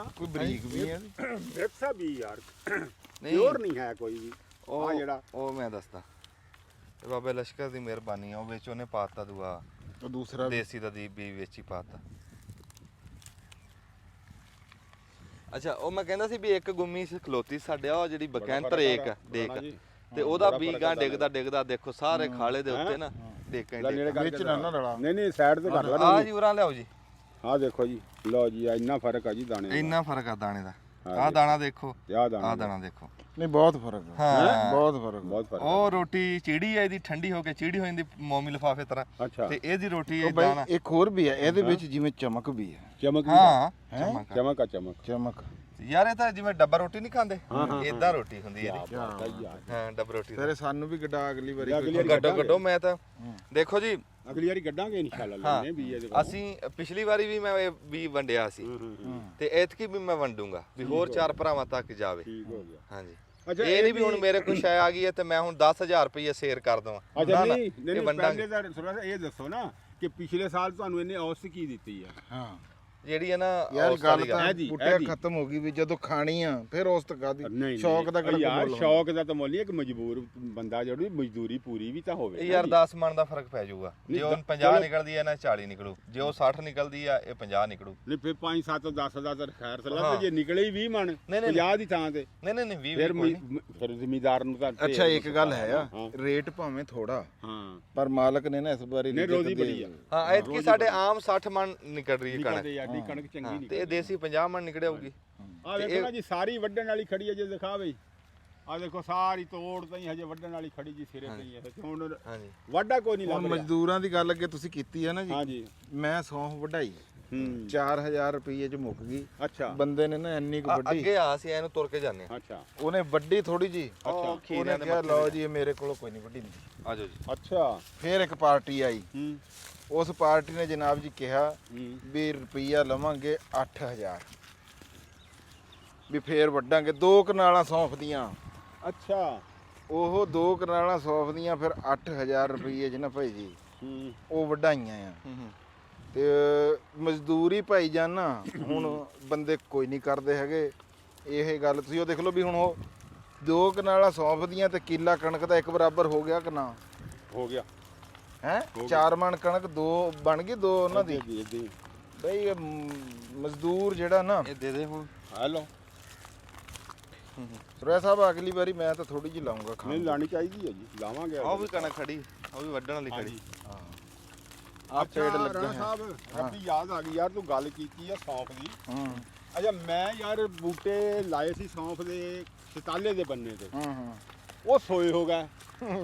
ਕੋਈ ਬਰੀਕ ਵੀ ਹੈ ਮਿਕਸਾ ਵੀ ਯਾਰ, ਨਹੀਂ ਪਿਓਰ ਨਹੀਂ ਹੈ ਕੋਈ ਵੀ। ਉਹ ਜਿਹੜਾ ਉਹ ਮੈਂ ਦੱਸਦਾ, ਬਾਬੇ ਲਸ਼ਕਰ ਦੀ ਮਿਹਰਬਾਨੀ ਆ। ਉਹ ਵਿੱਚ ਉਹਨੇ ਪਾਤਾ ਦੂਆ ਉਹ ਦੂਸਰਾ ਦੇਸੀ ਦਾ ਦੀ ਵੀ ਵਿੱਚ ਹੀ ਪਾਤਾ। ਅੱਛਾ ਉਹ ਮੈਂ ਕਹਿੰਦਾ ਸੀ ਵੀ ਇੱਕ ਗੁੰਮੀ ਸੀ ਖਲੋਤੀ ਸਾਡੇ, ਉਹ ਜਿਹੜੀ ਬਕੈਨ ਤਰੇਕ ਦੇਖ ਤੇ ਉਹਦਾ ਬੀਗਾ ਡਿੱਗਦਾ ਦੇਖੋ ਸਾਰੇ ਖਾਲੇ ਦੇ ਉੱਤੇ ਨਾ ਡੇਕਾਂ ਵਿੱਚ ਨਾ ਰਲਾ। ਨਹੀਂ ਸਾਈਡ ਤੇ ਕਰ ਲਾ ਆ ਜੀ ਉਰਾਂ ਲਿਆਓ ਜੀ। ਆਹ ਦੇਖੋ ਜੀ, ਲਓ ਜੀ ਇੰਨਾ ਫਰਕ ਆ ਜੀ ਦਾਣੇ ਦਾ। ਇੰਨਾ ਫਰਕ ਆ ਦਾਣੇ ਦਾ। ਆਹ ਦਾਣਾ ਦੇਖੋ, ਆਹ ਦਾਣਾ ਦੇਖੋ। ਨਹੀਂ ਬਹੁਤ ਫਰਕ ਹੈ, ਹਾਂ ਬਹੁਤ ਫਰਕ। ਉਹ ਰੋਟੀ ਚੀੜੀ ਹੈ ਇਹਦੀ, ਠੰਡੀ ਹੋ ਕੇ ਚੀੜੀ ਹੋ ਜਾਂਦੀ ਮੋਮੀ ਲਿਫਾਫੇ ਤਰ੍ਹਾਂ। ਅੱਛਾ ਤੇ ਇਹਦੀ ਰੋਟੀ ਇਹ ਬਈ ਦਾਣਾ ਇੱਕ ਹੋਰ ਵੀ ਹੈ ਇਹਦੇ ਵਿੱਚ, ਜਿਵੇਂ ਚਮਕ ਵੀ ਹੈ। ਚਮਕ ਹਾਂ ਚਮਕ ਯਾਰ ਇਹ ਤਾਂ ਜਿਵੇਂ ਡੱਬਾ ਰੋਟੀ ਨਹੀਂ ਖਾਂਦੇ ਇਦਾਂ ਰੋਟੀ ਹੁੰਦੀ ਹੈ ਇਹਦੀ। ਹਾਂ ਡੱਬਾ ਰੋਟੀ ਤੇਰੇ ਸਾਨੂੰ ਵੀ ਗੱਡਾ ਅਗਲੀ ਵਾਰੀ ਗੱਡੋ ਮੈਂ ਤਾਂ ਦੇਖੋ ਜੀ ਅਗਲੀ ਵਾਰੀ ਗੱਡਾਂਗੇ ਇਨਸ਼ਾਅੱਲਾ ਲੈਣੇ ਵੀ ਇਹਦੇ ਬਾਅਦ। ਅਸੀਂ ਪਿਛਲੀ ਵਾਰੀ ਵੀ ਮੈਂ ਇਹ ਵੀ ਵੰਡਿਆ ਸੀ ਤੇ ਐਤਕੀ ਵੀ ਮੈਂ ਵੰਡੂੰਗਾ ਵੀ ਹੋਰ 4 ਭਰਾਵਾਂ ਤੱਕ ਜਾਵੇ। ਠੀਕ ਹੋ ਗਿਆ। ਹਾਂਜੀ ਇਹ ਨਹੀਂ ਵੀ ਹੁਣ ਮੇਰੇ ਕੋਲ ਸ਼ੈ ਆ ਗਈ ਹੈ ਤੇ ਮੈਂ ਹੁਣ 10,000 ਰੁਪਏ ਸ਼ੇਅਰ ਕਰ ਦਵਾਂ। ਅੱਛਾ ਨਹੀਂ ਪਹਿਲੇ ਤਾਂ ਥੋੜਾ ਇਹ ਦੱਸੋ ਨਾ ਕਿ ਪਿਛਲੇ ਸਾਲ ਤੁਹਾਨੂੰ ਇਹਨੇ ਔਸਤ ਕੀ ਦਿੱਤੀ ਹੈ। ਹਾਂ ਜਿਹੜੀ ਹੈ ਨਾ ਯਾਰ ਉਸ ਗੱਲ ਵਾਲੀ ਤਾਂ ਇਹਦੀ- ਪੁੱਟਿਆ ਇਹਦੀ। ਖਤਮ ਹੋ ਗਈ ਵੀ ਜਦੋਂ ਖਾਣੀ ਆ ਫਿਰ ਉਸ ਤੱਕ ਆਦੀ ਨਹੀਂ ਸ਼ੌਕ ਦਾ ਕਿਹੜਾ ਯਾਰ ਮੁੱਲ ਸ਼ੌਕ ਦਾ ਤਾਂ ਮੁੱਲ ਨਹੀਂ, ਇੱਕ ਮਜਬੂਰ ਬੰਦਾ ਜਿਹੜੀ ਮਜ਼ਦੂਰੀ ਪੂਰੀ ਵੀ ਤਾਂ ਹੋਵੇ ਇਹ ਯਾਰ 10 ਮਣ ਦਾ ਫਰਕ ਪੈ ਜਾਊਗਾ ਜੇ ਉਹ 50 ਨਿਕਲਦੀ ਹੈ ਨਾ 40 ਨਿਕਲੂ ਜੇ ਉਹ 60 ਨਿਕਲਦੀ ਆ ਇਹ 50 ਨਿਕਲੂ ਨਹੀਂ ਫਿਰ 5 7 10 ਦਾ ਤਾਂ ਖੈਰ ਸਲਾਹ ਤੇ ਜੇ ਨਿਕਲੇ ਹੀ 20 ਮਣ ਨਹੀਂ, 50 ਦੀ ਥਾਂ ਤੇ ਨਹੀਂ 20 ਫਿਰ ਫਿਰ ਜ਼ਿਮੀਦਾਰ ਨੂੰ ਤਾਂ ਅੱਛਾ ਇੱਕ ਗੱਲ ਹੈ ਆ ਰੇਟ ਭਾਵੇਂ ਥੋੜਾ ਹਾਂ ਪਰ ਮਾਲਕ ਨੇ ਨਾ ਇਸ ਵਾਰੀ ਨਹੀਂ ਰੋਜ਼ੀ ਬੜੀ ਆ ਹਾਂ ਐਤਕੀ ਸਾਡੇ ਆਮ 60 ਮਣ ਨਿਕਲ ਰਹੀ ਹੈ ਕਣਕ ਨਿਕਲਦੀ ਆ ਦੀ ਕਣਕ ਚੰਗੀ ਨਹੀਂ ਤੇ ਇਹ ਦੇਸੀ 50 ਮਣ ਨਿਕਲੇ ਹੋਊਗੀ ਆ ਵੇਖੋ ਨਾ ਜੀ ਸਾਰੀ ਵੱਢਣ ਵਾਲੀ ਖੜੀ ਹੈ ਜੇ ਦਿਖਾ ਬਈ ਆ ਦੇਖੋ ਸਾਰੀ ਤੋੜ ਤਾਂ ਹੀ ਹਜੇ ਵੱਢਣ ਵਾਲੀ ਖੜੀ ਜੀ ਸਿਰੇ ਪਈ ਹੈ ਹੁਣ ਹਾਂਜੀ ਵਾਢਾ ਕੋਈ ਨਹੀਂ ਹੁਣ ਲੱਗ ਰਿਹਾ ਮਜ਼ਦੂਰਾਂ ਦੀ ਗੱਲ ਅੱਗੇ ਤੁਸੀਂ ਕੀਤੀ ਹੈ ਨਾ ਜੀ ਹਾਂਜੀ ਮੈਂ ਸੌਂਫ ਵਢਾਈ ਹੂੰ 4000 ਰੁਪਏ ਚ ਮੁੱਕ ਗਈ ਅੱਛਾ ਬੰਦੇ ਨੇ ਨਾ ਇੰਨੀ ਕੁ ਵੱਡੀ ਅੱਗੇ ਆ ਸੀ ਇਹਨੂੰ ਤੁਰ ਕੇ ਜਾਂਦੇ ਆ ਅੱਛਾ ਉਹਨੇ ਵੱਡੀ ਥੋੜੀ ਜੀ ਅੱਛਾ ਉਹਨੇ ਖੀਰਿਆਂ ਦੇ ਕਿਹਾ ਮੱਥੇ ਲਓ ਜੀ ਇਹ ਮੇਰੇ ਕੋਲੋਂ ਕੋਈ ਨਹੀਂ ਵੱਡੀ ਹੁੰਦੀ ਆਜੋ ਜੀ ਅੱਛਾ ਫਿਰ ਇੱਕ ਪਾਰਟੀ ਆਈ ਹੂੰ ਉਸ ਪਾਰਟੀ ਨੇ ਜਨਾਬ ਜੀ ਕਿਹਾ ਹੂੰ ਵੀ ਰੁਪਈਆ ਲਵਾਂਗੇ 8000 ਵੀ ਫੇਰ ਵੱਡਾਂਗੇ 2 ਕਨਾਲਾਂ ਸੌਂਫ ਦੀਆਂ ਅੱਛਾ ਉਹ 2 ਕਨਾਲਾਂ ਸੌਂਫ ਦੀਆਂ ਫਿਰ 8000 ਰੁਪਈਏ ਚ ਨਾ ਭਾਈ ਜੀ ਹੂੰ ਉਹ ਵਢਾਈਆਂ ਆ ਹੂੰ ਤੇ ਮਜ਼ਦੂਰੀ ਭਾਈ ਜਾਨਾ ਹੁਣ ਬੰਦੇ ਕੋਈ ਨਹੀਂ ਕਰਦੇ ਹੈਗੇ ਇਹ ਗੱਲ ਤੁਸੀਂ ਉਹ ਦੇਖ ਲਓ ਵੀ ਹੁਣ ਉਹ 2 ਕਨਾਲਾਂ ਸੌਂਫ ਦੀਆਂ ਤੇ ਕਿੱਲਾ ਕਣਕ ਦਾ ਇੱਕ ਬਰਾਬਰ ਹੋ ਗਿਆ ਕਿ ਨਾ ਹੋ ਗਿਆ ਹੈ 4 ਮਣ ਕਣਕ 2 ਬਣ ਗਈ 2 ਉਹਨਾਂ ਦੀ ਇੱਦਾਂ ਬਈ ਇਹ ਮਜ਼ਦੂਰ ਜਿਹੜਾ ਨਾ ਇਹ ਦੇ ਦੇ ਹੁਣ ਹੈਲੋ ਸੁਰਿਆ ਸਾਹਿਬ ਅਗਲੀ ਵਾਰੀ ਮੈਂ ਤਾਂ ਥੋੜੀ ਜਿਹੀ ਲਾਉਂਗਾ ਖਾਣ ਨਹੀਂ ਲਾਣੀ ਚਾਹੀਦੀ ਹੈ ਜੀ ਲਾਵਾਂਗੇ ਉਹ ਵੀ ਕਣਕ ਖੜੀ ਉਹ ਵੀ ਵੱਢਣ ਵਾਲੀ ਖੜੀ ਆ ਪੇੜ ਲੱਗੇ ਰਾਣਾ ਹੈ ਸਾਹਿਬ ਆਪਣੀ ਯਾਦ ਆ ਗਈ ਯਾਰ ਤੂੰ ਗੱਲ ਕੀਤੀ ਆ ਸੌਂਫ ਦੀ ਹੂੰ ਅੱਛਾ ਮੈਂ ਯਾਰ ਬੂਟੇ ਲਾਏ ਸੀ ਸੌਂਫ ਦੇ ਛਤਾਲੇ ਦੇ ਬੰਨੇ ਤੇ ਹੂੰ ਉਹ ਸੋਏ ਹੋ ਗਏ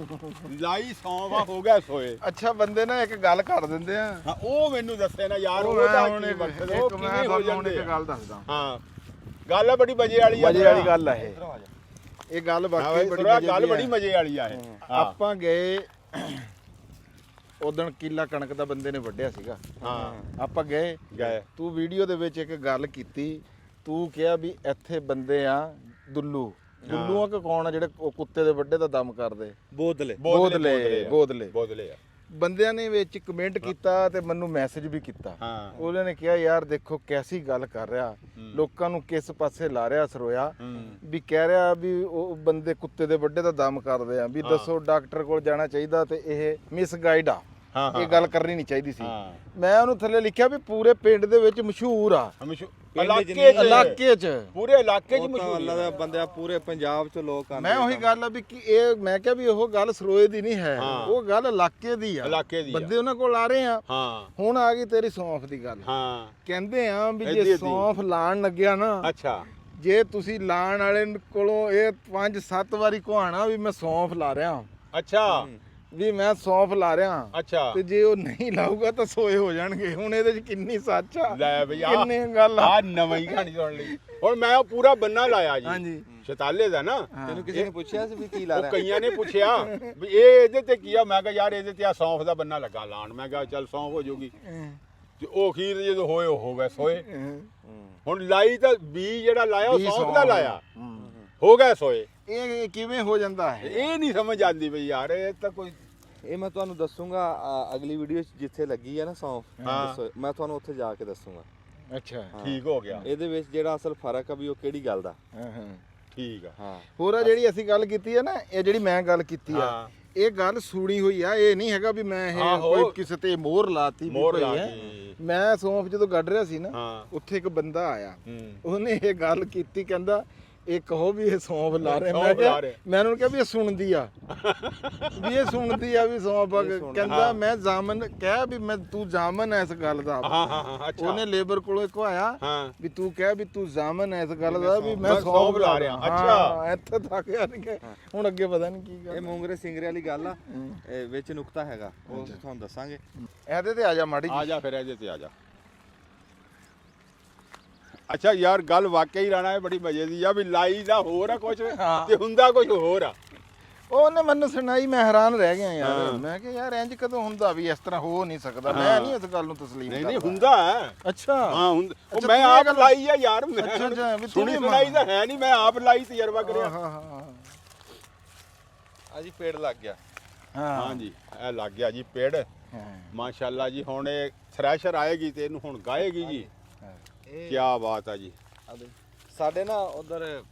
ਲਾਈ ਸੌਂਫ ਆ ਹੋ ਗਿਆ ਸੋਏ ਅੱਛਾ ਬੰਦੇ ਨਾ ਇੱਕ ਗੱਲ ਕਰ ਦਿੰਦੇ ਆ ਹਾਂ ਉਹ ਮੈਨੂੰ ਦੱਸੇ ਨਾ ਯਾਰ ਉਹ ਉਹਦਾ ਮੈਂ ਹੁਣ ਕੀ ਇੱਕ ਮਕਸਦ ਉਹ ਮੈਂ ਕਿਵੇਂ ਹੋ ਤੁਹਾਨੂੰ ਹੁਣ ਜਾਂਦੇ ਇੱਕ ਗੱਲ ਦੱਸਦਾ ਹਾਂ ਗੱਲ ਆ ਬੜੀ ਮਜ਼ੇ ਵਾਲੀ ਆ ਮਜ਼ੇ ਵਾਲੀ ਗੱਲ ਆ ਇਹ ਇਧਰੋਂ ਆ ਜਾ ਇਹ ਗੱਲ ਹਾਂ ਵਾਕਈ ਬਈ ਬੜੀ ਥੋੜਾ ਮਜ਼ੇ ਗੱਲ ਦੀ ਬੜੀ ਹੈ। ਮਜ਼ੇ ਵਾਲੀ ਆ ਇਹ ਹਾਂ ਆਪਾਂ ਗਏ ਉਦਣ ਕਿੱਲਾ ਕਣਕ ਦਾ ਬੰਦੇ ਨੇ ਵੱਢਿਆ ਸੀਗਾ ਹਾਂ ਆਪਾਂ ਗਏ ਗਏ ਤੂੰ ਵੀਡੀਓ ਦੇ ਵਿੱਚ ਇੱਕ ਗੱਲ ਕੀਤੀ ਤੂੰ ਕਿਹਾ ਵੀ ਇੱਥੇ ਬੰਦੇ ਆ ਦੁੱਲੂਆਂ ਕਿ ਕੌਣ ਆ ਜਿਹੜੇ ਉਹ ਕੁੱਤੇ ਦੇ ਵੱਡੇ ਦਾ ਦਮ ਕਰਦੇ ਬੋਦਲੇ ਬੋਦਲੇ ਆ ਬੰਦਿਆਂ ਨੇ ਵਿੱਚ ਕਮੈਂਟ ਕੀਤਾ ਤੇ ਮੈਨੂੰ ਮੈਸੇਜ ਵੀ ਕੀਤਾ ਹਾਂ ਉਹਨਾਂ ਨੇ ਕਿਹਾ ਯਾਰ ਦੇਖੋ ਕੈਸੀ ਗੱਲ ਕਰ ਰਿਹਾ ਲੋਕਾਂ ਨੂੰ ਕਿਸ ਪਾਸੇ ਲਾ ਰਿਹਾ ਸਰੋਇਆ ਵੀ ਕਹਿ ਰਿਹਾ ਵੀ ਉਹ ਬੰਦੇ ਕੁੱਤੇ ਦੇ ਵੱਡੇ ਦਾ ਦਮ ਕਰਦੇ ਆ ਵੀ ਦੱਸੋ ਡਾਕਟਰ ਕੋਲ ਜਾਣਾ ਚਾਹੀਦਾ ਤੇ ਇਹ ਮਿਸਗਾਈਡ ਆ ਇਹ ਗੱਲ ਕਰਨੀ ਨਹੀਂ ਚਾਹੀਦੀ ਸੀ ਮੈਂ ਉਹਨੂੰ ਥੱਲੇ ਲਿਖਿਆ ਵੀ ਪੂਰੇ ਪਿੰਡ ਦੇ ਵਿੱਚ ਮਸ਼ਹੂਰ ਆ ਇਲਾਕੇ 'ਚ ਪੂਰੇ ਇਲਾਕੇ 'ਚ ਉਹ ਤਾਂ ਮਸ਼ਹੂਰ ਅੱਲਾ ਦਾ ਬੰਦਾ ਪੂਰੇ ਪੰਜਾਬ 'ਚ ਲੋਕ ਆਉਂਦੇ ਮੈਂ ਉਹੀ ਗੱਲ ਆ ਵੀ ਕਿ ਇਹ ਮੈਂ ਕਿਹਾ ਵੀ ਉਹ ਗੱਲ ਸਰੋਏ ਦੀ ਨਹੀਂ ਹੈ ਉਹ ਗੱਲ ਇਲਾਕੇ ਦੀ ਆ ਇਲਾਕੇ ਦੀ ਆ। ਬੰਦੇ ਉਹਨਾਂ ਕੋਲ ਆ ਰਹੇ ਆ ਹਾਂ ਹੁਣ ਆ ਗਈ ਤੇਰੀ ਸੌਂਫ ਦੀ ਗੱਲ ਹਾਂ ਕਹਿੰਦੇ ਆ ਵੀ ਏਦੀ ਜੇ ਸੌਂਫ ਲਾਣ ਲੱਗਿਆ ਨਾ ਅੱਛਾ ਜੇ ਤੁਸੀਂ ਲਾਣ ਵਾਲੇ ਕੋਲੋਂ ਇਹ 5-7 ਵਾਰੀ ਕਹਾਣਾ ਵੀ ਮੈਂ ਸੌਂਫ ਲਾ ਰਿਹਾ ਅੱਛਾ ਵੀ ਮੈਂ ਸੌਂਫ ਲਾ ਰਿਹਾ ਅੱਛਾ ਤੇ ਜੇ ਉਹ ਨਹੀਂ ਲਾਊਗਾ ਤਾਂ ਸੋਏ ਹੋ ਜਾਣਗੇ ਹੁਣ ਇਹਦੇ 'ਚ ਕਿੰਨੀ ਸੱਚ ਆ ਲੈ ਬਈ ਆ ਕਿੰਨੀ ਗੱਲ ਆ ਆ ਨਵੀਂ ਕਹਾਣੀ ਸੁਣ ਲਈ ਹੁਣ ਮੈਂ ਉਹ ਪੂਰਾ ਬੰਨਾ ਲਾਇਆ ਜੀ ਹਾਂਜੀ ਛਤਾਲੇ ਦਾ ਨਾ ਤੈਨੂੰ ਕਿਸੇ ਨੇ ਪੁੱਛਿਆ ਸੀ ਵੀ ਕੀ ਲਾ ਉਹ ਰਿਹਾ ਕਈਆਂ ਨੇ ਪੁੱਛਿਆ ਵੀ ਇਹ ਇਹਦੇ ਤੇ ਕੀ ਆ ਮੈਂ ਕਿਹਾ ਯਾਰ ਇਹਦੇ ਤੇ ਆ ਸੌਂਫ ਦਾ ਬੰਨਾ ਲੱਗਾ ਲਾਣ ਮੈਂ ਕਿਹਾ ਚੱਲ ਸੌਂਫ ਹੋ ਜਾਊਗੀ ਤੇ ਉਹ ਖੀਰ ਜਦੋਂ ਹੋਏ ਉਹ ਹੋ ਗਏ ਸੋਏ ਹੁਣ ਲਾਈ ਤਾਂ ਬੀ ਜਿਹੜਾ ਲਾਇਆ ਉਹ ਸੌਂਫ ਦਾ ਲਾਇਆ ਹੋ ਗਏ ਸੋਏ ਇਹ ਕਿਵੇਂ ਹੋ ਜਾਂਦਾ ਹੈ ਇਹ ਨਹੀਂ ਸਮਝ ਆਉਂਦੀ ਬਈ ਯਾਰ ਇਹ ਤਾਂ ਕੋਈ ਇਹ ਮੈਂ ਤੁਹਾਨੂੰ ਦੱਸੂਗਾ ਅਗਲੀ ਵੀਡੀਓ 'ਚ ਜਿੱਥੇ ਲੱਗੀ ਆ ਨਾ ਸੌਂਫ ਦੱਸੋ, ਮੈਂ ਤੁਹਾਨੂੰ ਉੱਥੇ ਜਾ ਕੇ ਦੱਸੂਗਾ ਅੱਛਾ ਠੀਕ ਹੋ ਗਿਆ ਇਹਦੇ ਵਿੱਚ ਜਿਹੜਾ ਅਸਲ ਫਰਕ ਆ ਵੀ ਉਹ ਕਿਹੜੀ ਗੱਲ ਦਾ ਠੀਕ ਆ ਹਾਂ ਹੋਰ ਆ ਜਿਹੜੀ ਅਸੀਂ ਗੱਲ ਕੀਤੀ ਹੈ ਨਾ ਇਹ ਜਿਹੜੀ ਮੈਂ ਗੱਲ ਕੀਤੀ ਆ ਹਾਂ ਇਹ ਗੱਲ ਸੁਣੀ ਹੋਈ ਆ ਇਹ ਨਹੀਂ ਹੈਗਾ ਵੀ ਮੈਂ ਇਹ ਆਹੋ। ਕੋਈ ਕਿਸੇ ਤੇ ਮੋਹਰ ਲਾਤੀ ਵੀ ਮੋਹਰ ਕੋਈ ਲਾ ਹੈ। ਕੇ। ਮੈਂ ਸੌਂਫ ਜਦੋਂ ਗੱਡ ਰਿਹਾ ਸੀ ਨਾ ਹਾਂ ਉੱਥੇ ਇੱਕ ਬੰਦਾ ਆਇਆ ਹੂੰ ਉਹਨੇ ਇਹ ਗੱਲ ਕੀਤੀ ਕਹਿੰਦਾ ਇਹ ਕਹੋ ਵੀ ਇਹ ਸੌਂਫ ਲਾ ਰਹੇ ਸੌਂਫ ਮੈਂ ਕਿਹਾ ਲਾ ਰਹੇ। ਮੈਂ ਉਹਨੂੰ ਕਿਹਾ ਵੀ ਇਹ ਸੁਣਦੀ ਆ ਵੀ ਇਹ ਸੁਣਦੀ ਆ ਵੀ ਸੌਂਫ ਆ। ਕਹਿੰਦਾ ਮੈਂ ਜਾਮਨ ਕਹਿ ਵੀ ਮੈਂ ਤੂੰ ਜਾਮਨ ਐ ਇਸ ਗੱਲ ਦਾ ਹਾਂ ਹਾਂ ਅੱਛਾ ਉਹਨੇ ਲੇਬਰ ਕੋਲੋਂ ਇੱਕ ਆਇਆ ਹਾਂ ਵੀ ਤੂੰ ਕਹਿ ਵੀ ਤੂੰ ਜਾਮਨ ਐ ਇਸ ਗੱਲ ਦਾ ਵੀ ਮੈਂ ਮੈਂ ਸੌਂਫ ਲਾ ਰਿਹਾ। ਰਿਹਾ ਅੱਛਾ। ਇੱਥੇ ਤੱਕ ਯਾਰ ਕਿ ਹੁਣ ਅੱਗੇ ਪਤਾ ਨਹੀਂ ਕੀ ਇਹ ਗੱਲ ਮੂੰਗਰੇ ਸਿੰਗਰੇ ਵਾਲੀ ਗੱਲ ਆ ਇਹ ਵਿੱਚ ਨੁਕਤਾ ਹੈਗਾ ਉਹ ਤੁਹਾਨੂੰ ਦੱਸਾਂਗੇ ਇਹਦੇ ਤੇ ਆ ਜਾ ਮਾੜੀ ਆ ਜਾ ਫਿਰ ਇਹਦੇ ਤੇ ਆ ਜਾ ਅੱਛਾ ਯਾਰ ਗੱਲ ਵਾਕਈ ਰਾਣਾ ਹੈ ਬੜੀ ਮਜ਼ੇ ਦੀ ਆ ਵੀ ਲਾਈ ਦਾ ਹੋਰ ਆ ਕੁਝ ਤੇ ਹੁੰਦਾ ਕੁਝ ਹੋਰ ਆ ਉਹਨੇ ਮੈਨੂੰ ਸੁਣਾਈ ਮੈਂ ਹੈਰਾਨ ਰਹਿ ਗਿਆ ਯਾਰ ਮੈਂ ਕਿਹਾ ਯਾਰ ਇੰਜ ਕਦੋਂ ਹੁੰਦਾ ਵੀ ਇਸ ਤਰ੍ਹਾਂ ਹੋ ਨਹੀਂ ਸਕਦਾ ਮੈਂ ਨਹੀਂ ਇਸ ਗੱਲ ਨੂੰ ਤਸਲੀਮ ਨਹੀਂ ਨਹੀਂ ਕਰਦਾ। ਹੁੰਦਾ ਹੈ ਅੱਛਾ ਹਾਂ ਹੁੰਦਾ ਉਹ ਅੱਛਾ, ਮੈਂ ਤੂੰ ਇਹ ਆਪ ਗੱਲ- ਲਾਈ ਆ ਯਾਰ ਮੈਂ ਅੱਛਾ, ਅੱਛਾ, ਵੀ ਤੂੰ ਸੁਣੀ ਵੀ ਸੁਣਾਈ ਤਾਂ ਹੈ ਨਹੀਂ ਮੈਂ ਆਪ ਲਾਈ ਤਜਰਬਾ ਕਰਿਆ ਹਾਂ ਹਾਂ ਅਜੀ ਪੇੜ ਲੱਗ ਗਿਆ ਹਾਂ ਹਾਂਜੀ ਇਹ ਲੱਗ ਗਿਆ ਜੀ ਪੇੜ ਹਾਂ ਮਾਸ਼ਾਅੱਲਾ ਜੀ ਹੁਣ ਇਹ ਥ੍ਰੈਸ਼ਰ ਆਏਗੀ ਤੇ ਇਹਨੂੰ ਹੁਣ ਗਾਏਗੀ ਜੀ ਇਹ ਕੀ ਬਾਤ ਆ ਜੀ। ਸਾਡੇ ਨਾ ਉਧਰ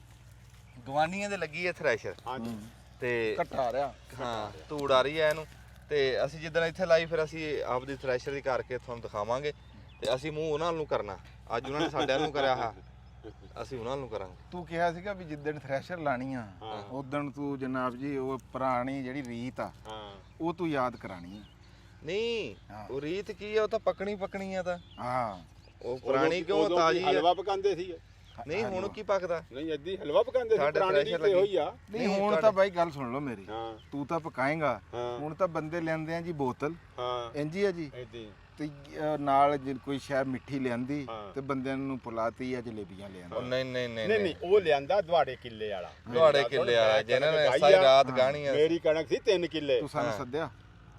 ਗਵਾਂਢੀਆਂ ਦੇ ਲੱਗੀ ਹੈ ਥ੍ਰੈਸ਼ਰ ਹਾਂਜੀ ਤੇ ਘਟਾ ਰਿਹਾ। ਹਾਂ ਧੂੜ ਆ ਰਹੀ ਹੈ ਇਹਨੂੰ ਤੇ ਅਸੀਂ ਜਿੱਦਣ ਇੱਥੇ ਲਾਈ ਫਿਰ ਅਸੀਂ ਆਪਦੀ ਥ੍ਰੈਸ਼ਰ ਦੀ ਕਰਕੇ ਤੁਹਾਨੂੰ ਦਿਖਾਵਾਂਗੇ ਤੇ ਅਸੀਂ ਮੂੰਹ ਉਹਨਾਂ ਨੂੰ ਕਰਨਾ। ਅੱਜ ਉਹਨਾਂ ਨੇ ਸਾਡੇ ਨੂੰ ਕਰਿਆ ਹੈ, ਅਸੀਂ ਉਹਨਾਂ ਨੂੰ ਕਰਾਂਗੇ। ਤੂੰ ਕਿਹਾ ਸੀਗਾ ਵੀ ਜਿੱਦਣ ਥ੍ਰੈਸ਼ਰ ਲਾਣੀ ਆ ਉਦਣ ਤੂੰ ਜਨਾਬ ਜੀ ਉਹ ਪੁਰਾਣੀ ਜਿਹੜੀ ਰੀਤ ਆ ਉਹ ਤੂੰ ਯਾਦ ਕਰਾਣੀ ਆ। ਨਹੀਂ ਉਹ ਰੀਤ ਕੀ ਆ, ਉਹ ਤਾਂ ਪੱਕਣੀ ਆ ਤਾਂ। ਹਾਂ ਉਹ ਪੁਰਾਣੀ ਕਿਉਂ ਤਾਜੀ ਆ? ਹਲਵਾ ਪਕਾਉਂਦੇ ਸੀ। ਨਹੀਂ ਹੁਣ ਕੀ ਪੱਕਦਾ? ਨਹੀਂ ਅੱਧੀ ਹਲਵਾ ਪਕਾਉਂਦੇ ਸੀ, ਸਾਡੇ ਪੁਰਾਣੀ ਥ੍ਰੈਸ਼ਰ ਰੀਤ ਹੋਈ ਆ। ਨਹੀਂ ਹੁਣ ਤਾਂ ਬਾਈ ਗੱਲ ਸੁਣ ਲਓ ਮੇਰੀ, ਹਾਂ ਤੂੰ ਤਾਂ ਪਕਾਏਗਾ। ਹਾਂ। ਹੁਣ ਤਾਂ ਬੰਦੇ ਲੈਂਦੇ ਆ ਜੀ ਬੋਤਲ, ਹਾਂ ਇੰਜੀ ਆ ਜੀ, ਇਦਾਂ ਤੇ ਨਾਲ ਜੇ ਕੋਈ ਸ਼ਾਇਦ ਮਿੱਠੀ ਲਿਆਂਦੀ ਹਾਂ। ਤੇ ਬੰਦਿਆਂ ਨੂੰ ਪੁਲਾਤੀ ਜਾਂ ਜਲੇਬੀਆਂ ਉਹ ਲਿਆਂਦਾ। ਨਹੀਂ ਨਹੀਂ ਨਹੀਂ ਨਹੀਂ ਉਹ ਲਿਆਂਦਾ ਦੁਆੜੇ ਕਿੱਲੇ ਵਾਲਾ। ਤੁਹਾਡੇ ਕਿੱਲੇ ਵਾਲਾ ਜਿਹਨਾਂ ਨੇ ਸਾਰੀ ਰਾਤ ਗਾਣੀ ਆ। ਮੇਰੀ ਕਣਕ ਸੀ 3 ਕਿੱਲੇ। ਤੂੰ ਸਾਨੂੰ ਸੱਦਿਆ,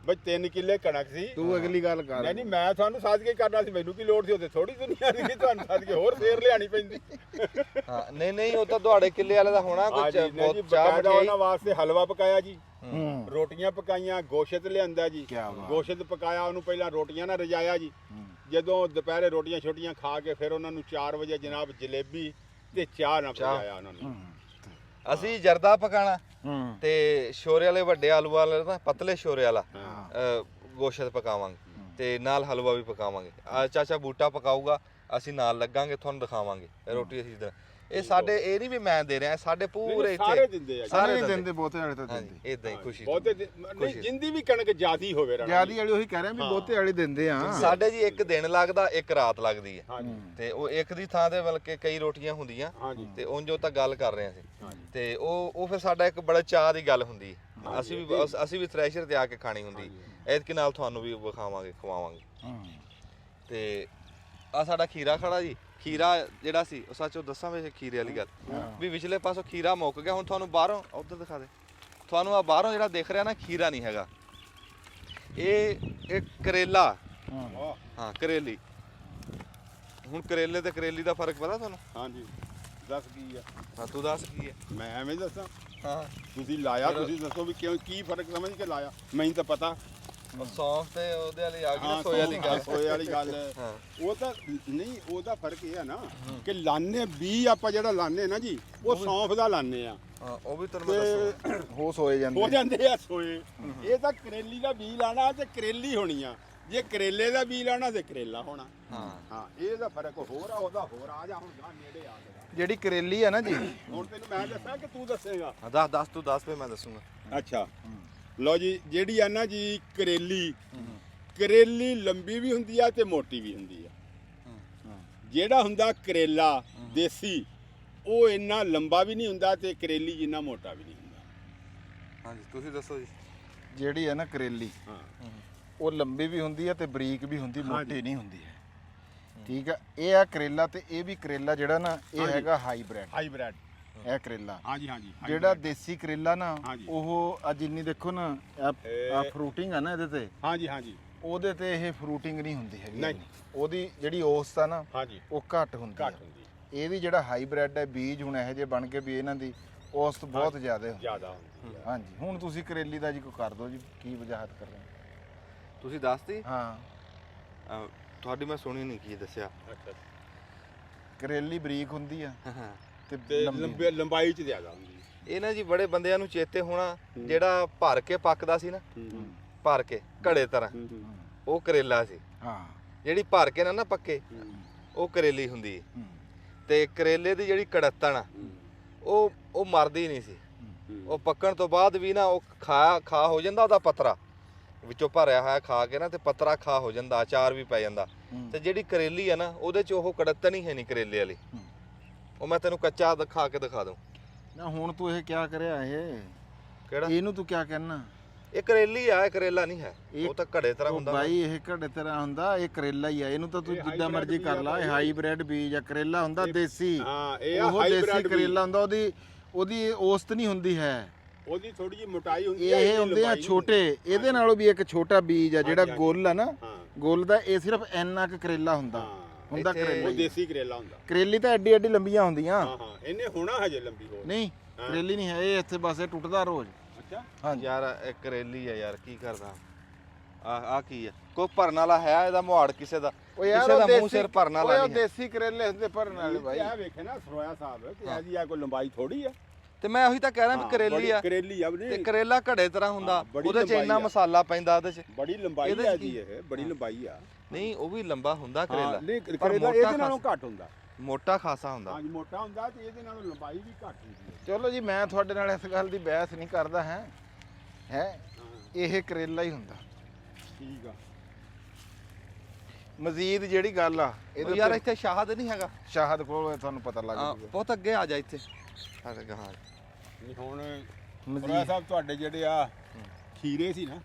ਬਈ 3 ਕਿੱਲੇ ਕਣਕ ਸੀ। ਤੂੰ ਅਗਲੀ ਗੱਲ ਕਰ। ਨਹੀਂ ਮੈਂ ਤੁਹਾਨੂੰ ਸਾਜ ਕੇ ਕਰਨਾ ਸੀ, ਮੈਨੂੰ ਕੀ ਲੋੜ ਸੀ? ਉੱਥੇ ਥੋੜੀ ਦੁਨੀਆ ਦੀ ਤੁਹਾਨੂੰ ਸਾਜ ਕੇ ਹੋਰ ਫੇਰ ਲਿਆਣੀ ਪੈਂਦੀ। ਹਾਂ ਨਹੀਂ ਉਹ ਤਾਂ ਤੁਹਾਡੇ ਕਿੱਲੇ ਵਾਲੇ ਦਾ ਹੋਣਾ ਕੁਝ ਬਹੁਤ ਚਾਹ ਬਕਾਇਦਾ ਉਹਨਾਂ ਵਾਸਤੇ ਹਲਵਾ ਪਕਾਇਆ ਜੀ, ਹੂੰ ਰੋਟੀਆਂ ਪਕਾਈਆਂ, ਗੋਸ਼ਤ ਲਿਆਂਦਾ ਜੀ, ਕਿਆ ਬਾਤ। ਗੋਸ਼ਤ ਪਕਾਇਆ, ਉਹਨੂੰ ਪਹਿਲਾਂ ਰੋਟੀਆਂ ਨਾਲ ਰਜਾਇਆ ਜੀ। ਜਦੋਂ ਦੁਪਹਿਰੇ ਰੋਟੀਆਂ ਛੋਟੀਆਂ ਖਾ ਕੇ ਫਿਰ ਉਹਨਾਂ ਨੂੰ 4 ਵਜੇ ਜਨਾਬ ਜਲੇਬੀ ਤੇ ਚਾਹ ਨਾਲ ਪਕਾਇਆ ਉਹਨਾਂ ਨੇ। ਅਸੀਂ ਜਰਦਾ ਪਕਾਣਾ ਹੂੰ ਤੇ ਸ਼ੋਰੇ ਵਾਲੇ ਵੱਡੇ ਆਲੂ ਵਾਲੇ ਨਾ ਪਤਲੇ ਸ਼ੋਰੇ ਵਾਲਾ ਗੋਸ਼ਤ ਪਕਾਵਾਂਗੇ ਤੇ ਨਾਲ ਹਲਵਾ ਵੀ ਪਕਾਵਾਂਗੇ। ਚਾਚਾ ਬੂਟਾ ਪਕਾਊਗਾ, ਅਸੀਂ ਨਾਲ ਲੱਗਾਂਗੇ, ਤੁਹਾਨੂੰ ਦਿਖਾਵਾਂਗੇ ਰੋਟੀ ਅਸੀਂ ਇਹ ਸਾਡੇ ਇਹ ਨਹੀਂ ਵੀ ਮੈਂ ਦੇ ਰਿਹਾ, ਸਾਡੇ ਪੂਰੇ ਸਾਰੇ ਇੱਥੇ ਦਿੰਦੇ ਆ ਜੀ। ਸਾਰੇ ਦਿੰਦੇ ਬਹੁਤੇ ਵਾਲੇ ਤਾਂ ਦਿੰਦੇ। ਇਦਾਂ ਹੀ ਖੁਸ਼ੀ ਬਹੁਤੇ ਨਹੀਂ ਜਿੰਦੀ ਵੀ ਕਣਕ ਜ਼ਿਆਦੀ ਹੋਵੇ ਰਾਣਾ ਜਿਆਦੀ ਵਾਲੀ ਉਹੀ ਕਹਿ ਰਿਹਾ ਵੀ ਬਹੁਤੇ ਵਾਲੇ ਦਿੰਦੇ ਆ। ਸਾਡੇ ਜੀ ਇੱਕ ਦਿਨ ਲੱਗਦਾ, ਇੱਕ ਰਾਤ ਲੱਗਦੀ ਹੈ ਹਾਂਜੀ ਤੇ ਉਹ ਇੱਕ ਦੀ ਥਾਂ ਤੇ ਬਲਕਿ ਕਈ ਰੋਟੀਆਂ ਹੁੰਦੀਆਂ ਹਾਂਜੀ ਤੇ ਉਂਝ ਉਹ ਤਾਂ ਗੱਲ ਕਰ ਰਹੇ ਸੀ ਤੇ ਉਹ ਫਿਰ ਸਾਡਾ ਇੱਕ ਬੜਾ ਚਾਹ ਦੀ ਗੱਲ ਹੁੰਦੀ ਹੈ। ਅਸੀਂ ਵੀ ਥ੍ਰੈਸ਼ਰ ਤੇ ਆ ਕੇ ਖਾਣੀ ਹੁੰਦੀ, ਐਤਕੀ ਨਾਲ ਤੁਹਾਨੂੰ ਵੀ ਵਿਖਾਵਾਂਗੇ ਖਵਾਵਾਂਗੇ। ਤੇ ਆ ਸਾਡਾ ਖੀਰਾ ਖੜਾ ਜੀ, ਖੀਰਾ ਜਿਹੜਾ ਸੀ ਉਹ ਸੱਚ ਉਹ ਦੱਸਾਂ ਵੇ ਖੀਰੇ ਵਾਲੀ ਗੱਲ ਵੀ ਵਿਚਲੇ ਪਾਸੋਂ ਖੀਰਾ ਮੁੱਕ ਗਿਆ। ਹੁਣ ਤੁਹਾਨੂੰ ਬਾਹਰੋਂ ਉਧਰ ਦਿਖਾ ਦੇ, ਤੁਹਾਨੂੰ ਆ ਬਾਹਰੋਂ ਜਿਹੜਾ ਦਿਖ ਰਿਹਾ ਨਾ ਖੀਰਾ ਨਹੀਂ ਹੈਗਾ, ਇਹ ਕਰੇਲਾ। ਹਾਂ ਕਰੇਲੀ। ਹੁਣ ਕਰੇਲੇ ਤੇ ਕਰੇਲੀ ਦਾ ਫਰਕ ਪਤਾ ਤੁਹਾਨੂੰ? ਹਾਂਜੀ ਦੱਸ ਕੀ ਆ? ਹਾਂ ਤੂੰ ਦੱਸ ਕੀ ਹੈ। ਮੈਂ ਐਵੇਂ ਦੱਸਾਂ? ਹਾਂ ਤੁਸੀਂ ਲਾਇਆ, ਤੁਸੀਂ ਦੱਸੋ ਵੀ ਕਿਉਂ ਕੀ ਫਰਕ ਸਮਝ ਕੇ ਲਾਇਆ? ਮੈਨੂੰ ਤਾਂ ਪਤਾ। ਉਹ ਸੌਂਫ ਤੇ ਉਹਦੇ ਵਾਲੀ ਆ ਗਈ ਨਾ ਹਾਂ ਸੋਇਆ ਦੀ ਗੱਲ। ਸੋਏ ਵਾਲੀ ਗੱਲ ਹਾਂ ਉਹ ਤਾਂ ਨਹੀਂ, ਉਹਦਾ ਫਰਕ ਇਹ ਆ ਨਾ ਕਿ ਲਾਣੇ ਬੀ ਆਪਾਂ ਜਿਹੜਾ ਲਾਣੇ ਨਾ ਜੀ ਉਹ ਸੌਂਫ ਦਾ ਲਾਣੇ ਆ ਹਾਂ ਉਹ ਵੀ ਤੁਹਾਨੂੰ ਮੈਂ ਦੱਸੂਗਾ। ਹੋਸ ਹੋਏ ਜਾਂਦੇ। ਹੋ ਜਾਂਦੇ ਆ ਸੋਏ। ਇਹ ਤਾਂ ਕਰੇਲੀ ਦਾ ਬੀ ਲਾਣਾ ਤੇ ਕਰੇਲੀ ਹੋਣੀ ਆ, ਜੇ ਕਰੇਲੇ ਦਾ ਬੀ ਲਾਣਾ ਤੇ ਕਰੇਲਾ ਹੋਣਾ। ਹਾਂ ਹਾਂ ਇਹਦਾ ਫਰਕ ਹੋਰ ਆ, ਉਹਦਾ ਹੋਰ ਆ। ਜਾ ਹੁਣ ਗਾਂ ਨੇੜੇ ਆ ਕੇ ਜਿਹੜੀ ਕਰੇਲੀ ਆ ਨਾ ਜੀ, ਹੁਣ ਤੈਨੂੰ ਮੈਂ ਦੱਸਾਂ ਕਿ ਤੂੰ ਦੱਸੇਗਾ? ਹਾਂ ਦੱਸ ਤੂੰ ਦੱਸ ਫੇ ਮੈਂ ਦੱਸੂਗਾ। ਅੱਛਾ ਲਓ ਜੀ, ਜਿਹੜੀ ਆ ਨਾ ਜੀ ਕਰੇਲੀ, ਕਰੇਲੀ ਲੰਬੀ ਵੀ ਹੁੰਦੀ ਆ ਤੇ ਮੋਟੀ ਵੀ ਹੁੰਦੀ ਆ। ਜਿਹੜਾ ਹੁੰਦਾ ਕਰੇਲਾ ਦੇਸੀ ਉਹ ਇੰਨਾ ਲੰਬਾ ਵੀ ਨਹੀਂ ਹੁੰਦਾ ਤੇ ਕਰੇਲੀ ਜਿੰਨਾ ਮੋਟਾ ਵੀ ਨਹੀਂ ਹੁੰਦਾ। ਹਾਂਜੀ ਤੁਸੀਂ ਦੱਸੋ ਜੀ। ਜਿਹੜੀ ਆ ਨਾ ਕਰੇਲੀ ਹਾਂ ਉਹ ਲੰਬੀ ਵੀ ਹੁੰਦੀ ਆ ਤੇ ਬਰੀਕ ਵੀ ਹੁੰਦੀ, ਮੋਟੀ ਨਹੀਂ ਹੁੰਦੀ ਹੈ। ਠੀਕ ਆ, ਇਹ ਆ ਕਰੇਲਾ ਤੇ ਇਹ ਵੀ ਕਰੇਲਾ ਜਿਹੜਾ ਨਾ ਇਹ ਹੈਗਾ ਹਾਈਬ੍ਰਿਡ। ਹਾਈਬ੍ਰਿਡ ਇਹ ਕਰੇਲਾ ਹਾਂਜੀ ਹਾਂਜੀ। ਜਿਹੜਾ ਦੇਸੀ ਕਰੇਲਾ ਨਾ ਹਾਂਜੀ। ਉਹ ਆ ਜਿੰਨੀ ਦੇਖੋ ਨਾ ਆ ਫਰੂਟਿੰਗ ਆ ਨਾ ਇਹਦੇ ਤੇ, ਹਾਂਜੀ ਹਾਂਜੀ ਉਹਦੇ ਤੇ ਇਹ ਫਰੂਟਿੰਗ ਨਹੀਂ ਹੁੰਦੀ ਹੈਗੀ। ਨਹੀਂ। ਉਹਦੀ ਜਿਹੜੀ ਔਸਤ ਆ ਨਾ ਹਾਂਜੀ ਉਹ ਘੱਟ ਹੁੰਦੀ ਘੱਟ ਆ। ਹੁੰਦੀ ਇਹ ਵੀ ਜਿਹੜਾ ਹਾਈਬ੍ਰਿਡ ਹੈ ਬੀਜ ਹੁਣ ਇਹੋ ਜਿਹੇ ਬਣ ਕੇ ਵੀ ਇਹਨਾਂ ਦੀ ਔਸਤ ਬਹੁਤ ਜ਼ਿਆਦਾ ਹੁੰਦੀ। ਜ਼ਿਆਦਾ ਹੁੰਦੀ ਆ। ਹਾਂਜੀ ਹੁਣ ਤੁਸੀਂ ਕਰੇਲੀ ਦਾ ਜੀ ਕੋਈ ਕਰ ਦਿਓ ਜੀ, ਕੀ ਵਜਾਹਤ ਕਰ ਰਹੇ ਤੁਸੀਂ ਦੱਸਤੀ ਹਾਂ। ਤੁਹਾਡੀ ਮੈਂ ਸੁਣੀ ਨਹੀਂ ਕੀ ਦੱਸਿਆ। ਅੱਛਾ ਕਰੇਲੀ ਬਰੀਕ ਹੁੰਦੀ ਆ ਤੇ ਤੇ ਲੰਬੀ। ਲੰਬਾਈ ਚ ਜ਼ਿਆਦਾ ਹੁੰਦੀ ਆ। ਇਹ ਨਾ ਜੀ ਬੜੇ ਬੰਦਿਆਂ ਨੂੰ ਚੇਤੇ ਹੋਣਾ ਜਿਹੜਾ ਭਰ ਕੇ ਪੱਕਦਾ ਸੀ ਨਾ, ਭਰ ਕੇ ਘੜੇ ਤਰ੍ਹਾਂ, ਉਹ ਕਰੇਲਾ ਸੀ। ਹਾਂ ਜਿਹੜੀ ਭਰ ਕੇ ਨਾ ਪੱਕੇ ਉਹ ਕਰੇਲੀ ਹੁੰਦੀ ਹੈ। ਤੇ ਕਰੇਲੇ ਦੀ ਜਿਹੜੀ ਕੜੱਤਣ ਆ ਉਹ ਮਰਦੀ ਨਹੀਂ ਸੀ। ਉਹ ਪੱਕਣ ਤੋਂ ਬਾਅਦ ਵੀ ਨਾ ਉਹ ਖਾ ਹੋ ਜਾਂਦਾ, ਉਹਦਾ ਪਤਰਾ ਵਿੱਚੋਂ ਭਰਿਆ ਹੋਇਆ ਖਾ ਕੇ ਨਾ ਤੇ ਪਤਰਾ ਖਾ ਹੋ ਜਾਂਦਾ, ਅਚਾਰ ਵੀ ਪੈ ਜਾਂਦਾ। ਤੇ ਜਿਹੜੀ ਕਰੇਲੀ ਆ ਨਾ ਉਹਦੇ ਚ ਉਹ ਕੜੱਤਣ ਹੀ ਹੈ ਨਹੀਂ ਕਰੇਲੇ ਵਾਲੀ। ਉਹ ਮੈਂ ਤੈਨੂੰ ਕੱਚਾ ਦਿਖਾ ਕੇ ਦਿਖਾ ਦੂੰ ਨਾ। ਹੁਣ ਤੂੰ ਇਹ ਕਿਆ ਕਰਿਆ ਇਹ? ਕਿਹੜਾ? ਇਹਨੂੰ ਤੂੰ ਕਿਆ ਕਹਿਣਾ? ਇਹ ਕਰੇਲੀ ਆ, ਇਹ ਕਰੇਲਾ ਨਹੀਂ ਹੈ। ਉਹ ਤਾਂ ਘੜੇ ਤਰ੍ਹਾਂ ਉਹ ਹੁੰਦਾ। ਬਾਈ ਇਹ ਘੜੇ ਤਰ੍ਹਾਂ ਹੁੰਦਾ, ਇਹ ਕਰੇਲਾ ਹੀ ਆ। ਇਹਨੂੰ ਤਾਂ ਤੂੰ ਜਿੱਦਾਂ ਮਰਜ਼ੀ ਕਰ ਲਾ, ਇਹ ਹਾਈਬ੍ਰਿਡ ਬੀਜ ਆ। ਕਰੇਲਾ ਹੁੰਦਾ ਦੇਸੀ, ਹਾਂ ਇਹ ਉਹ ਹਾਈਬ੍ਰਿਡ ਦੇਸੀ ਕਰੇਲਾ ਹੁੰਦਾ, ਉਹਦੀ ਔਸਤ ਨਹੀਂ ਹੁੰਦੀ ਹੈ। ਉਹਦੀ ਥੋੜੀ ਜਿਹੀ ਮੋਟਾਈ ਹੁੰਦੀ ਆ। ਇਹ ਹੁੰਦੇ ਆ ਛੋਟੇ, ਇਹਦੇ ਨਾਲੋਂ ਵੀ ਇੱਕ ਛੋਟਾ ਬੀਜ ਆ ਜਿਹੜਾ ਗੁੱਲ ਆ ਨਾ, ਹਾਂ ਗੁੱਲ ਦਾ ਇਹ ਸਿਰਫ ਇੰਨਾ ਕੁ ਕਰੇਲਾ ਹੁੰਦਾ ਇੱਥੇ ਕਰੇਲਾ ਉਹ ਹੀ। ਦੇਸੀ ਕਰੇਲਾ ਹੁੰਦਾ। ਕਰੇਲੀ ਤਾਂ ਐਡੀ ਐਡੀ ਲੰਬੀਆਂ ਹੁੰਦੀਆਂ। ਹਾਂ ਹਾਂ ਇਹਨੇ ਹੋਣਾ ਹਜੇ ਲੰਬੀ ਹੋਰ। ਨਹੀਂ ਕਰੇਲੀ ਨਹੀਂ ਹੈ ਇਹ, ਇੱਥੇ ਬਸ ਇਹ ਟੁੱਟਦਾ ਰੋਜ਼। ਅੱਛਾ ਹਾਂਜੀ ਯਾਰ ਇਹ ਕਰੇਲੀ ਆ ਯਾਰ, ਕੀ ਕਰਦਾ। ਆ ਕੀ ਆ ਕੋਈ ਭਰਨ ਵਾਲਾ ਹੈ ਇਹਦਾ ਮੁਹਾੜ ਕਿਸੇ ਦਾ ਉਹ ਯਾਰ ਕਿਸੇ ਉਹ ਦਾ ਮੂੰਹ ਦੇਸੀ ਸਿਰ ਭਰਨ ਵਾਲਾ ਉਹ ਨਹੀਂ ਹੈ। ਦੇਸੀ ਕਰੇਲੇ ਹੁੰਦੇ ਭਰਨ ਵਾਲੇ ਬਾਈ। ਇਹ ਵੇਖੇ ਨਾ ਸਰੋਇਆ ਸਾਹਿਬ ਕਿ ਇਹ ਜੀ ਆ ਕੋਈ ਲੰਬਾਈ ਥੋੜੀ ਆ ਤੇ ਮੈਂ ਉਹੀ ਤਾਂ ਕਹਿ ਰਿਹਾ ਵੀ ਕਰੇਲੀ ਆ ਕਰੇਲੀ ਆ ਤੇ ਨਹੀਂ ਕਰੇਲਾ ਘੜੇ ਤਰ੍ਹਾਂ ਹੁੰਦਾ, ਬੜੀ ਉਹਦੇ ਚ ਲੰਬਾਈ ਇੰਨਾ ਆ। ਮਸਾਲਾ ਪੈਂਦਾ ਉਹਦੇ ਚ। ਬੜੀ ਲੰਬਾਈ ਇਹਦੇ ਆ ਚ ਜੀ, ਇਹ ਬੜੀ ਲੰਬਾਈ ਆ। ਨਹੀਂ ਉਹ ਵੀ ਲੰਬਾ ਹੁੰਦਾ ਹਾਂ, ਕਰੇਲਾ, ਨਹੀਂ ਪਰ ਕਰੇਲਾ ਮੋਟਾ ਇਹਦੇ ਨਾਲੋਂ ਘੱਟ ਹੁੰਦਾ। ਮੋਟਾ ਖਾਸਾ ਹੁੰਦਾ। ਹਾਂਜੀ ਮੋਟਾ ਹੁੰਦਾ ਤੇ ਇਹਦੇ ਨਾਲੋਂ ਲੰਬਾਈ ਵੀ ਘੱਟ ਹੁੰਦੀ ਹੈ। ਚਲੋ ਜੀ ਮੈਂ ਤੁਹਾਡੇ ਨਾਲ ਇਸ ਗੱਲ ਦੀ ਬਹਿਸ ਨਹੀਂ ਕਰਦਾ ਹੈ ਇਹ ਕਰੇਲਾ ਹੀ ਹੁੰਦਾ। ਠੀਕ ਆ। ਮਜ਼ੀਦ ਜਿਹੜੀ ਗੱਲ ਆ ਉਹ ਯਾਰ ਇੱਥੇ ਸ਼ਾਹਦ ਨਹੀਂ ਹੈਗਾ, ਸ਼ਾਹਦ ਕੋਲ ਤੁਹਾਨੂੰ ਪਤਾ ਲੱਗ ਹਾਂ, ਜੂਗਾ। ਬਹੁਤ ਅੱਗੇ ਆ ਜਾ ਇੱਥੇ ਸਾਡੇ ਗਾਂ। ਨਹੀਂ ਹੁਣ ਸਰੋਇਆ ਸਾਹਿਬ ਤੁਹਾਡੇ ਜਿਹੜੇ ਆ ਖੀਰੇ ਸੀ ਨਾ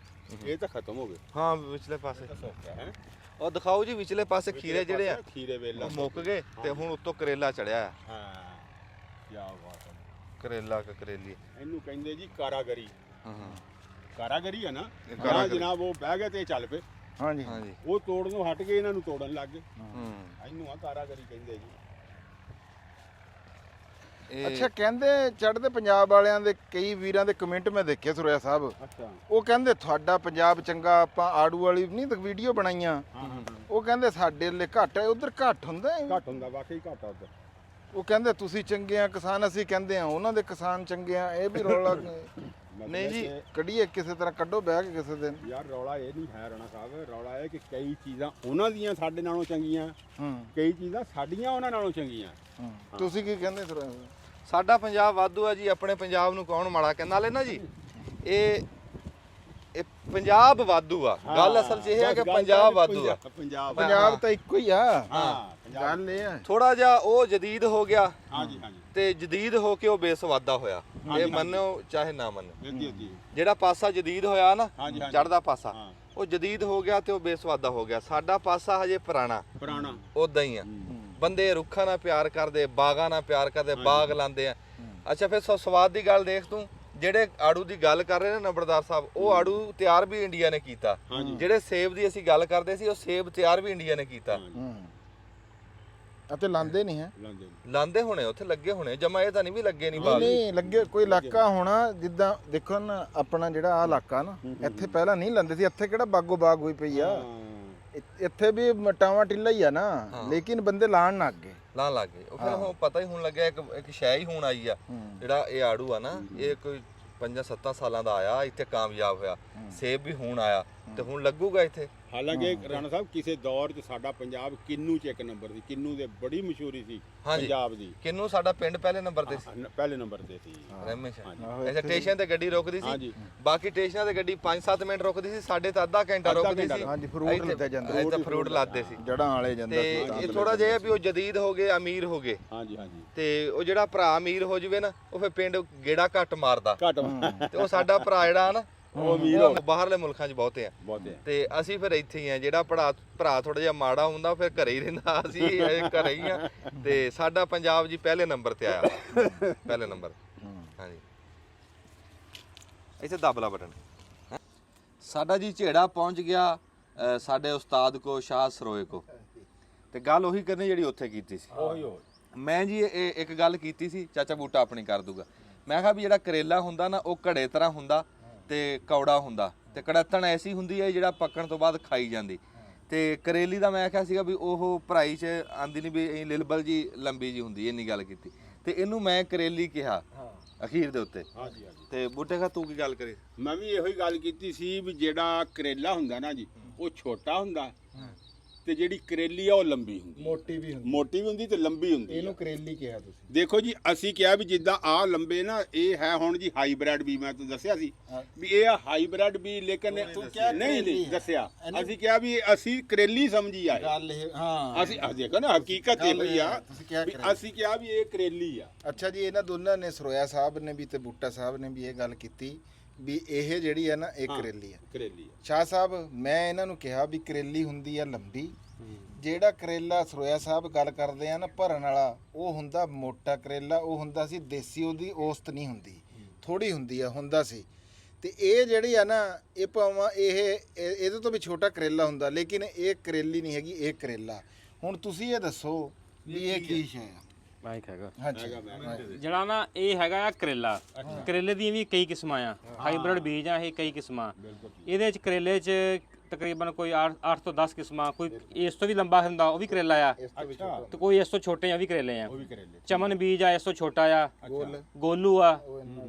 ਇਹ ਤਾਂ ਖਤਮ ਹੋ ਗਏ। ਹਾਂ ਵਿਚਲੇ ਪਾਸੇ ਹੈ ਉਹ ਦਿਖਾਓ ਜੀ, ਵਿਚਲੇ ਪਾਸੇ ਖੀਰੇ ਜਿਹੜੇ ਆ ਖੀਰੇ ਵੇਲਾ ਉਹ ਮੁੱਕ ਗਏ ਤੇ ਹੁਣ ਉੱਤੋਂ ਕਰੇਲਾ ਚੜਿਆ ਆ। ਹਾਂ ਕੀ ਬਾਤ ਹੈ। ਕਰੇਲਾ ਕ ਕਰੇਲੀ। ਇਹਨੂੰ ਕਹਿੰਦੇ ਜੀ ਕਾਰਾਗਰੀ। ਹਾਂ ਹਾਂ ਕਾਰਾਗਰੀ ਆ ਨਾ। ਇਹ ਹਾਂ ਕਾਰਾਗਰੀ। ਜਨਾਬ ਉਹ ਬਹਿ ਗਏ ਤੇ ਚੱਲ ਪਏ। ਹਾਂਜੀ ਹਾਂਜੀ ਉਹ ਤੋੜਨੋਂ ਹਟ ਕੇ ਇਹਨਾਂ ਨੂੰ ਤੋੜਨ ਲੱਗ ਗਏ। ਹੂੰ ਇਹਨੂੰ ਆ ਕਾਰਾਗਰੀ ਕਹਿੰਦੇ ਜੀ। ਇਹ ਅੱਛਾ ਕਹਿੰਦੇ ਚੜ੍ਹਦੇ ਪੰਜਾਬ ਵਾਲਿਆਂ ਦੇ ਕਈ ਵੀਰਾਂ ਦੇ ਕਮੈਂਟ ਮੈਂ ਦੇਖੇ ਸਰੋਇਆ ਸਾਹਿਬ, ਅੱਛਾ ਉਹ ਕਹਿੰਦੇ ਤੁਹਾਡਾ ਪੰਜਾਬ ਚੰਗਾ, ਆਪਾਂ ਆੜੂ ਵਾਲੀ ਨਹੀਂ ਤਾਂ ਵੀਡੀਓ ਬਣਾਈਆਂ, ਹਾਂ ਹਾਂ ਉਹ ਕਹਿੰਦੇ ਸਾਡੇ ਲਈ ਘੱਟ ਹੈ, ਉਧਰ ਘੱਟ ਹੁੰਦਾ ਹੈ। ਘੱਟ ਹੁੰਦਾ ਵਾਕਈ ਘੱਟ ਆ ਉੱਧਰ। ਉਹ ਕਹਿੰਦੇ ਤੁਸੀਂ ਚੰਗੇ ਆ ਕਿਸਾਨ, ਅਸੀਂ ਕਹਿੰਦੇ ਆ ਉਹਨਾਂ ਦੇ ਕਿਸਾਨ ਚੰਗੇ ਆ। ਇਹ ਵੀ ਰੌਲਾ ਨਹੀਂ ਜੀ। ਕੱਢੀਏ ਕਿਸੇ ਤਰ੍ਹਾਂ, ਕੱਢੋ ਬਹਿ ਕੇ ਕਿਸੇ ਦਿਨ। ਯਾਰ ਰੌਲਾ ਇਹ ਨਹੀਂ ਹੈ ਰਾਣਾ ਸਾਹਿਬ, ਰੌਲਾ ਇਹ ਕਿ ਕਈ ਚੀਜ਼ਾਂ ਉਹਨਾਂ ਦੀਆਂ ਸਾਡੇ ਨਾਲੋਂ ਚੰਗੀਆਂ, ਹੂੰ ਕਈ ਚੀਜ਼ਾਂ ਸਾਡੀਆਂ ਉਹਨਾਂ ਨਾਲੋਂ ਚੰਗੀਆਂ। ਤੁਸੀਂ ਕੀ ਕਹਿੰਦੇ ਸਰੋਇਆ ਸਾਹਿਬ? ਸਾਡਾ ਪੰਜਾਬ ਵਾਧੂ ਆ ਜੀ, ਆਪਣੇ ਪੰਜਾਬ ਨੂੰ ਕੌਣ ਮਾੜਾ ਕਹਿੰਦਾ। ਨਾਲੇ ਨਾ ਜੀ ਇਹ ਪੰਜਾਬ ਵਾਧੂ ਆ। ਗੱਲ ਅਸਲ 'ਚ ਇਹ ਹੈ ਕਿ ਪੰਜਾਬ ਵਾਧੂ ਆ। ਪੰਜਾਬ ਤਾਂ ਇੱਕੋ ਹੀ ਆ। ਹਾਂ ਗੱਲ ਇਹ ਆ ਥੋੜਾ ਜਿਹਾ ਉਹ ਜਦੀਦ ਹੋ ਗਿਆ ਹਾਂਜੀ ਹਾਂਜੀ ਤੇ ਜਦੀਦ ਹੋ ਕੇ ਉਹ ਬੇਸਵਾਦਾ ਹੋਇਆ। ਇਹ ਮੰਨੋ ਚਾਹੇ ਨਾ ਮੰਨੋ, ਜੀ ਜੀ ਜਿਹੜਾ ਪਾਸਾ ਜਦੀਦ ਹੋਇਆ ਨਾ ਹਾਂਜੀ, ਹਾਂਜੀ। ਚੜਦਾ ਪਾਸਾ, ਹਾਂ। ਉਹ ਜਦੀਦ ਹੋ ਗਿਆ ਤੇ ਉਹ ਬੇਸਵਾਦਾ ਹੋ ਗਿਆ। ਸਾਡਾ ਪਾਸਾ ਹਜੇ ਪੁਰਾਣਾ ਉਦਾਂ ਹੀ ਆ। ਬੰਦੇ ਰੁੱਖਾਂ ਨਾਲ ਪਿਆਰ ਕਰਦੇ, ਬਾਗਾਂ ਨਾਲ ਪਿਆਰ ਕਰਦੇ, ਬਾਗ ਲਾਉਂਦੇ ਆ। ਅੱਛਾ ਫਿਰ ਸਵਾਦ ਦੀ ਗੱਲ ਦੇਖ ਤੂੰ, ਜਿਹੜੇ ਆੜੂ ਦੀ ਗੱਲ ਕਰ ਰਹੇ ਨੇ ਨੰਬਰਦਾਰ ਸਾਹਿਬ, ਉਹ ਆੜੂ ਤਿਆਰ ਵੀ ਇੰਡੀਆ ਨੇ ਕੀਤਾ। ਜਿਹੜੇ ਸੇਬ ਦੀ ਅਸੀਂ ਗੱਲ ਕਰਦੇ ਸੀ, ਉਹ ਸੇਬ ਤਿਆਰ ਵੀ ਇੰਡੀਆ ਨੇ ਕੀਤਾ। ਅਤੇ ਲਾਂਦੇ ਨਹੀਂ ਹੈ, ਲਾਂਦੇ ਹੋਣੇ, ਉੱਥੇ ਲੱਗੇ ਹੋਣੇ, ਜਮਾ ਇਹ ਤਾਂ ਨਹੀਂ ਵੀ ਲੱਗੇ ਨਹੀਂ ਬਾਗ। ਨਹੀਂ ਲੱਗੇ। ਕੋਈ ਇਲਾਕਾ ਹੋਣਾ ਜਿੱਦਾਂ ਦੇਖੋ ਨਾ ਆਪਣਾ ਜਿਹੜਾ ਆ ਇਲਾਕਾ ਨਾ, ਇੱਥੇ ਪਹਿਲਾਂ ਨਹੀਂ ਲਾਂਦੇ ਸੀ। ਇੱਥੇ ਕਿਹੜਾ ਬਾਗੋ ਬਾਗ ਹੋਈ ਪਈ ਆ, ਇੱਥੇ ਵੀ ਮਟਾਵਾ ਟਿੱਲਾ ਹੀ ਆ ਨਾ, ਲੇਕਿਨ ਬੰਦੇ ਲਾਣ ਨਾ ਅੱਗੇ ਲਾਣ ਲੱਗ ਗਏ। ਉਹ ਫਿਰ ਹੁਣ ਪਤਾ ਹੀ ਹੁਣ ਲੱਗਿਆ ਇੱਕ ਸ਼ੈ ਹੀ ਹੁਣ ਆਈ ਆ। ਜਿਹੜਾ ਇਹ ਆੜੂ ਆ ਨਾ, ਇਹ ਕੋਈ 5-7 ਸਾਲਾਂ ਦਾ ਆਇਆ, ਇੱਥੇ ਕਾਮਯਾਬ ਹੋਇਆ। ਸੇਬ ਵੀ ਹੁਣ ਆਇਆ ਤੇ ਹੁਣ ਲੱਗੂਗਾ ਇੱਥੇ। ਹਾਲਾਂਕਿ ਰਾਣਾ ਸਾਹਿਬ ਕਿਸੇ ਦੌਰ 'ਚ ਸਾਡਾ ਪੰਜਾਬ ਕਿੰਨੂ 'ਚ ਇੱਕ ਨੰਬਰ ਸੀ। ਕਿੰਨੂ ਦੇ ਬੜੀ ਮਸ਼ਹੂਰੀ ਸੀ ਪੰਜਾਬ ਦੀ। ਕਿੰਨੂ ਸਾਡਾ ਪਿੰਡ ਪਹਿਲੇ ਨੰਬਰ ਤੇ ਸੀ, ਪਹਿਲੇ ਨੰਬਰ ਤੇ ਸੀ। ਅੱਛਾ ਸਟੇਸ਼ਨ ਤੇ ਗੱਡੀ ਰੁਕਦੀ ਸੀ, ਬਾਕੀ ਸਟੇਸ਼ਨਾਂ ਤੇ ਗੱਡੀ 5-7 ਮਿੰਟ ਰੁਕਦੀ ਸੀ, ਸਾਡੇ ਤਾਂ ਅੱਧਾ ਘੰਟਾ ਰੁਕਦੀ ਸੀ। ਹਾਂਜੀ ਫਰੂਟ ਲੱਦਿਆ ਜਾਂਦਾ, ਇੱਥੇ ਫਰੂਟ ਲਾਦੇ ਸੀ, ਜੜਾਂ ਵਾਲੇ ਜਾਂਦਾ ਤੇ ਇਹ ਥੋੜਾ ਜਿਹਾ ਵੀ ਉਹ ਜਦੀਦ ਹੋ ਗਏ, ਅਮੀਰ ਹੋ ਗਏ। ਹਾਂਜੀ ਹਾਂਜੀ। ਤੇ ਉਹ ਜਿਹੜਾ ਭਰਾ ਅਮੀਰ ਹੋ ਜਵੇ ਨਾ, ਉਹ ਫਿਰ ਪਿੰਡ ਗੇੜਾ ਘੱਟ ਮਾਰਦਾ। ਤੇ ਉਹ ਸਾਡਾ ਭਰਾ ਜਿਹੜਾ ਨਾ, ਉਹ ਅਮੀਰ ਬਾਹਰਲੇ ਮੁਲਕਾਂ 'ਚ ਬਹੁਤੇ ਆ। ਤੇ ਅਸੀਂ ਫਿਰ ਇੱਥੇ ਹੀ ਆ। ਜਿਹੜਾ ਭਰਾ ਥੋੜਾ ਜਿਹਾ ਮਾੜਾ ਹੁੰਦਾ, ਫਿਰ ਘਰੇ ਹੀ ਰਹਿੰਦਾ। ਅਸੀਂ ਘਰੇ ਹੀ ਆ। ਤੇ ਸਾਡਾ ਪੰਜਾਬ ਜੀ ਪਹਿਲੇ ਨੰਬਰ ਤੇ ਆਇਆ, ਪਹਿਲੇ ਨੰਬਰ। ਹਾਂਜੀ ਇੱਥੇ ਦਬਲਾ ਬਟਨ। ਸਾਡਾ ਜੀ ਝੇੜਾ ਪਹੁੰਚ ਗਿਆ ਸਾਡੇ ਉਸਤਾਦ ਕੋ, ਸ਼ਾਹ ਸਰੋਏ ਕੋ। ਤੇ ਗੱਲ ਉਹੀ ਕਰਨੀ ਜਿਹੜੀ ਉੱਥੇ ਕੀਤੀ ਸੀ। ਮੈਂ ਜੀ ਇਹ ਇੱਕ ਗੱਲ ਕੀਤੀ ਸੀ, ਚਾਚਾ ਬੂਟਾ ਆਪਣੀ ਕਰ ਦੂਗਾ। ਮੈਂ ਕਿਹਾ ਵੀ ਜਿਹੜਾ ਕਰੇਲਾ ਹੁੰਦਾ ਨਾ, ਉਹ ਘੜੇ ਤਰ੍ਹਾਂ ਹੁੰਦਾ ਤੇ ਕੌੜਾ ਹੁੰਦਾ, ਤੇ ਕੜੱਤਣ ਐਸੀ ਹੁੰਦੀ ਹੈ ਜਿਹੜਾ ਪੱਕਣ ਤੋਂ ਬਾਅਦ ਖਾਈ ਜਾਂਦੀ। ਤੇ ਕਰੇਲੀ ਦਾ ਮੈਂ ਕਿਹਾ ਸੀਗਾ ਵੀ ਉਹ ਭਰਾਈ 'ਚ ਆਂਦੀ ਨਹੀਂ, ਵੀ ਲਿਲਬਲ ਜੀ ਲੰਬੀ ਜੀ ਹੁੰਦੀ, ਇੰਨੀ ਗੱਲ ਕੀਤੀ। ਤੇ ਇਹਨੂੰ ਮੈਂ ਕਰੇਲੀ ਕਿਹਾ ਅਖੀਰ ਦੇ ਉੱਤੇ। ਤੇ ਬੂਟੇ ਕਾ ਤੂੰ ਕੀ ਗੱਲ ਕਰੀ? ਮੈਂ ਵੀ ਇਹੋ ਹੀ ਗੱਲ ਕੀਤੀ ਸੀ ਵੀ ਜਿਹੜਾ ਕਰੇਲਾ ਹੁੰਦਾ ਨਾ ਜੀ, ਉਹ ਛੋਟਾ ਹੁੰਦਾ ਤੇ ਜਿਹੜੀ ਕਰੇਲੀ ਆ ਉਹ ਲੰਬੀ ਹੁੰਦੀ, ਮੋਟੀ ਵੀ ਹੁੰਦੀ ਤੇ ਲੰਬੀ ਹੁੰਦੀ। ਇਹਨੂੰ ਕਰੇਲੀ ਕਿਹਾ ਤੁਸੀਂ। ਦੇਖੋ ਜੀ ਅਸੀਂ ਕਿਹਾ ਵੀ ਜਿੱਦਾਂ ਆ ਲੰਬੇ ਨਾ, ਇਹ ਹੈ ਹੁਣ ਜੀ ਹਾਈਬ੍ਰਿਡ ਵੀ। ਮੈਂ ਤੁਹਾਨੂੰ ਦੱਸਿਆ ਸੀ ਵੀ ਇਹ ਆ ਹਾਈਬ੍ਰਿਡ ਵੀ, ਲੇਕਿਨ ਨਹੀਂ ਦੱਸਿਆ। ਅਸੀਂ ਕਿਹਾ ਵੀ ਅਸੀਂ ਕਰੇਲੀ ਸਮਝੀ ਆਏ ਗੱਲ ਇਹ ਹਾਂ, ਅਸੀਂ ਦੇਖੋ ਨਾ ਹਕੀਕਤ ਇਹ ਹੋਈ ਆ ਵੀ ਅਸੀਂ ਕਿਹਾ ਵੀ ਇਹ ਕਰੇਲੀ ਆ। ਅੱਛਾ ਜੀ, ਇਹਨਾਂ ਦੋਨਾਂ ਨੇ ਸਰੋਇਆ ਸਾਹਿਬ ਨੇ ਵੀ ਤੇ ਬੂਟਾ ਸਾਹਿਬ ਨੇ ਵੀ ਇਹ ਗੱਲ ਕੀਤੀ ਵੀ ਇਹ ਜਿਹੜੀ ਹੈ ਨਾ, ਇਹ ਕਰੇਲੀ ਆ। ਸ਼ਾਹ ਸਾਹਿਬ ਮੈਂ ਇਹਨਾਂ ਨੂੰ ਕਿਹਾ ਵੀ ਕਰੇਲੀ ਹੁੰਦੀ ਆ ਲੰਬੀ। ਜਿਹੜਾ ਕਰੇਲਾ ਸਰੋਇਆ ਸਾਹਿਬ ਗੱਲ ਕਰਦੇ ਆ ਨਾ ਭਰਨ ਵਾਲਾ, ਉਹ ਹੁੰਦਾ ਮੋਟਾ ਕਰੇਲਾ, ਉਹ ਹੁੰਦਾ ਸੀ ਦੇਸੀ, ਉਹਦੀ ਔਸਤ ਨਹੀਂ ਹੁੰਦੀ, ਥੋੜੀ ਹੁੰਦੀ ਆ, ਹੁੰਦਾ ਸੀ। ਤੇ ਇਹ ਜਿਹੜੀ ਆ ਨਾ, ਇਹ ਭਾਵੇਂ ਇਹਦੇ ਤੋਂ ਵੀ ਛੋਟਾ ਕਰੇਲਾ ਹੁੰਦਾ, ਲੇਕਿਨ ਇਹ ਕਰੇਲੀ ਨਹੀਂ ਹੈਗੀ, ਇਹ ਕਰੇਲਾ। ਹੁਣ ਤੁਸੀਂ ਇਹ ਦੱਸੋ ਵੀ ਇਹ ਕੀ ਸ਼ੈ ਆ? ਮਾਈਕ ਹੈਗਾ ਹਾਂਜੀ ਜਿਹੜਾ ਨਾ ਇਹ ਹੈਗਾ ਆ ਕਰੇਲਾ। ਕਰੇਲੇ ਦੀਆਂ ਵੀ ਕਈ ਕਿਸਮਾਂ ਆ, ਹਾਈਬ੍ਰਿਡ ਬੀਜ ਆ ਇਹ, ਕਈ ਕਿਸਮਾਂ। ਇਹਦੇ ਵਿੱਚ ਕਰੇਲੇ 'ਚ ਤਕਰੀਬਨ ਕੋਈ 8 ਤੋਂ 10 ਕਿਸਮਾਂ, ਕੋਈ ਇਸ ਤੋਂ ਵੀ ਲੰਬਾ ਹੁੰਦਾ ਉਹ ਵੀ ਕਰੇਲਾ ਆ, ਅੱਛਾ ਤੇ ਕੋਈ ਇਸ ਤੋਂ ਛੋਟੇ ਆ ਉਹ ਵੀ ਕਰੇਲੇ ਆ। ਉਹ ਵੀ ਕਰੇਲੇ ਚਮਨ ਬੀਜ ਆ ਇਸ ਤੋਂ ਛੋਟਾ ਆ, ਗੋਲੂ ਆ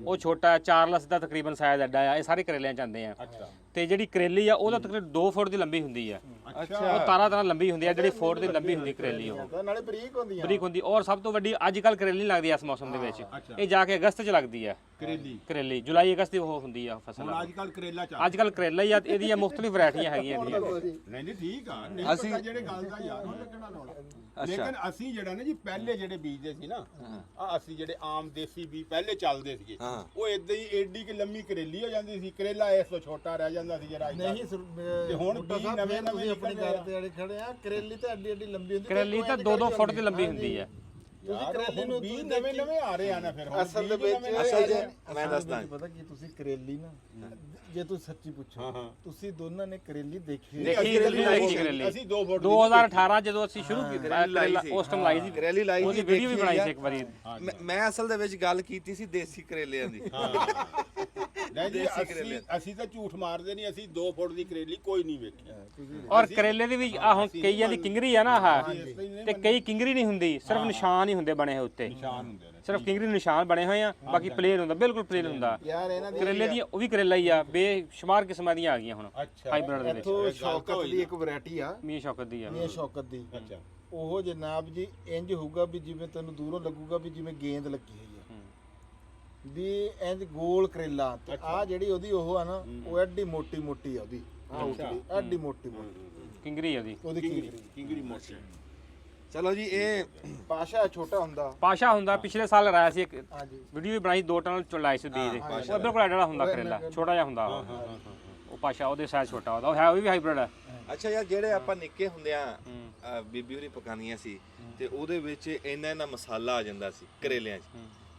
ਉਹ ਛੋਟਾ ਆ, ਚਾਰਲਸ ਦਾ ਤਕਰੀਬਨ ਸਾਈਜ਼ ਐਡਾ ਆ। ਇਹ ਸਾਰੇ ਕਰੇਲਿਆਂ ਚ ਆਉਂਦੇ ਆ। ਅੱਛਾ ਤੇ ਜਿਹੜੀ ਕਰੇਲੀ ਆ ਉਹਦਾ ਤਕਰੀਬਨ 2 ਫੁੱਟ ਦੀ ਲੰਬੀ ਹੁੰਦੀ ਆ। ਅੱਛਾ ਉਹ ਤਾਰਾ ਲੰਬੀ ਹੁੰਦੀ ਆ, ਜਿਹੜੀ ਫੁੱਟ ਦੀ ਲੰਬੀ ਹੁੰਦੀ ਕਰੇਲੀ ਉਹ ਨਾਲੇ ਬਰੀਕ ਹੁੰਦੀਆਂ ਬਰੀਕ ਹੁੰਦੀ। ਔਰ ਸਭ ਤੋਂ ਵੱਡੀ ਅੱਜ ਕੱਲ ਕਰੇਲੀ ਨਹੀਂ ਲੱਗਦੀ ਇਸ ਮੌਸਮ ਦੇ ਵਿੱਚ, ਇਹ ਜਾ ਕੇ ਅਗਸਤ ਚ ਲੱਗਦੀ ਆ ਕਰੇਲੀ। ਜੁਲਾਈ ਅਗਸਤ ਦੀ ਉਹ ਹੁੰਦੀ ਆ ਫਸਲ। ਅੱਜ ਕੱਲ ਕਰੇਲਾ ਚੱਲ ਅੱਜ ਕੱਲ ਕਰੇਲਾ ਹੀ ਆ, ਇਹਦੀਆਂ ਮੁxtਲਿਫ ਵੈਰਾਈਟੀਆਂ ਹੈਗੀਆਂ ਇਹਦੀਆਂ। ਨਹੀਂ ਠੀਕ ਆ, ਨਹੀਂ ਪਤਾ ਜਿਹੜੇ ਗੱਲ ਦਾ ਯਾਰ ਉਹ ਲੱਗਣਾ ਰੌਲਾ। ਲੇਕਿਨ ਅਸੀਂ ਜਿਹੜਾ ਨਾ ਜੀ ਪਹਿਲੇ ਜਿਹੜੇ ਬੀਜਦੇ ਸੀ ਨਾ, ਆ ਅਸੀਂ ਜਿਹੜੇ ਆਮ ਦੇਸੀ ਬੀਜ ਪਹਿਲੇ ਚੱਲਦੇ ਸੀਗੇ, ਉਹ ਇਦਾਂ ਹੀ ਏਡੀ ਕਿ ਲੰਮੀ ਕਰੇਲੀ ਹੋ ਜਾਂਦੀ ਸੀ, ਕਰੇਲਾ ਇਸ ਤੋਂ ਛੋਟਾ ਰਹਿ ਜਾਂਦਾ ਸੀ ਜਿਹੜਾ ਨਹੀਂ ਤੇ ਹੁਣ ਬੀਜ ਨਵੇਂ ਨਵੇਂ ਆਪਣੀ ਗੱਲ ਤੇ ਵਾਲੇ ਖੜੇ ਆ। ਕਰੇਲੀ ਤਾਂ ਐਡੀ ਐਡੀ ਲੰਬੀ ਹੁੰਦੀ, ਕਰੇਲੀ ਤਾਂ 2-2 ਫੁੱਟ ਦੀ ਲੰਬੀ ਹੁੰਦੀ ਆ। ਤੁਸੀਂ ਕਰੇਲੀ ਨੂੰ ਬੀਜ ਨਵੇਂ ਨਵੇਂ ਆ ਰਹੇ ਆ ਨਾ, ਫਿਰ ਅਸਲ ਦੇ ਵਿੱਚ ਮੈਂ ਦੱਸਦਾ ਪਤਾ ਕੀ ਤੁਸੀਂ ਕਰੇਲੀ ਨਾ, ਜੇ ਤੁਸੀਂ ਸੱਚੀ ਪੁੱਛੋ, ਤੁਸੀਂ ਦੋਨਾਂ ਨੇ ਕਰੇਲੀ ਦੇਖੀ ਦੇਖੀ ਕਰੇਲੀ ਅਸੀਂ 2 ਫੁੱਟ 2018 ਜਦੋਂ ਅਸੀਂ ਸ਼ੁਰੂ ਕੀਤੀ ਕਰੇਲਾ ਉਸ ਟਾਈਮ ਲਾਈ ਸੀ ਕਰੇਲੀ ਲਾਈ ਉਹਦੀ ਵੀਡੀਓ ਵੀ ਬਣਾਈ ਸੀ ਇੱਕ ਵਾਰੀ। ਮੈਂ ਅਸਲ ਦੇ ਵਿੱਚ ਗੱਲ ਕੀਤੀ ਸੀ ਦੇਸੀ ਕਰੇਲਿਆਂ ਦੀ। ਨਹੀਂ ਜੀ ਅਸੀਂ ਤਾਂ ਝੂਠ ਮਾਰਦੇ ਨਹੀਂ, ਅਸੀਂ 2 ਫੁੱਟ ਦੀ ਕਰੇਲੀ ਕੋਈ ਨਹੀਂ ਵੇਖੀ। ਔਰ ਕਰੇਲੇ ਦੀ ਵੀ ਆ ਹੁਣ ਕਈਆਂ ਦੀ ਕਿੰਗਰੀ ਆ ਨਾ ਆਹ, ਤੇ ਕਈ ਕਿੰਗਰੀ ਨਹੀਂ ਹੁੰਦੀ, ਸਿਰਫ ਨਿਸ਼ਾਨ ਹੀ ਹੁੰਦੇ ਬਣੇ ਹੋਏ ਉੱਤੇ, ਨਿਸ਼ਾਨ ਹੁੰਦੇ ਨੇ ਸਿਰਫ ਕਿੰਗਰੀ ਨਿਸ਼ਾਨ ਬਣੇ ਹੋਏ ਆ, ਬਾਕੀ ਪਲੇਨ ਹੁੰਦਾ, ਬਿਲਕੁਲ ਪਲੇਨ ਹੁੰਦਾ। ਯਾਰ ਇਹਨਾਂ ਦੀ ਕਰੇਲੇ ਦੀਆਂ ਉਹ ਵੀ ਕਰੇਲਾ ਹੀ ਆ, ਬੇਸ਼ੁਮਾਰ ਕਿਸਮਾਂ ਦੀਆਂ ਆ ਗਈਆਂ ਹੁਣ ਅੱਛਾ ਹਾਈਬ੍ਰਿਡ ਦੇ ਵਿੱਚ। ਇੱਥੋਂ ਸ਼ੌਕਤ ਦੀ ਇੱਕ ਵੈਰਾਈਟੀ ਆ, ਮੀਆਂ ਸ਼ੌਕਤ ਦੀ ਆ। ਮੀਆਂ ਸ਼ੌਕਤ ਦੀ। ਅੱਛਾ ਉਹ ਜਨਾਬ ਜੀ ਇੰਜ ਹੋਊਗਾ ਵੀ ਜਿਵੇਂ ਤੈਨੂੰ ਦੂਰੋਂ ਲੱਗੂਗਾ ਵੀ ਜਿਵੇਂ ਗੇਂਦ ਲੱਗੀ ਹੋਈ ਆ, ਵੀ ਇੰਜ ਗੋਲ ਕਰੇਲਾ। ਤੇ ਆ ਜਿਹੜੀ ਉਹਦੀ ਉਹ ਆ ਨਾ, ਉਹ ਐਡੀ ਮੋਟੀ ਮੋਟੀ ਆ ਉਹਦੀ, ਐਡੀ ਮੋਟੀ ਮੋਟੀ ਕਿੰਗਰੀ ਆ ਉਹਦੀ। ਉਹਦੀ ਕਿੰਗਰੀ ਮੋਟੀ। ਚਲੋ ਜੀ, ਇਹ ਪਾਸ਼ਾ ਛੋਟਾ ਹੁੰਦਾ, ਪਾਸ਼ਾ ਹੁੰਦਾ, ਪਿਛਲੇ ਸਾਲ ਲਾਇਆ ਸੀ ਇੱਕ ਹਾਂਜੀ ਵੀਡੀਓ ਵੀ ਬਣਾਈ, 2 ਟਨ ਚ ਲਾਈ ਸੀ ਬੀਜ ਦੇ। ਉਹ ਬਿਲਕੁਲ ਐਡਾ ਹੁੰਦਾ ਕਰੇਲਾ, ਛੋਟਾ ਜਿਹਾ ਹੁੰਦਾ ਉਹ ਪਾਸ਼ਾ, ਉਹਦੇ ਸਾਈਜ਼ ਛੋਟਾ ਹੁੰਦਾ। ਉਹ ਹੈ ਉਹ ਵੀ ਹਾਈਬ੍ਰਿਡ ਹੈ। ਅੱਛਾ ਯਾਰ, ਜਿਹੜੇ ਆਪਾਂ ਨਿੱਕੇ ਹੁੰਦੇ ਆ ਬੀਬੀ ਹੋਰੀ ਪਕਾਉਂਦੀਆਂ ਸੀ, ਤੇ ਉਹਦੇ ਵਿੱਚ ਇੰਨਾ ਮਸਾਲਾ ਆ ਜਾਂਦਾ ਸੀ ਕਰੇਲਿਆਂ 'ਚ।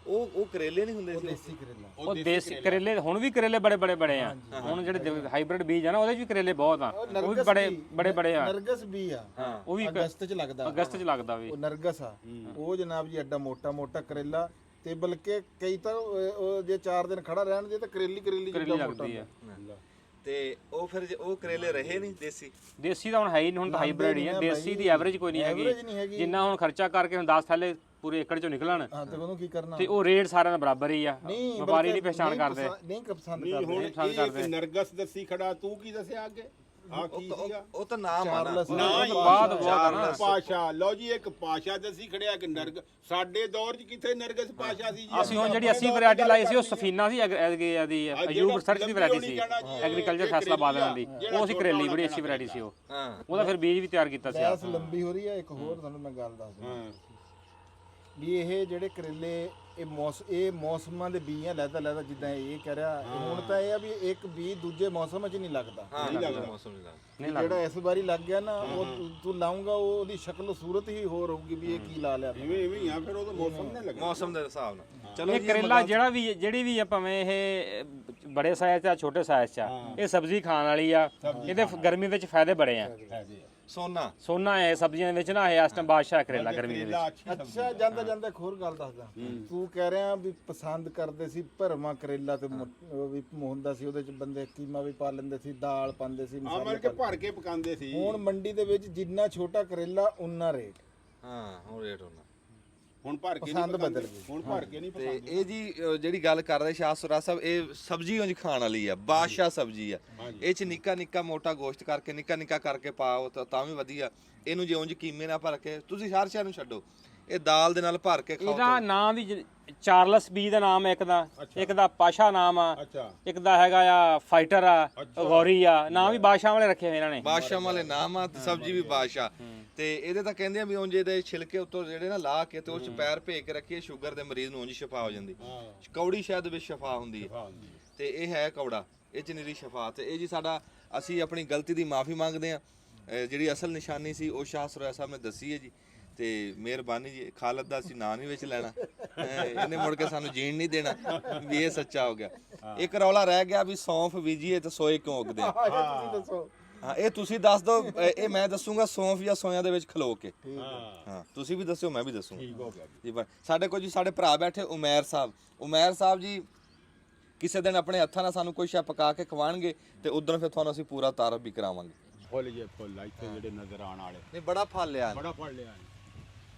ਉਹ ਕਰੇਲੇ ਨਹੀਂ ਹੁੰਦੇ ਸੀ? ਦੇਸੀ ਕਰੇਲਾ। ਉਹ ਦੇਸੀ ਕਰੇਲੇ, ਹੁਣ ਵੀ ਕਰੇਲੇ ਬੜੇ ਬੜੇ ਆ। ਹੁਣ ਜਿਹੜੇ ਹਾਈਬ੍ਰਿਡ ਬੀਜ ਆ ਨਾ, ਉਹਦੇ 'ਚ ਵੀ ਕਰੇਲੇ ਬਹੁਤ ਆ, ਉਹ ਵੀ ਬੜੇ ਆ। ਨਰਗਸ ਵੀ ਆ, ਉਹ ਵੀ ਅਗਸਤ ਚ ਲੱਗਦਾ, ਅਗਸਤ 'ਚ ਲੱਗਦਾ ਵੀ। ਉਹ ਨਰਗਸ ਆ। ਉਹ ਜਨਾਬ ਜੀ ਐਡਾ ਮੋਟਾ ਮੋਟਾ ਕਰੇਲਾ, ਤੇ ਬਲਕਿ ਕਈ ਤਾਂ ਉਹ ਜੇ 4 ਦਿਨ ਖੜਾ ਰਹਿਣ ਦੇ ਤਾਂ ਕਰੇਲੀ ਜਿੱਦਾਂ ਮੋਟਾ ਲੱਗਦੀ ਆ। ਤੇ ਉਹ ਫਿਰ ਉਹ ਕਰੇਲੇ ਰਹੇ ਨਹੀਂ ਦੇਸੀ? ਦੇਸੀ ਤਾਂ ਹੁਣ ਹੈ ਹੀ ਨਹੀਂ, ਹੁਣ ਤਾਂ ਹਾਈਬ੍ਰਿਡ ਹੀ ਆ। ਦੇਸੀ ਦੀ ਐਵਰੇਜ ਕੋਈ ਨਹੀਂ ਹੈਗੀ। ਜਿੰਨਾ ਹੁਣ ਖਰਚਾ ਕਰਕੇ ਹੁਣ 10 ਥੈਲੇ ਪੂਰੇ ਏਕੜ ਚੋਂ ਨਿਕਲਣ, ਹਾਂ, ਤੇ ਉਹਨੂੰ ਕੀ ਕਰਨਾ? ਤੇ ਉਹ ਰੇਟ ਸਾਰਿਆਂ ਦਾ ਬਰਾਬਰ ਹੀ ਆ। ਨਹੀਂ, ਵਪਾਰੀ ਨਹੀਂ ਪਛਾਣ ਕਰਦੇ, ਨਹੀਂ ਪਸੰਦ ਨਹੀਂ ਕਰਦੇ। ਹੁਣ ਇਹ ਇੱਕ ਨਰਗਸ ਦੱਸੀ ਖੜਾ, ਤੂੰ ਕੀ ਦੱਸਿਆ ਅੱਗੇ? ਆ ਕੀ ਸੀਗਾ? ਉਹ ਤਾਂ ਨਾਮ ਆ ਨਾ। ਨਾ ਬਾਅਦ ਨਾ ਪਾਸ਼ਾ। ਲਓ ਜੀ, ਇੱਕ ਪਾਸ਼ਾ ਦੱਸੀ ਖੜਿਆ ਕਿ ਨਰਗ। ਸਾਡੇ ਦੌਰ 'ਚ ਕਿੱਥੇ ਨਰਗਸ ਪਾਸ਼ਾ ਸੀ ਜੀ? ਅਸੀਂ ਹੁਣ ਜਿਹੜੀ 80 ਵੈਰਾਈਟੀ ਲਾਈ ਸੀ, ਉਹ ਸਫੀਨਾ ਸੀ, ਅਯੂਬ ਰਿਸਰਚ ਦੀ ਵੈਰਾਈਟੀ ਸੀ, ਐਗਰੀਕਲਚਰ ਫੈਸਲਾ ਬਾਦਲਾਂ ਦੀ। ਉਹ ਸੀ ਕਰੇਲੀ, ਬੜੀ ਅੱਛੀ ਵੈਰਾਈਟੀ ਸੀ ਉਹ। ਉਹਦਾ ਫਿਰ ਬੀਜ ਵੀ ਤਿਆਰ ਕੀਤਾ ਸੀ। ਬੈਸ ਲੰਬੀ ਹੋ ਰਹੀ ਹੈ। ਇੱਕ ਹੋਰ ਤੁਹਾਨੂੰ ਮੈਂ ਗੱਲ ਦੱਸਦਾ ਵੀ ਇਹ ਜਿਹੜੇ ਕਰੇਲੇ ਇਹ ਮੌਸਮਾਂ ਦੇ ਬੀਜ ਆ, ਲੈਦਾ ਜਿੱਦਾਂ ਇਹ ਕਹਿ ਰਿਹਾ। ਹੁਣ ਤਾਂ ਇਹ ਆ ਵੀ ਇੱਕ ਬੀਜ ਦੂਜੇ ਮੌਸਮ 'ਚ ਨਹੀਂ ਲੱਗਦਾ। ਨਹੀਂ ਲੱਗਦਾ ਮੌਸਮ ਨਹੀਂ ਲੱਗਦਾ। ਜਿਹੜਾ ਇਸ ਵਾਰੀ ਲੱਗ ਗਿਆ ਨਾ, ਉਹ ਤੂੰ ਲਾਉਂਗਾ, ਉਹਦੀ ਸ਼ਕਲ ਸੂਰਤ ਹੀ ਹੋਰ ਹੋਊਗੀ ਵੀ ਇਹ ਕੀ ਲਾ ਲਿਆ। ਇਵੇਂ ਹੀ ਆ, ਫਿਰ ਉਹਦਾ ਮੌਸਮ ਨਾ ਲੱਗਾ। ਮੌਸਮ ਦੇ ਹਿਸਾਬ ਨਾਲ। ਚਲੋ ਇਹ ਕਰੇਲਾ ਜਿਹੜੀ ਵੀ ਆ, ਭਾਵੇਂ ਇਹ ਬੜੇ ਸਾਈਜ਼ 'ਚ ਆ, ਛੋਟੇ ਸਾਈਜ਼ 'ਚ ਆ, ਇਹ ਸਬਜ਼ੀ ਖਾਣ ਵਾਲੀ ਆ। ਇਹਦੇ ਗਰਮੀ ਵਿੱਚ ਫਾਇਦੇ ਬੜੇ ਆ। ਸੋਨਾ ਹੈ ਸਬਜ਼ੀਆਂ ਦੇ ਵਿੱਚ ਨਾ, ਇਹ ਇਸ ਟਾਈਮ ਬਾਦਸ਼ਾਹ ਕਰੇਲਾ ਗਰਮੀ ਦੇ ਵਿੱਚ। ਅੱਛਾ, ਜਾਂਦਾ ਇੱਕ ਹੋਰ ਗੱਲ ਦੱਸਦਾ। ਤੂੰ ਕਹਿ ਰਿਹਾ ਵੀ ਪਸੰਦ ਕਰਦੇ ਸੀ ਭਰਵਾਂ ਕਰੇਲਾ, ਤੇ ਵੀ ਹੁੰਦਾ ਸੀ ਉਹਦੇ ਚ ਬੰਦੇ ਕੀਮਾ ਵੀ ਪਾ ਲੈਂਦੇ ਸੀ, ਦਾਲ ਪਾਉਂਦੇ ਸੀ, ਮਤਲਬ ਕਿ ਭਰ ਕੇ ਪਕਾਉਂਦੇ ਸੀ। ਹੁਣ ਮੰਡੀ ਦੇ ਵਿੱਚ ਜਿੰਨਾ ਛੋਟਾ ਕਰੇਲਾ ਉਨਾ ਰੇਟ। ਹਾਂ, ਹੁਣ ਰੇਟ ਹੋਣਾ। ਹੁਣ ਭਰ ਕੇ ਪਸੰਦ ਬਦਲ ਗਈ। ਹੁਣ ਭਰ ਕੇ ਨਹੀਂ ਤੇ ਪਸੰਦ। ਇਹ ਜੀ ਜਿਹੜੀ ਗੱਲ ਕਰਦੇ ਸ਼ਾਹਸੁਰਾ ਸਾਹਿਬ, ਇਹ ਸਬਜ਼ੀ ਉਂਝ ਖਾਣ ਵਾਲੀ ਆ, ਬਾਦਸ਼ਾਹ ਸਬਜ਼ੀ ਆ। ਇਹ ਚ ਨਿੱਕਾ ਮੋਟਾ ਗੋਸ਼ਤ ਕਰਕੇ ਨਿੱਕਾ ਕਰਕੇ ਪਾਓ ਤਾਂ ਵੀ ਵਧੀਆ। ਇਹਨੂੰ ਜੇ ਉਂਝ ਕੀਮੇ ਨਾਲ ਭਰ ਕੇ, ਤੁਸੀਂ ਹਰ ਸ਼ਹਿਰ ਨੂੰ ਛੱਡੋ, ਇਹ ਦਾਲ ਦੇ ਨਾਲ ਭਰ ਕੇ ਖਾਓ। ਇਹਦਾ ਨਾਮ ਵੀ ਚਾਰਲਸ ਬੀ ਦਾ ਨਾਮ ਹੈ, ਇੱਕ ਦਾ ਪਾਸ਼ਾ ਨਾਮ ਆ, ਇੱਕ ਦਾ ਹੈਗਾ ਆ ਫਾਈਟਰ ਆ, ਗੌਰੀ ਆ। ਨਾਮ ਵੀ ਬਾਦਸ਼ਾਹ ਵਾਲੇ ਰੱਖੇ ਹੋਏ ਇਹਨਾਂ ਨੇ, ਬਾਦਸ਼ਾਹ ਵਾਲੇ ਨਾਮ ਆ, ਤੇ ਸਬਜ਼ੀ ਵੀ ਬਾਦਸ਼ਾਹ। ਤੇ ਇਹਦੇ ਤਾਂ ਕਹਿੰਦੇ ਆ ਵੀ ਉਂਝ ਇਹਦੇ ਛਿਲਕੇ ਉੱਤੋਂ ਜਿਹੜੇ ਨਾ ਲਾ ਕੇ ਤੇ ਉਹ ਚ ਪੈਰ ਭੇਜ ਕੇ ਰੱਖੀਏ, ਸ਼ੂਗਰ ਦੇ ਮਰੀਜ਼ ਨੂੰ ਉਂਝ ਸ਼ਿਫਾ ਹੋ ਜਾਂਦੀ। ਕੌੜੀ ਸ਼ਾਇਦ ਵਿੱਚ ਸ਼ਿਫਾ ਹੁੰਦੀ ਹੈ, ਤੇ ਇਹ ਹੈ ਕੌੜਾ, ਇਹ ਚ ਨਿਰੀ ਸ਼ਿਫਾ। ਤੇ ਇਹ ਜੀ ਸਾਡਾ, ਅਸੀਂ ਆਪਣੀ ਗਲਤੀ ਦੀ ਮਾਫੀ ਮੰਗਦੇ ਆ। ਜਿਹੜੀ ਅਸਲ ਨਿਸ਼ਾਨੀ ਸੀ ਉਹ ਸ਼ਾਹ ਸੁਰਾ ਸਾਹਿਬ ਨੇ ਦੱਸੀ ਹੈ ਜੀ। ਤੇ ਮਿਹਰਬਾਨੀ ਜੀ, ਖਾਲਦ ਦਾ ਅਸੀਂ ਨਾਂ ਨਹੀਂ ਵਿੱਚ ਲੈਣਾ, ਇਹਨੇ ਮੁੜ ਕੇ ਸਾਨੂੰ ਜੀਣ ਨਹੀਂ ਦੇਣਾ ਵੀ ਇਹ ਸੱਚਾ ਹੋ ਗਿਆ। ਇੱਕ ਰੌਲਾ ਰਹਿ ਗਿਆ ਵੀ ਸੌਂਫ ਬੀਜੀਏ ਤੇ ਸੋਏ ਕਿਉਂ ਉੱਗਦੇ ਆ। ਤੁਸੀਂ ਦੱਸੋ। ਹਾਂ, ਇਹ ਤੁਸੀਂ ਦੱਸ ਦਿਓ, ਇਹ ਮੈਂ ਦੱਸੂਗਾ ਸੌਂਫ ਜਾਂ ਸੋਇਆਂ ਦੇ ਵਿੱਚ ਖਲੋ ਕੇ। ਹਾਂ, ਤੁਸੀਂ ਵੀ ਦੱਸਿਓ, ਮੈਂ ਵੀ ਦੱਸੂਗਾ। ਠੀਕ ਹੋ ਗਿਆ ਜੀ। ਸਾਡੇ ਕੋਲ ਜੀ ਸਾਡੇ ਭਰਾ ਬੈਠੇ ਉਮੈਰ ਸਾਹਿਬ ਜੀ ਕਿਸੇ ਦਿਨ ਆਪਣੇ ਹੱਥਾਂ ਨਾਲ ਸਾਨੂੰ ਕੋਈ ਸ਼ੈ ਪਕਾ ਕੇ ਖਵਾਣਗੇ ਤੇ ਉਦੋਂ ਫਿਰ ਤੁਹਾਨੂੰ ਅਸੀਂ ਪੂਰਾ ਤਾਰਫ ਵੀ ਕਰਾਵਾਂਗੇ। ਫੁੱਲ ਜੇ ਫੁੱਲ ਇੱਥੇ ਜਿਹੜੇ ਨਜ਼ਰ ਆਉਣ ਵਾਲੇ ਨਹੀਂ ਬੜਾ ਫਲ ਲਿਆ ਬੜਾ ਫੜ ਲਿਆ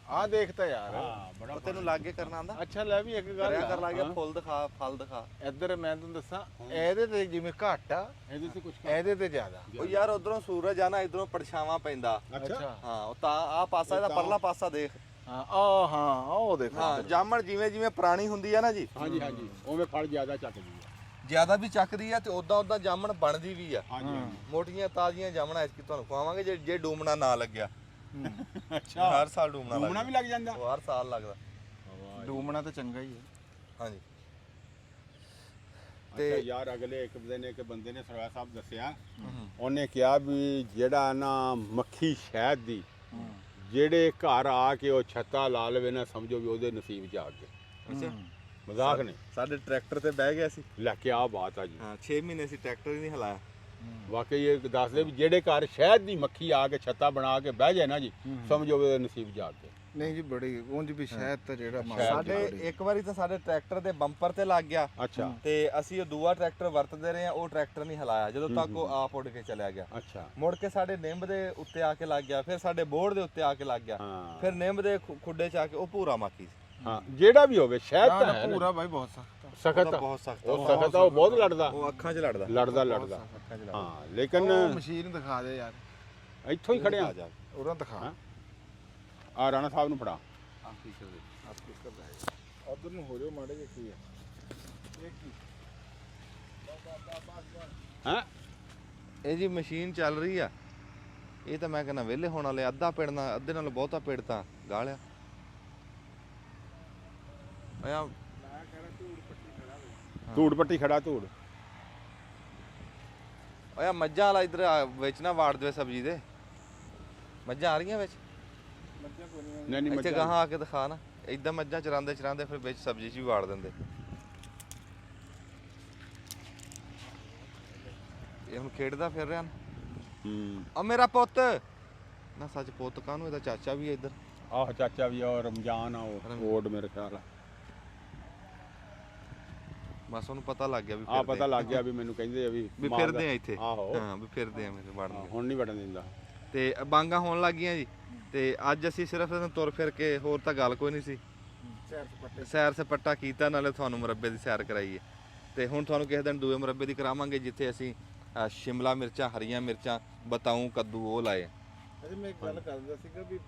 ਆਹ ਦੇਖਤਾ ਯਾਰ। ਹਾਂ ਬੜਾ ਉਹ ਤੈਨੂੰ ਲਾਗੇ ਕਰਨਾ ਆਂਦਾ ਅੱਛਾ ਲੈ ਵੀ ਇੱਕ ਗੱਲ ਕਰਿਆ ਕਰ ਲੱਗ ਗਿਆ ਫੁੱਲ ਦਿਖਾ ਫਲ ਦਿਖਾ। ਇੱਧਰ ਮੈਂ ਤੁਹਾਨੂੰ ਦੱਸਾਂ ਇਹਦੇ ਤੇ ਜਿਵੇਂ ਘੱਟ ਆ ਇਹਦੇ ਤੇ ਕੁਝ ਇਹਦੇ ਤੇ ਜ਼ਿਆਦਾ। ਉਹ ਯਾਰ ਉਧਰੋਂ ਸੂਰਜ ਆ ਨਾ ਇਧਰੋਂ ਪਰਛਾਵਾਂ ਪੈਂਦਾ। ਅੱਛਾ ਹਾਂ ਉਹ ਤਾਂ ਆ ਪਾਸਾ ਇਹਦਾ ਪਰਲਾ ਪਾਸਾ ਦੇਖ। ਹਾਂ ਉਹ ਦੇਖੋ ਹਾਂ ਜਾਮਣ ਜਿਵੇਂ ਜਿਵੇਂ ਪੁਰਾਣੀ ਹੁੰਦੀ ਆ ਨਾ ਜੀ ਹਾਂਜੀ ਹਾਂਜੀ ਉਵੇਂ ਫਲ ਜ਼ਿਆਦਾ ਚੱਕਦੀ ਆ। ਜ਼ਿਆਦਾ ਵੀ ਚੱਕਦੀ ਆ ਤੇ ਉਦਾਂ ਉਦਾਂ ਜਾਮਣ ਬਣਦੀ ਵੀ ਆ। ਹਾਂਜੀ ਹਾਂਜੀ ਮੋਟੀਆਂ ਤਾਜ਼ੀਆਂ ਜਾਮਣਾਂ ਐਤਕੀ ਤੁਹਾਨੂੰ ਖਵਾਵਾਂਗੇ ਜੇ ਡੂਮਣਾ ਨਾ ਲੱਗਿਆ। ਅੱਛਾ ਹਰ ਸਾਲ ਡੂਮਣਾ ਡੂਮਣਾ ਵੀ ਲੱਗ ਜਾਂਦਾ। ਉਹ ਹਰ ਸਾਲ ਲੱਗਦਾ। ਡੂਮਣਾ ਤਾਂ ਚੰਗਾ ਹੀ ਹੈ। ਹਾਂਜੀ ਤੇ ਯਾਰ ਅਗਲੇ ਇੱਕ ਦਿਨ ਇੱਕ ਬੰਦੇ ਨੇ ਸਰਦਾਰ ਸਾਹਿਬ ਦੱਸਿਆ ਉਹਨੇ ਕਿਹਾ ਵੀ ਜਿਹੜਾ ਨਾ ਮੱਖੀ ਸ਼ਹਿਦ ਦੀ ਜਿਹੜੇ ਘਰ ਆ ਕੇ ਉਹ ਛੱਤਾ ਲਾ ਲਵੇ ਨਾ ਸਮਝੋ ਵੀ ਉਹਦੇ ਨਸੀਬ 'ਚ ਆ ਕੇ। ਅੱਛਾ ਮਜ਼ਾਕ ਨਹੀਂ ਸਾਡੇ ਟਰੈਕਟਰ ਤੇ ਬਹਿ ਗਿਆ ਸੀ। ਲੈ ਕੇ ਆ ਬਾਤ ਆ ਜੀ। ਹਾਂ 6 ਮਹੀਨੇ ਸੀ ਟਰੈਕਟਰ ਹੀ ਨਹੀਂ ਹਿਲਾਇਆ। ਵਾਕਈ ਇਹ ਦੱਸਦੇ ਵੀ ਜਿਹੜੇ ਘਰ ਸ਼ਹਿਦ ਦੀ ਮੱਖੀ ਆ ਕੇ ਛੱਤਾ ਬਣਾ ਕੇ ਬਹਿ ਜਾਏ ਨਾ ਜੀ ਸਮਝੋ ਵੀ ਉਹਦੇ ਨਸੀਬ 'ਚ ਆ ਕੇ। ਨਹੀਂ ਜੀ ਬੜੀ ਉਂਝ ਵੀ ਸ਼ਾਇਦ ਤਾਂ ਜਿਹੜਾ ਸਾਡੇ ਇੱਕ ਵਾਰੀ ਤਾਂ ਸਾਡੇ ਟਰੈਕਟਰ ਦੇ ਬੰਪਰ ਤੇ ਲੱਗ ਗਿਆ ਅੱਛਾ ਤੇ ਅਸੀਂ ਉਹ ਦੂਆ ਟਰੈਕਟਰ ਵਰਤਦੇ ਰਹੇ ਆ ਉਹ ਟਰੈਕਟਰ ਨਹੀਂ ਹਿਲਾਇਆ ਜਦੋਂ ਤੱਕ ਉਹ ਆਪ ਉੱਡ ਕੇ ਚਲਿਆ ਗਿਆ। ਅੱਛਾ ਮੁੜ ਕੇ ਸਾਡੇ ਨਿੰਬ ਦੇ ਉੱਤੇ ਆ ਕੇ ਲੱਗ ਗਿਆ ਫਿਰ ਸਾਡੇ ਬੋਰਡ ਦੇ ਉੱਤੇ ਆ ਕੇ ਲੱਗ ਗਿਆ ਹਾਂ ਫਿਰ ਨਿੰਬ ਦੇ ਖੁੱਡੇ 'ਚ ਆ ਕੇ ਉਹ ਪੂਰਾ ਮਾਕੀ ਸੀ। ਹਾਂ ਜਿਹੜਾ ਵੀ ਹੋਵੇ ਸ਼ਹਿਦ ਤਾਂ ਹੈ ਪੂਰਾ ਬਾਈ ਬਹੁਤ ਸਖਤ ਸਖਤ ਬਹੁਤ ਸਖਤ ਉਹ ਸਖਤ ਆ ਉਹ ਬਹੁਤ ਲੜਦਾ ਉਹ ਅੱਖਾਂ 'ਚ ਲੜਦਾ ਲੜਦਾ ਹਾਂ ਲੇਕਿਨ ਉਹ ਮਸ਼ੀਨ ਦਿਖਾ ਦੇ ਯਾਰ ਇੱਥੋਂ ਹੀ ਖੜਿਆ ਉਹਨਾਂ ਦਿਖਾ ਆ ਰਾਣਾ ਸਾਹਿਬ ਨੂੰ ਫੜਾ ਉਧਰ ਨੂੰ ਹੋ ਜਾਓ ਮਾੜੇ ਜਿਹੇ ਕੀ ਹੈ ਇਹ ਕੀ ਹਾਂ ਇਹ ਜੀ ਮਸ਼ੀਨ ਚੱਲ ਰਹੀ ਆ ਇਹ ਤਾਂ ਮੈਂ ਕਹਿੰਦਾ ਵਿਹਲੇ ਹੋਣ ਵਾਲੇ ਅੱਧਾ ਪਿੜਨਾ ਅੱਧੇ ਨਾਲੋਂ ਬਹੁਤਾ ਪਿੜ ਤਾਂ ਗਾਲਿਆ ਆ ਧੂੜ ਪੱਟੀ ਖੜਾ ਧੂੜ ਓਏ ਮੱਝਾਂ ਵਾਲਾ ਇਧਰ ਵਿੱਚ ਨਾ ਵਾੜ ਦੇਵੇ ਸਬਜ਼ੀ ਦੇ ਮੱਝਾਂ ਆ ਰਹੀਆਂ ਵਿੱਚ ਨਹੀਂ ਨਹੀਂ ਇੱਥੇ ਗਾਹਾਂ ਆ ਕੇ ਦਿਖਾ ਨਾ ਇਦਾਂ ਮੱਝਾਂ ਚਰਾਉਂਦੇ ਚਰਾਉਂਦੇ ਫਿਰ ਵਿੱਚ ਸਬਜ਼ੀ 'ਚ ਵੀ ਵਾੜ ਦਿੰਦੇ। ਇਹ ਹੁਣ ਖੇਡਦਾ ਫਿਰ ਰਿਹਾ ਨਾ ਆ ਮੇਰਾ ਪੁੱਤ ਨਾ ਸੱਚ ਪੁੱਤ ਕਾਹਨੂੰ ਇਹਦਾ ਚਾਚਾ ਵੀ ਹੈ ਇੱਧਰ। ਆਹ ਚਾਚਾ ਵੀ ਆ ਰਮਜ਼ਾਨ ਆ ਉਹ ਓਡ ਮੇਰੇ ਖਿਆਲ ਆ ਬਸ ਉਹਨੂੰ ਪਤਾ ਲੱਗ ਗਿਆ ਵੀ ਆ ਪਤਾ ਲੱਗ ਗਿਆ ਵੀ ਮੈਨੂੰ ਕਹਿੰਦੇ ਆ ਵੀ ਫਿਰਦੇ ਆ ਇੱਥੇ। ਆਹੋ ਹਾਂ ਵੀ ਫਿਰਦੇ ਆ ਮੇਰੇ ਵੜਨ ਹੁਣ ਨਹੀਂ ਵੜਨ ਦਿੰਦਾ ਤੇ ਬਾਂਗਾ ਹੋਣ ਲੱਗ ਗਈਆਂ ਜੀ ਤੇ ਅੱਜ ਅਸੀਂ ਸਿਰਫ ਤੁਰ ਫਿਰ ਕੇ ਹੋਰ ਤਾਂ ਗੱਲ ਕੋਈ ਨਹੀਂ ਸੀ ਸੈਰ ਸਪੱਟਾ ਕੀਤਾ ਨਾਲੇ ਤੁਹਾਨੂੰ ਮੁਰੱਬੇ ਦੀ ਸੈਰ ਕਰਾਈ ਹੈ ਤੇ ਹੁਣ ਤੁਹਾਨੂੰ ਕਿਸੇ ਦਿਨ ਦੂਏ ਮੁਰੱਬੇ ਦੀ ਕਰਾਵਾਂਗੇ ਜਿੱਥੇ ਅਸੀਂ ਸ਼ਿਮਲਾ ਮਿਰਚਾਂ ਹਰੀਆਂ ਮਿਰਚਾਂ ਬਤਾਊ ਕੱਦੂ ਉਹ ਲਾਏ। ਅਜੇ ਮੈਂ ਇੱਕ ਗੱਲ ਕਰਦਾ ਸੀਗਾ ਵੀ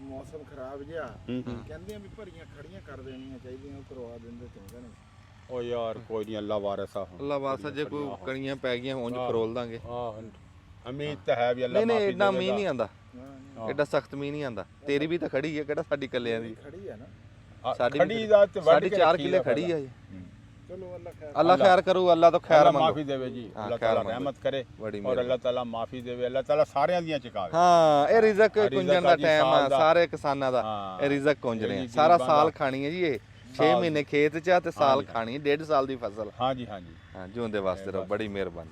ਮੌਸਮ ਖਰਾਬ ਜਿਹਾ ਕਹਿੰਦੇ ਆ ਵੀ ਭਰੀਆਂ ਖੜੀਆਂ ਕਰ ਦੇਣੀਆਂ ਚਾਹੀਦੀਆਂ ਉਹ ਕਰਵਾ ਦਿੰਦੇ ਚੰਗਾ ਨਹੀਂ। ਓ ਯਾਰ ਕੋਈ ਨਹੀਂ ਅੱਲਾ ਵਾਰਿਸ ਆ ਅੱਲਾ ਵਾਸਾ ਜੇ ਕੋਈ ਕਣੀਆਂ ਪੈ ਗਈਆਂ ਉਂਝ ਫਰੋਲ ਦਾਂਗੇ। ਆਹ ਉਮੀਦ ਤਾਂ ਹੈ ਵੀ ਅੱਲਾ ਨਹੀਂ ਮਾਫੀ ਐਡਾ ਮੀਂਹ ਨਹੀਂ ਆਂਦਾ ਹਾਂ। ਐਡਾ ਸਖਤ ਮੀਂਹ ਨਹੀਂ ਆਂਦਾ ਤੇਰੀ ਵੀ ਤਾਂ ਖੜੀ ਹੈ ਕਿਹੜਾ ਸਾਡੀ ਕੱਲਿਆਂ ਦੀ ਖੜੀ ਆ ਨਾ ਸਾਡੀ ਖੜੀ ਦਾ ਤੇ ਵੱਢ ਸਾਡੀ ਕੇ 4 ਰੱਖੀ ਕਿੱਲੇ ਆ ਖੜੀ ਆ ਜੀ। ਚਲੋ ਅੱਲਾ ਖੈਰ ਅੱਲਾ ਖੈਰ ਕਰੂ ਅੱਲਾ ਤੋਂ ਖੈਰ ਮੰਗੋ ਮਾਫੀ ਦੇਵੇ ਜੀ ਹਾਂ, ਅੱਲਾ ਖੈਰ ਤਾਲਾ ਮੰਗੋ। ਰਹਿਮਤ ਕਰੇ ਬੜੀ ਔਰ ਅੱਲਾ ਤਾਲਾ ਮਾਫੀ ਦੇਵੇ ਅੱਲਾ ਤਾਲਾ ਸਾਰਿਆਂ ਦੀਆਂ ਚੁਕਾਵੇ। ਹਾਂ ਇਹ ਰਿਜ਼ਕ ਰਿਜ਼ਕ ਕੁੰਜਣ ਦਾ ਆ ਜੀ, ਟਾਈਮ ਆ ਸਾਲ ਦਾ। ਸਾਰੇ ਕਿਸਾਨਾਂ ਦਾ ਹਾਂ। ਇਹ ਰਿਜ਼ਕ ਕੁੰਜਣੇ ਆ ਇਹ ਸਾਰਾ ਗਰੀਬਾਂ ਸਾਲ ਦਾ। ਖਾਣੀ ਹੈ ਜੀ ਇਹ 6 ਮਹੀਨੇ ਖੇਤ 'ਚ ਆ ਤੇ ਸਾਲ ਖਾਣੀ 1.5 ਸਾਲ ਦੀ ਫਸਲ। ਹਾਂਜੀ ਹਾਂਜੀ ਹਾਂ ਜਿਉਂਦੇ ਵਾਸਤੇ ਰਹੋ ਬੜੀ ਮਿਹਰਬਾਨੀ।